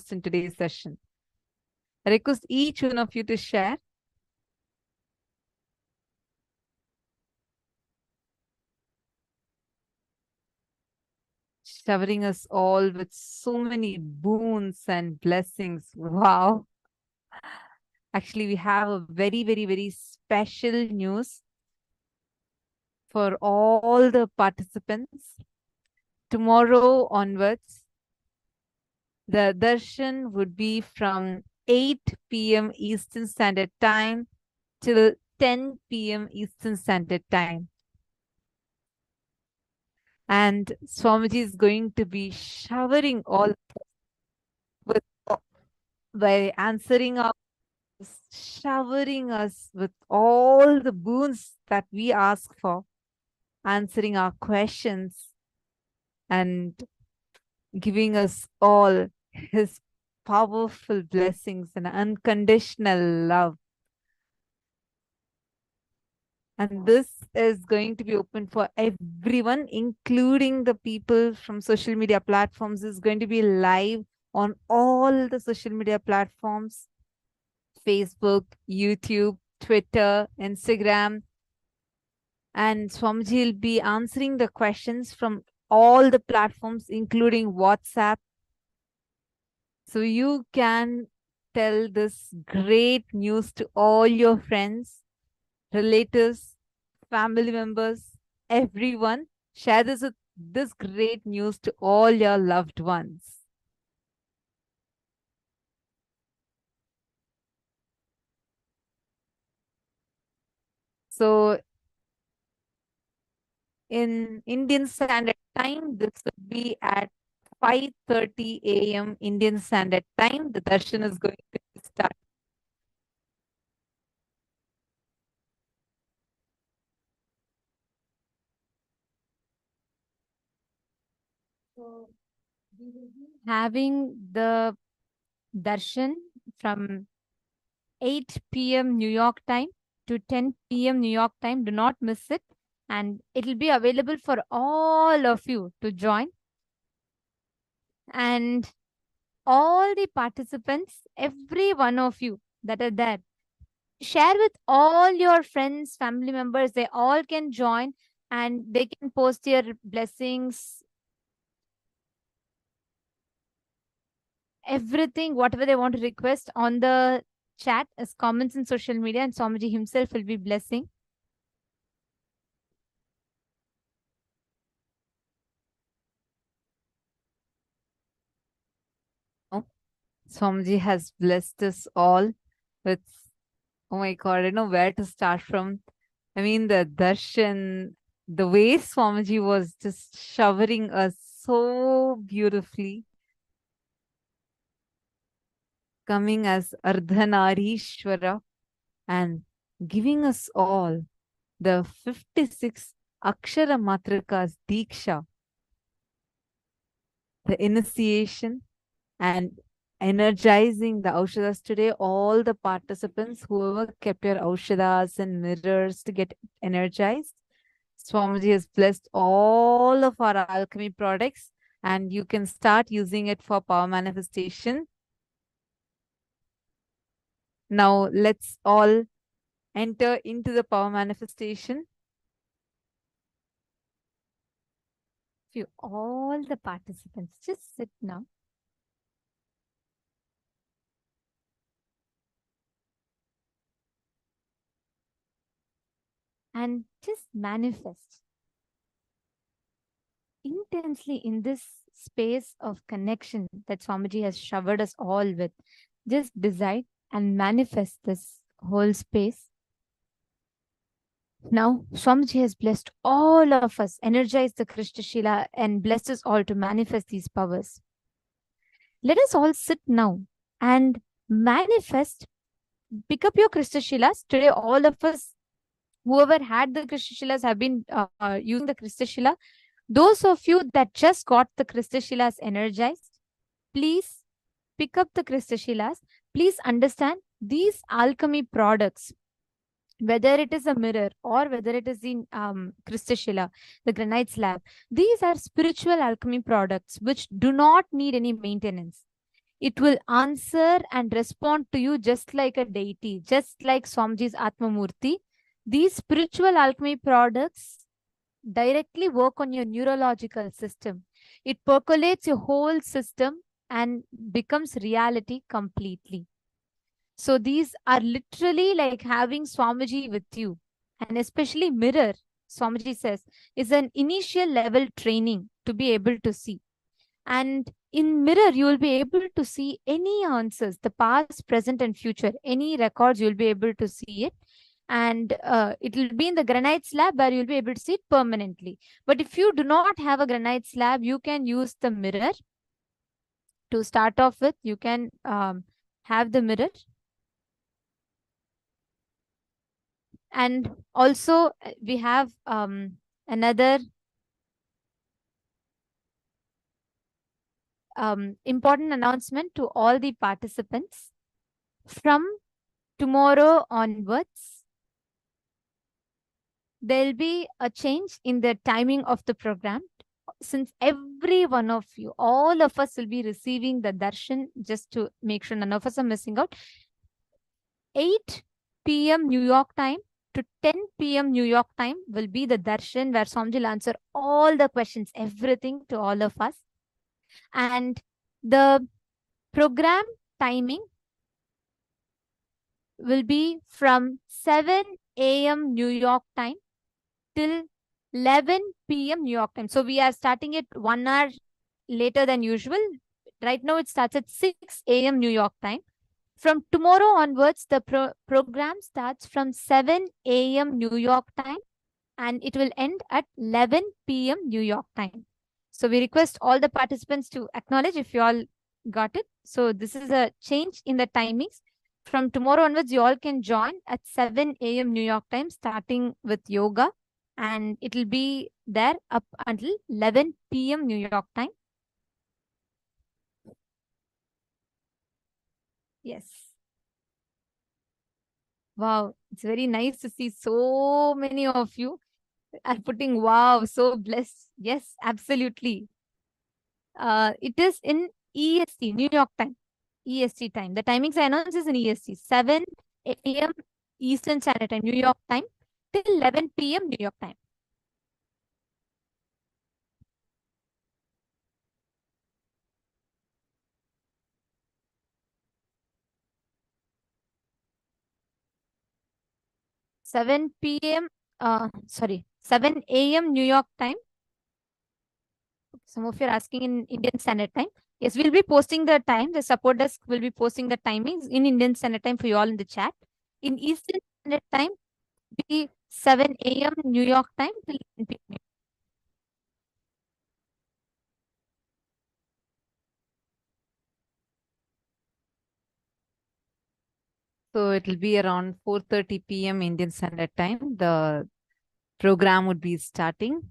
in today's session. I request each one of you to share. Showering us all with so many boons and blessings. Wow. Actually, we have a very, very, very special news for all the participants. Tomorrow onwards, the darshan would be from 8 p.m. Eastern Standard Time till 10 p.m. Eastern Standard Time. And Swamiji is going to be showering all with by answering our, showering us with all the boons that we ask for, answering our questions, and giving us all his powerful blessings and unconditional love. And this is going to be open for everyone, including the people from social media platforms. Is going to be live on all the social media platforms: Facebook, YouTube, Twitter, Instagram. And Swamiji will be answering the questions from all the platforms, including WhatsApp. So you can tell this great news to all your friends, relatives, family members, everyone. Share this great news to all your loved ones. So in Indian Standard Time, this would be at 5:30 a.m. Indian Standard Time. The darshan is going to start. So we will be having the darshan from 8 p.m. New York time to 10 p.m. New York time. Do not miss it. And it will be available for all of you to join. And all the participants, every one of you that are there, share with all your friends, family members. They all can join and they can post their blessings, everything, whatever they want to request on the chat as comments in social media, and Swamiji himself will be blessing. Swamiji has blessed us all with, oh my God, I don't know where to start from. I mean, the darshan, the way Swamiji was just showering us so beautifully, coming as Ardhanarishvara and giving us all the 56 Akshara Matrikas Diksha, the initiation, and energizing the Aushadas today. All the participants, whoever kept your Aushadas and mirrors to get energized, Swamiji has blessed all of our alchemy products, and you can start using it for power manifestation. Now let's all enter into the power manifestation. You all the participants, just sit now. And just manifest intensely in this space of connection that Swamiji has showered us all with. Just decide and manifest this whole space. Now, Swamiji has blessed all of us, energized the Krishna Shila, and blessed us all to manifest these powers. Let us all sit now and manifest. Pick up your Krishna Shilas. Today, all of us, whoever had the Krishna Shilas, have been using the Krishna Shila. Those of you that just got the Krishna Shilas energized, please pick up the Krishna Shilas. Please understand these alchemy products, whether it is a mirror or whether it is in Krishna Shila, the granite slab, these are spiritual alchemy products which do not need any maintenance. it will answer and respond to you just like a deity, just like Swamiji's Atma Murti. These spiritual alchemy products directly work on your neurological system. It percolates your whole system and becomes reality completely. So these are literally like having Swamiji with you. And especially mirror, Swamiji says, is an initial level training to be able to see. And in mirror, you will be able to see any answers, the past, present, and future, any records, you'll be able to see it. And it will be in the granite slab where you'll be able to see it permanently. But if you do not have a granite slab, you can use the mirror. To start off with, you can have the mirror. And also we have another important announcement to all the participants. From tomorrow onwards, there'll be a change in the timing of the program. Since every one of you, all of us will be receiving the darshan, just to make sure none of us are missing out. 8 p.m. New York time to 10 p.m. New York time will be the darshan where Swamiji will answer all the questions, everything to all of us. And the program timing will be from 7 a.m. New York time till 11 p.m. New York time. So we are starting it 1 hour later than usual. Right now it starts at 6 a.m. New York time. From tomorrow onwards, the program starts from 7 a.m. New York time and it will end at 11 p.m. New York time. So we request all the participants to acknowledge if you all got it. So this is a change in the timings. From tomorrow onwards, you all can join at 7 a.m. New York time, starting with yoga. And it will be there up until 11 p.m. New York time. Yes. Wow, it's very nice to see so many of you are putting wow, so blessed. Yes, absolutely. It is in EST, New York time. EST time. The timings I announced is in EST. 7 a.m. Eastern Standard Time, New York time, till 11 p.m. New York time. Seven a.m. New York time. Some of you are asking in Indian Standard Time. Yes, we'll be posting the time. The support desk will be posting the timings in Indian Standard Time for you all in the chat. In Eastern Standard Time, be 7 a.m. New York time till 10 p.m. So it will be around 4:30 p.m. Indian Standard Time. The program would be starting.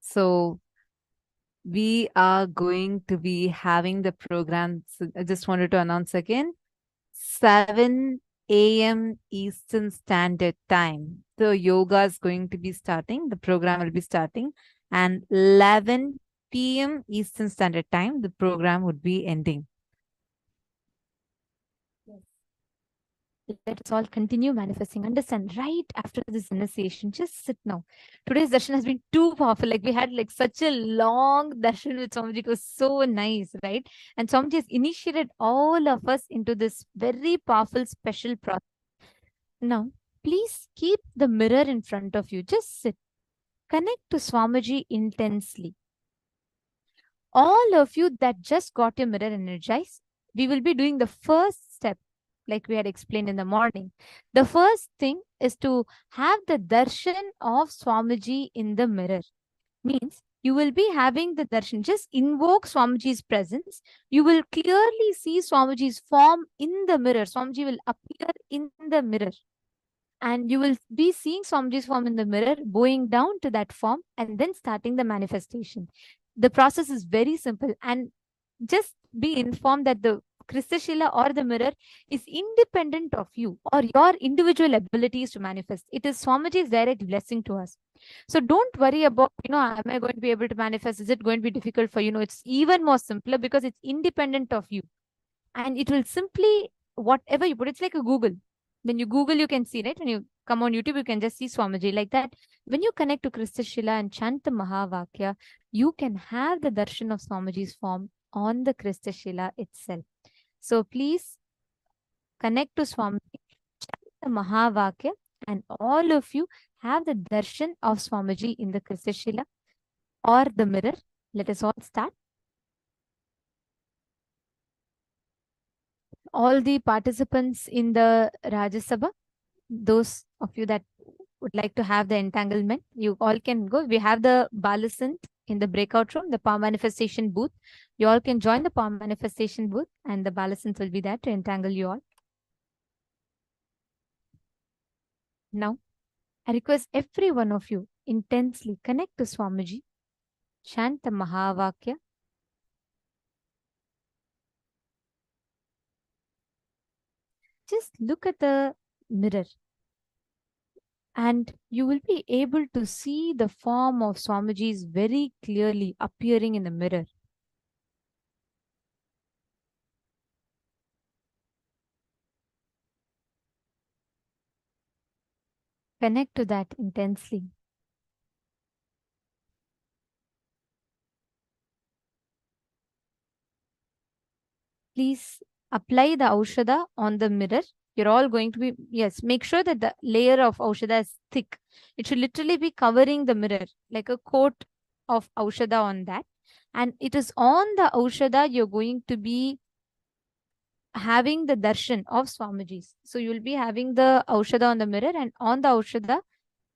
So we are going to be having the program. So I just wanted to announce again, 7 a.m. Eastern Standard Time. The yoga is going to be starting. The program will be starting. And 11 p.m. Eastern Standard Time, the program would be ending. Let us all continue manifesting. Understand, right after this initiation, just sit now. Today's darshan has been too powerful. Like we had like such a long darshan with Swamiji. It was so nice, right? And Swamiji has initiated all of us into this very powerful special process. Now, please keep the mirror in front of you. Just sit. Connect to Swamiji intensely. All of you that just got your mirror energized, we will be doing the first step, like we had explained in the morning. The first thing is to have the darshan of Swamiji in the mirror. Means you will be having the darshan. Just invoke Swamiji's presence. You will clearly see Swamiji's form in the mirror. Swamiji will appear in the mirror. And you will be seeing Swamiji's form in the mirror, bowing down to that form, and then starting the manifestation. The process is very simple. And just be informed that the crystal shila or the mirror is independent of you or your individual abilities to manifest. It is Swamiji's direct blessing to us. So don't worry about, am I going to be able to manifest? Is it going to be difficult for you? No, it's even more simpler because it's independent of you. And it will simply, whatever you put, it's like a Google. When you Google, you can see, right? When you come on YouTube, you can just see Swamiji like that. When you connect to Krista Shila and chant the Mahavakya, you can have the darshan of Swamiji's form on the Krista Shila itself. So please connect to Swamiji, chant the Mahavakya, and all of you have the darshan of Swamiji in the Krista Shila or the mirror. Let us all start. All the participants in the Rajya Sabha, those of you that would like to have the entanglement, you all can go. We have the Balasant in the breakout room, the power manifestation booth. You all can join the power manifestation booth and the Balasant will be there to entangle you all. Now, I request every one of you intensely connect to Swamiji, chant the Mahavakya. Just look at the mirror and you will be able to see the form of Swamiji's very clearly appearing in the mirror. Connect to that intensely. Please apply the Aushadha on the mirror. You're all going to be, yes, make sure that the layer of Aushadha is thick. It should literally be covering the mirror, like a coat of Aushadha on that. And it is on the Aushadha you're going to be having the darshan of Swamiji's. So you'll be having the Aushadha on the mirror, and on the Aushadha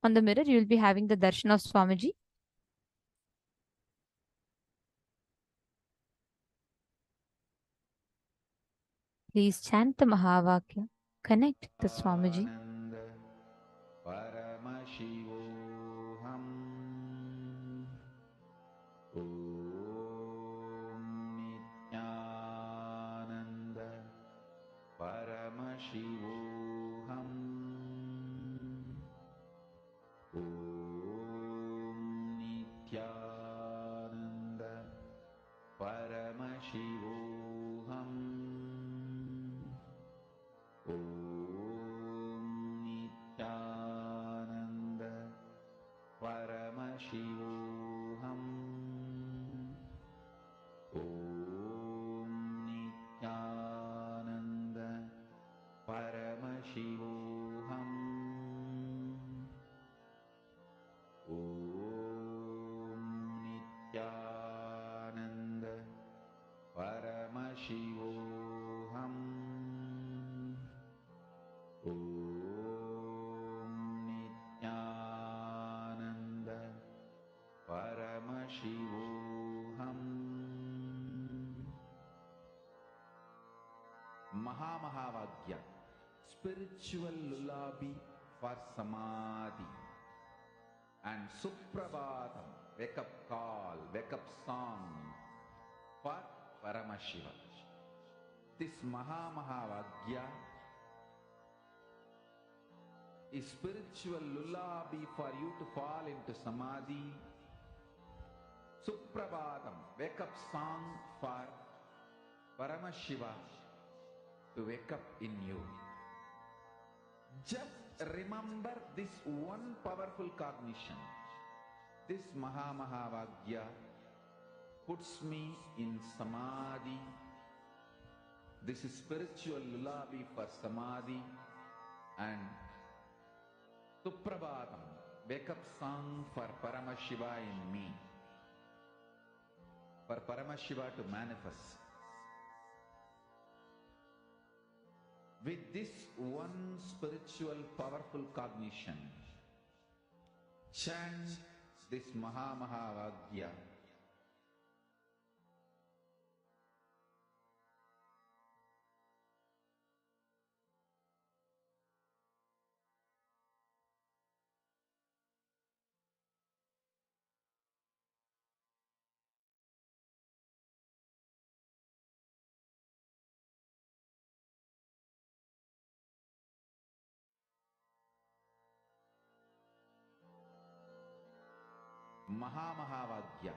on the mirror, you'll be having the darshan of Swamiji. Please chant the Mahavakya. Connect to Swamiji. Paramashivoham. Om Nithyananda Paramashivoham. Om Nithyananda Paramashivoham. Om Nithyananda Paramashivoham. Om Nithyananda Paramashivoham. Om Nithyananda Paramashivoham. Om Nithyananda Paramashivoham. Mahamagya, spiritual lullaby for samadhi, and Suprabhatam, wake up call, wake up song for Paramashiva. This Mahamagya is spiritual lullaby for you to fall into samadhi. Suprabhatam, wake up song for Paramashiva to wake up in you. Just remember this one powerful cognition. This Mahamagya puts me in samadhi. This is spiritual lullaby for samadhi, and Suprabhatam, wake up song for Paramashiva in me, for Paramashiva to manifest. With this one spiritual powerful cognition, chant this Mahamagya Mahamahavagya,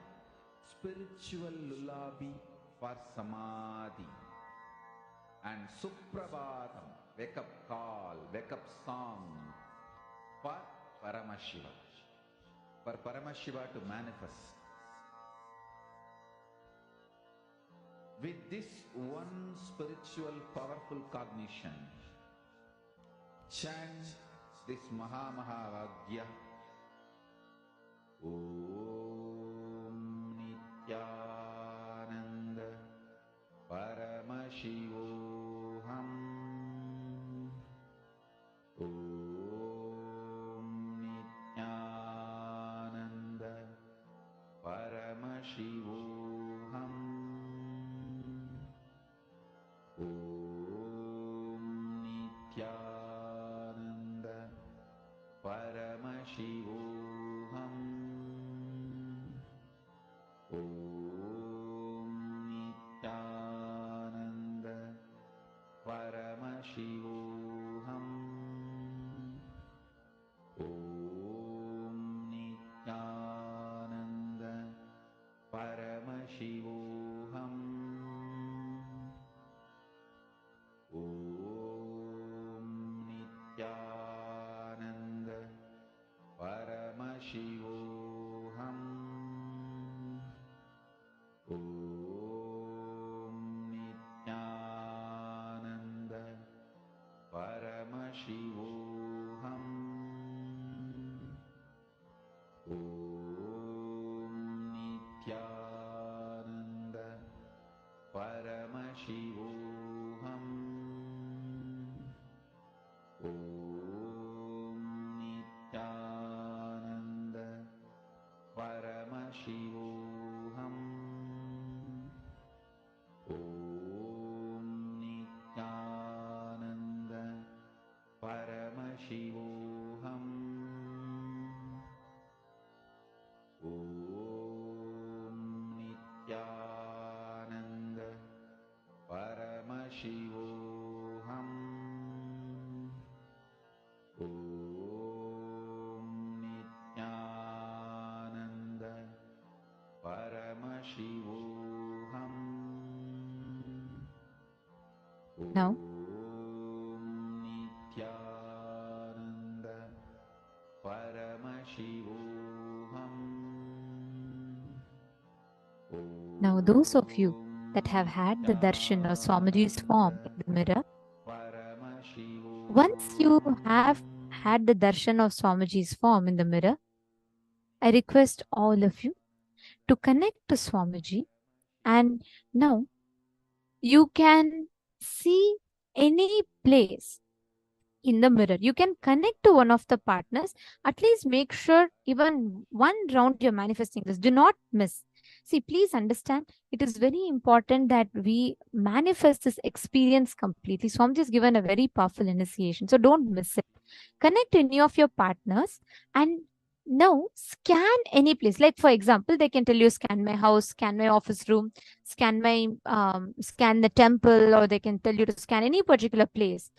spiritual lullaby for Samadhi. And Suprabhatam, wake up call, wake up song for Paramashiva. For Paramashiva to manifest. With this one spiritual powerful cognition, chant this Mahamahavagya. Om Nithyananda Paramashivam. Om Nithyananda Paramashivam. Om Nithyananda Paramashivam. Om Nithyananda Paramashivam. Om Nithyananda Paramashivam. Om Nithyananda Paramashivam. Om Nithyananda Paramashivam. Om Nithyananda Paramashivam. Om Nithyananda Paramashivam. Om Nithyananda Paramashivam. Om Nithyananda Paramashivam. Om Nithyananda Paramashivam. Now, Om Nithyananda Paramashivam. now those of you that have had the darshan or Swamiji's form in the mirror, once you have had the darshan of Swamiji's form in the mirror, I request all of you to connect to Swamiji, and now you can see any place in the mirror. You can connect to one of the partners. At least make sure even one round you're manifesting this. Do not miss. See, please understand, it is very important that we manifest this experience completely. Swamiji has given a very powerful initiation, so don't miss it. Connect to any of your partners and now scan any place. Like for example, they can tell you scan my house, scan my office room, scan my scan the temple, or they can tell you to scan any particular place.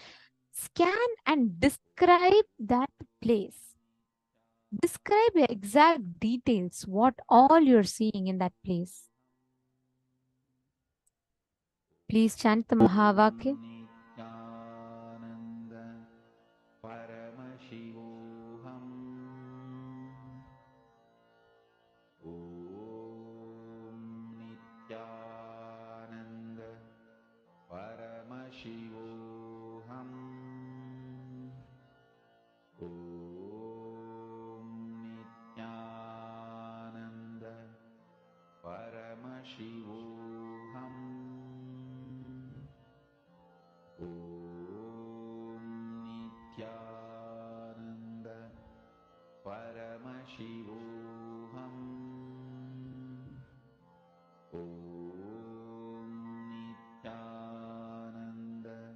Scan and describe that place. Describe the exact details, what all you're seeing in that place. Please chant the Mahavakya. Om Nithyananda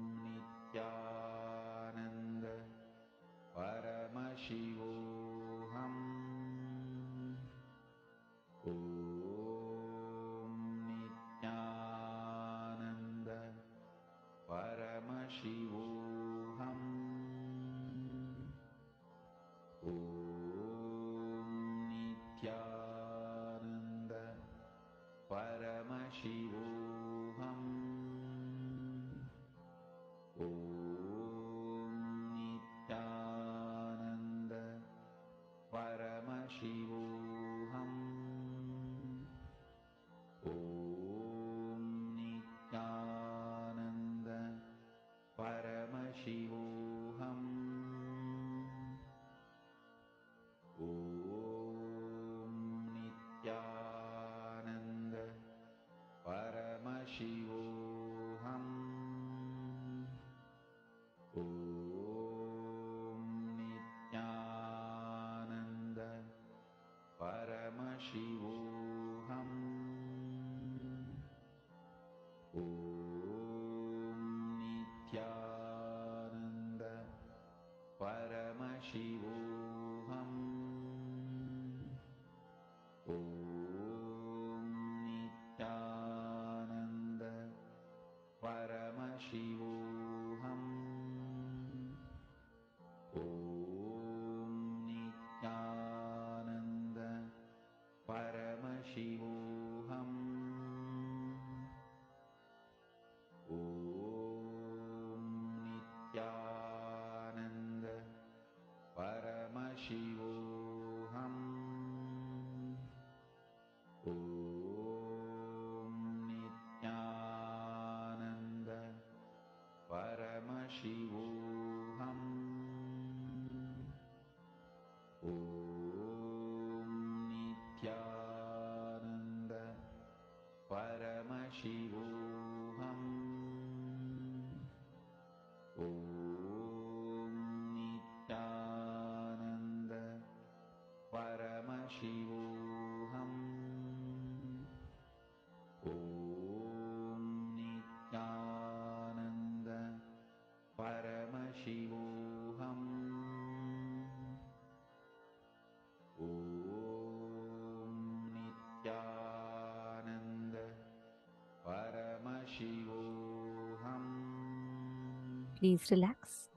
Please relax.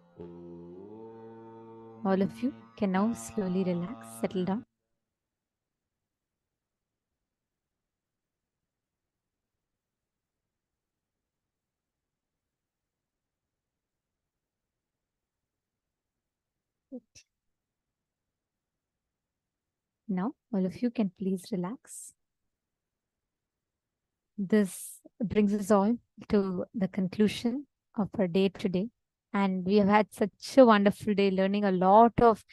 All of you can now slowly relax, settle down. Now, all of you can please relax. This brings us all to the conclusion of our day today. And we have had such a wonderful day learning a lot of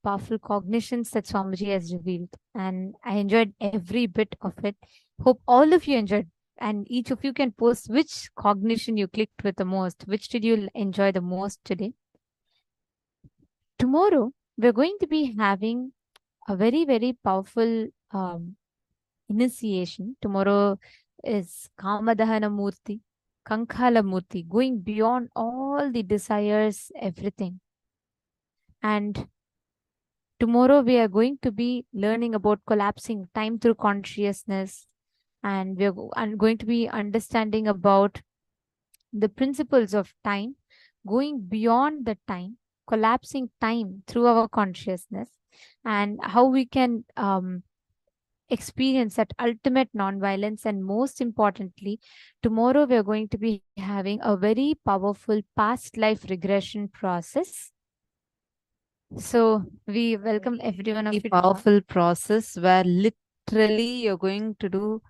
powerful cognitions that Swamiji has revealed. And I enjoyed every bit of it. Hope all of you enjoyed. And each of you can post which cognition you clicked with the most. Which did you enjoy the most today? Tomorrow, we're going to be having a very, very powerful initiation. Tomorrow is Kamadahana Murti, Kankhala Murti, going beyond all the desires, everything. And tomorrow we are going to be learning about collapsing time through consciousness. And we are going to be understanding about the principles of time, going beyond the time, collapsing time through our consciousness, and how we can experience that ultimate nonviolence. And most importantly, tomorrow we are going to be having a very powerful past life regression process. So we welcome everyone of you. Powerful process where literally you're going to do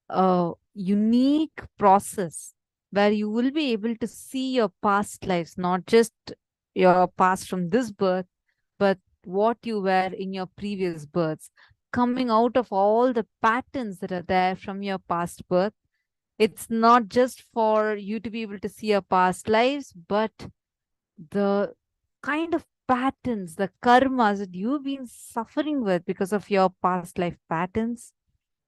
a unique process where you will be able to see your past lives, not just your past from this birth, but what you were in your previous births, coming out of all the patterns that are there from your past birth. It's not just for you to be able to see your past lives, but the kind of patterns, the karmas that you've been suffering with because of your past life patterns,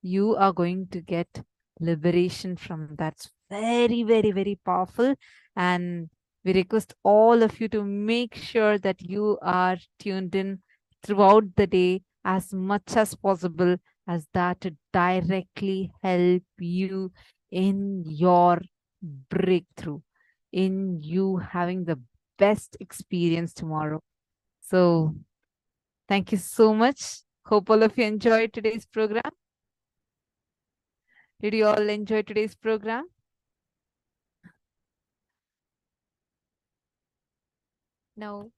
you are going to get liberation from that. It's very, very, very powerful. And we request all of you to make sure that you are tuned in throughout the day as much as possible, as that to directly help you in your breakthrough, in you having the best experience tomorrow. So thank you so much. Hope all of you enjoyed today's program. Did you all enjoy today's program? Now,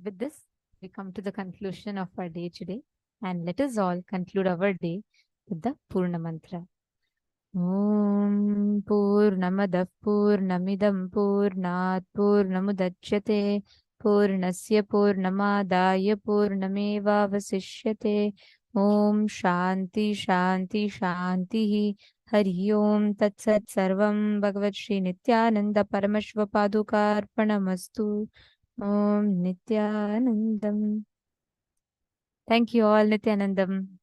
with this, we come to the conclusion of our day today. And let us all conclude our day with the Purna Mantra. Om Purnamadah Purnamidam Purnat Purnamudachyate Purnasya Purnamadaya Purnamevavasishyate Om Shanti Shanti Shanti Hari Om Tat Sat Sarvam Bhagavat Shri Nithyananda Paramashiva Padukarpanamastu Om Nithyanandam. Thank you all, Nithyanandam.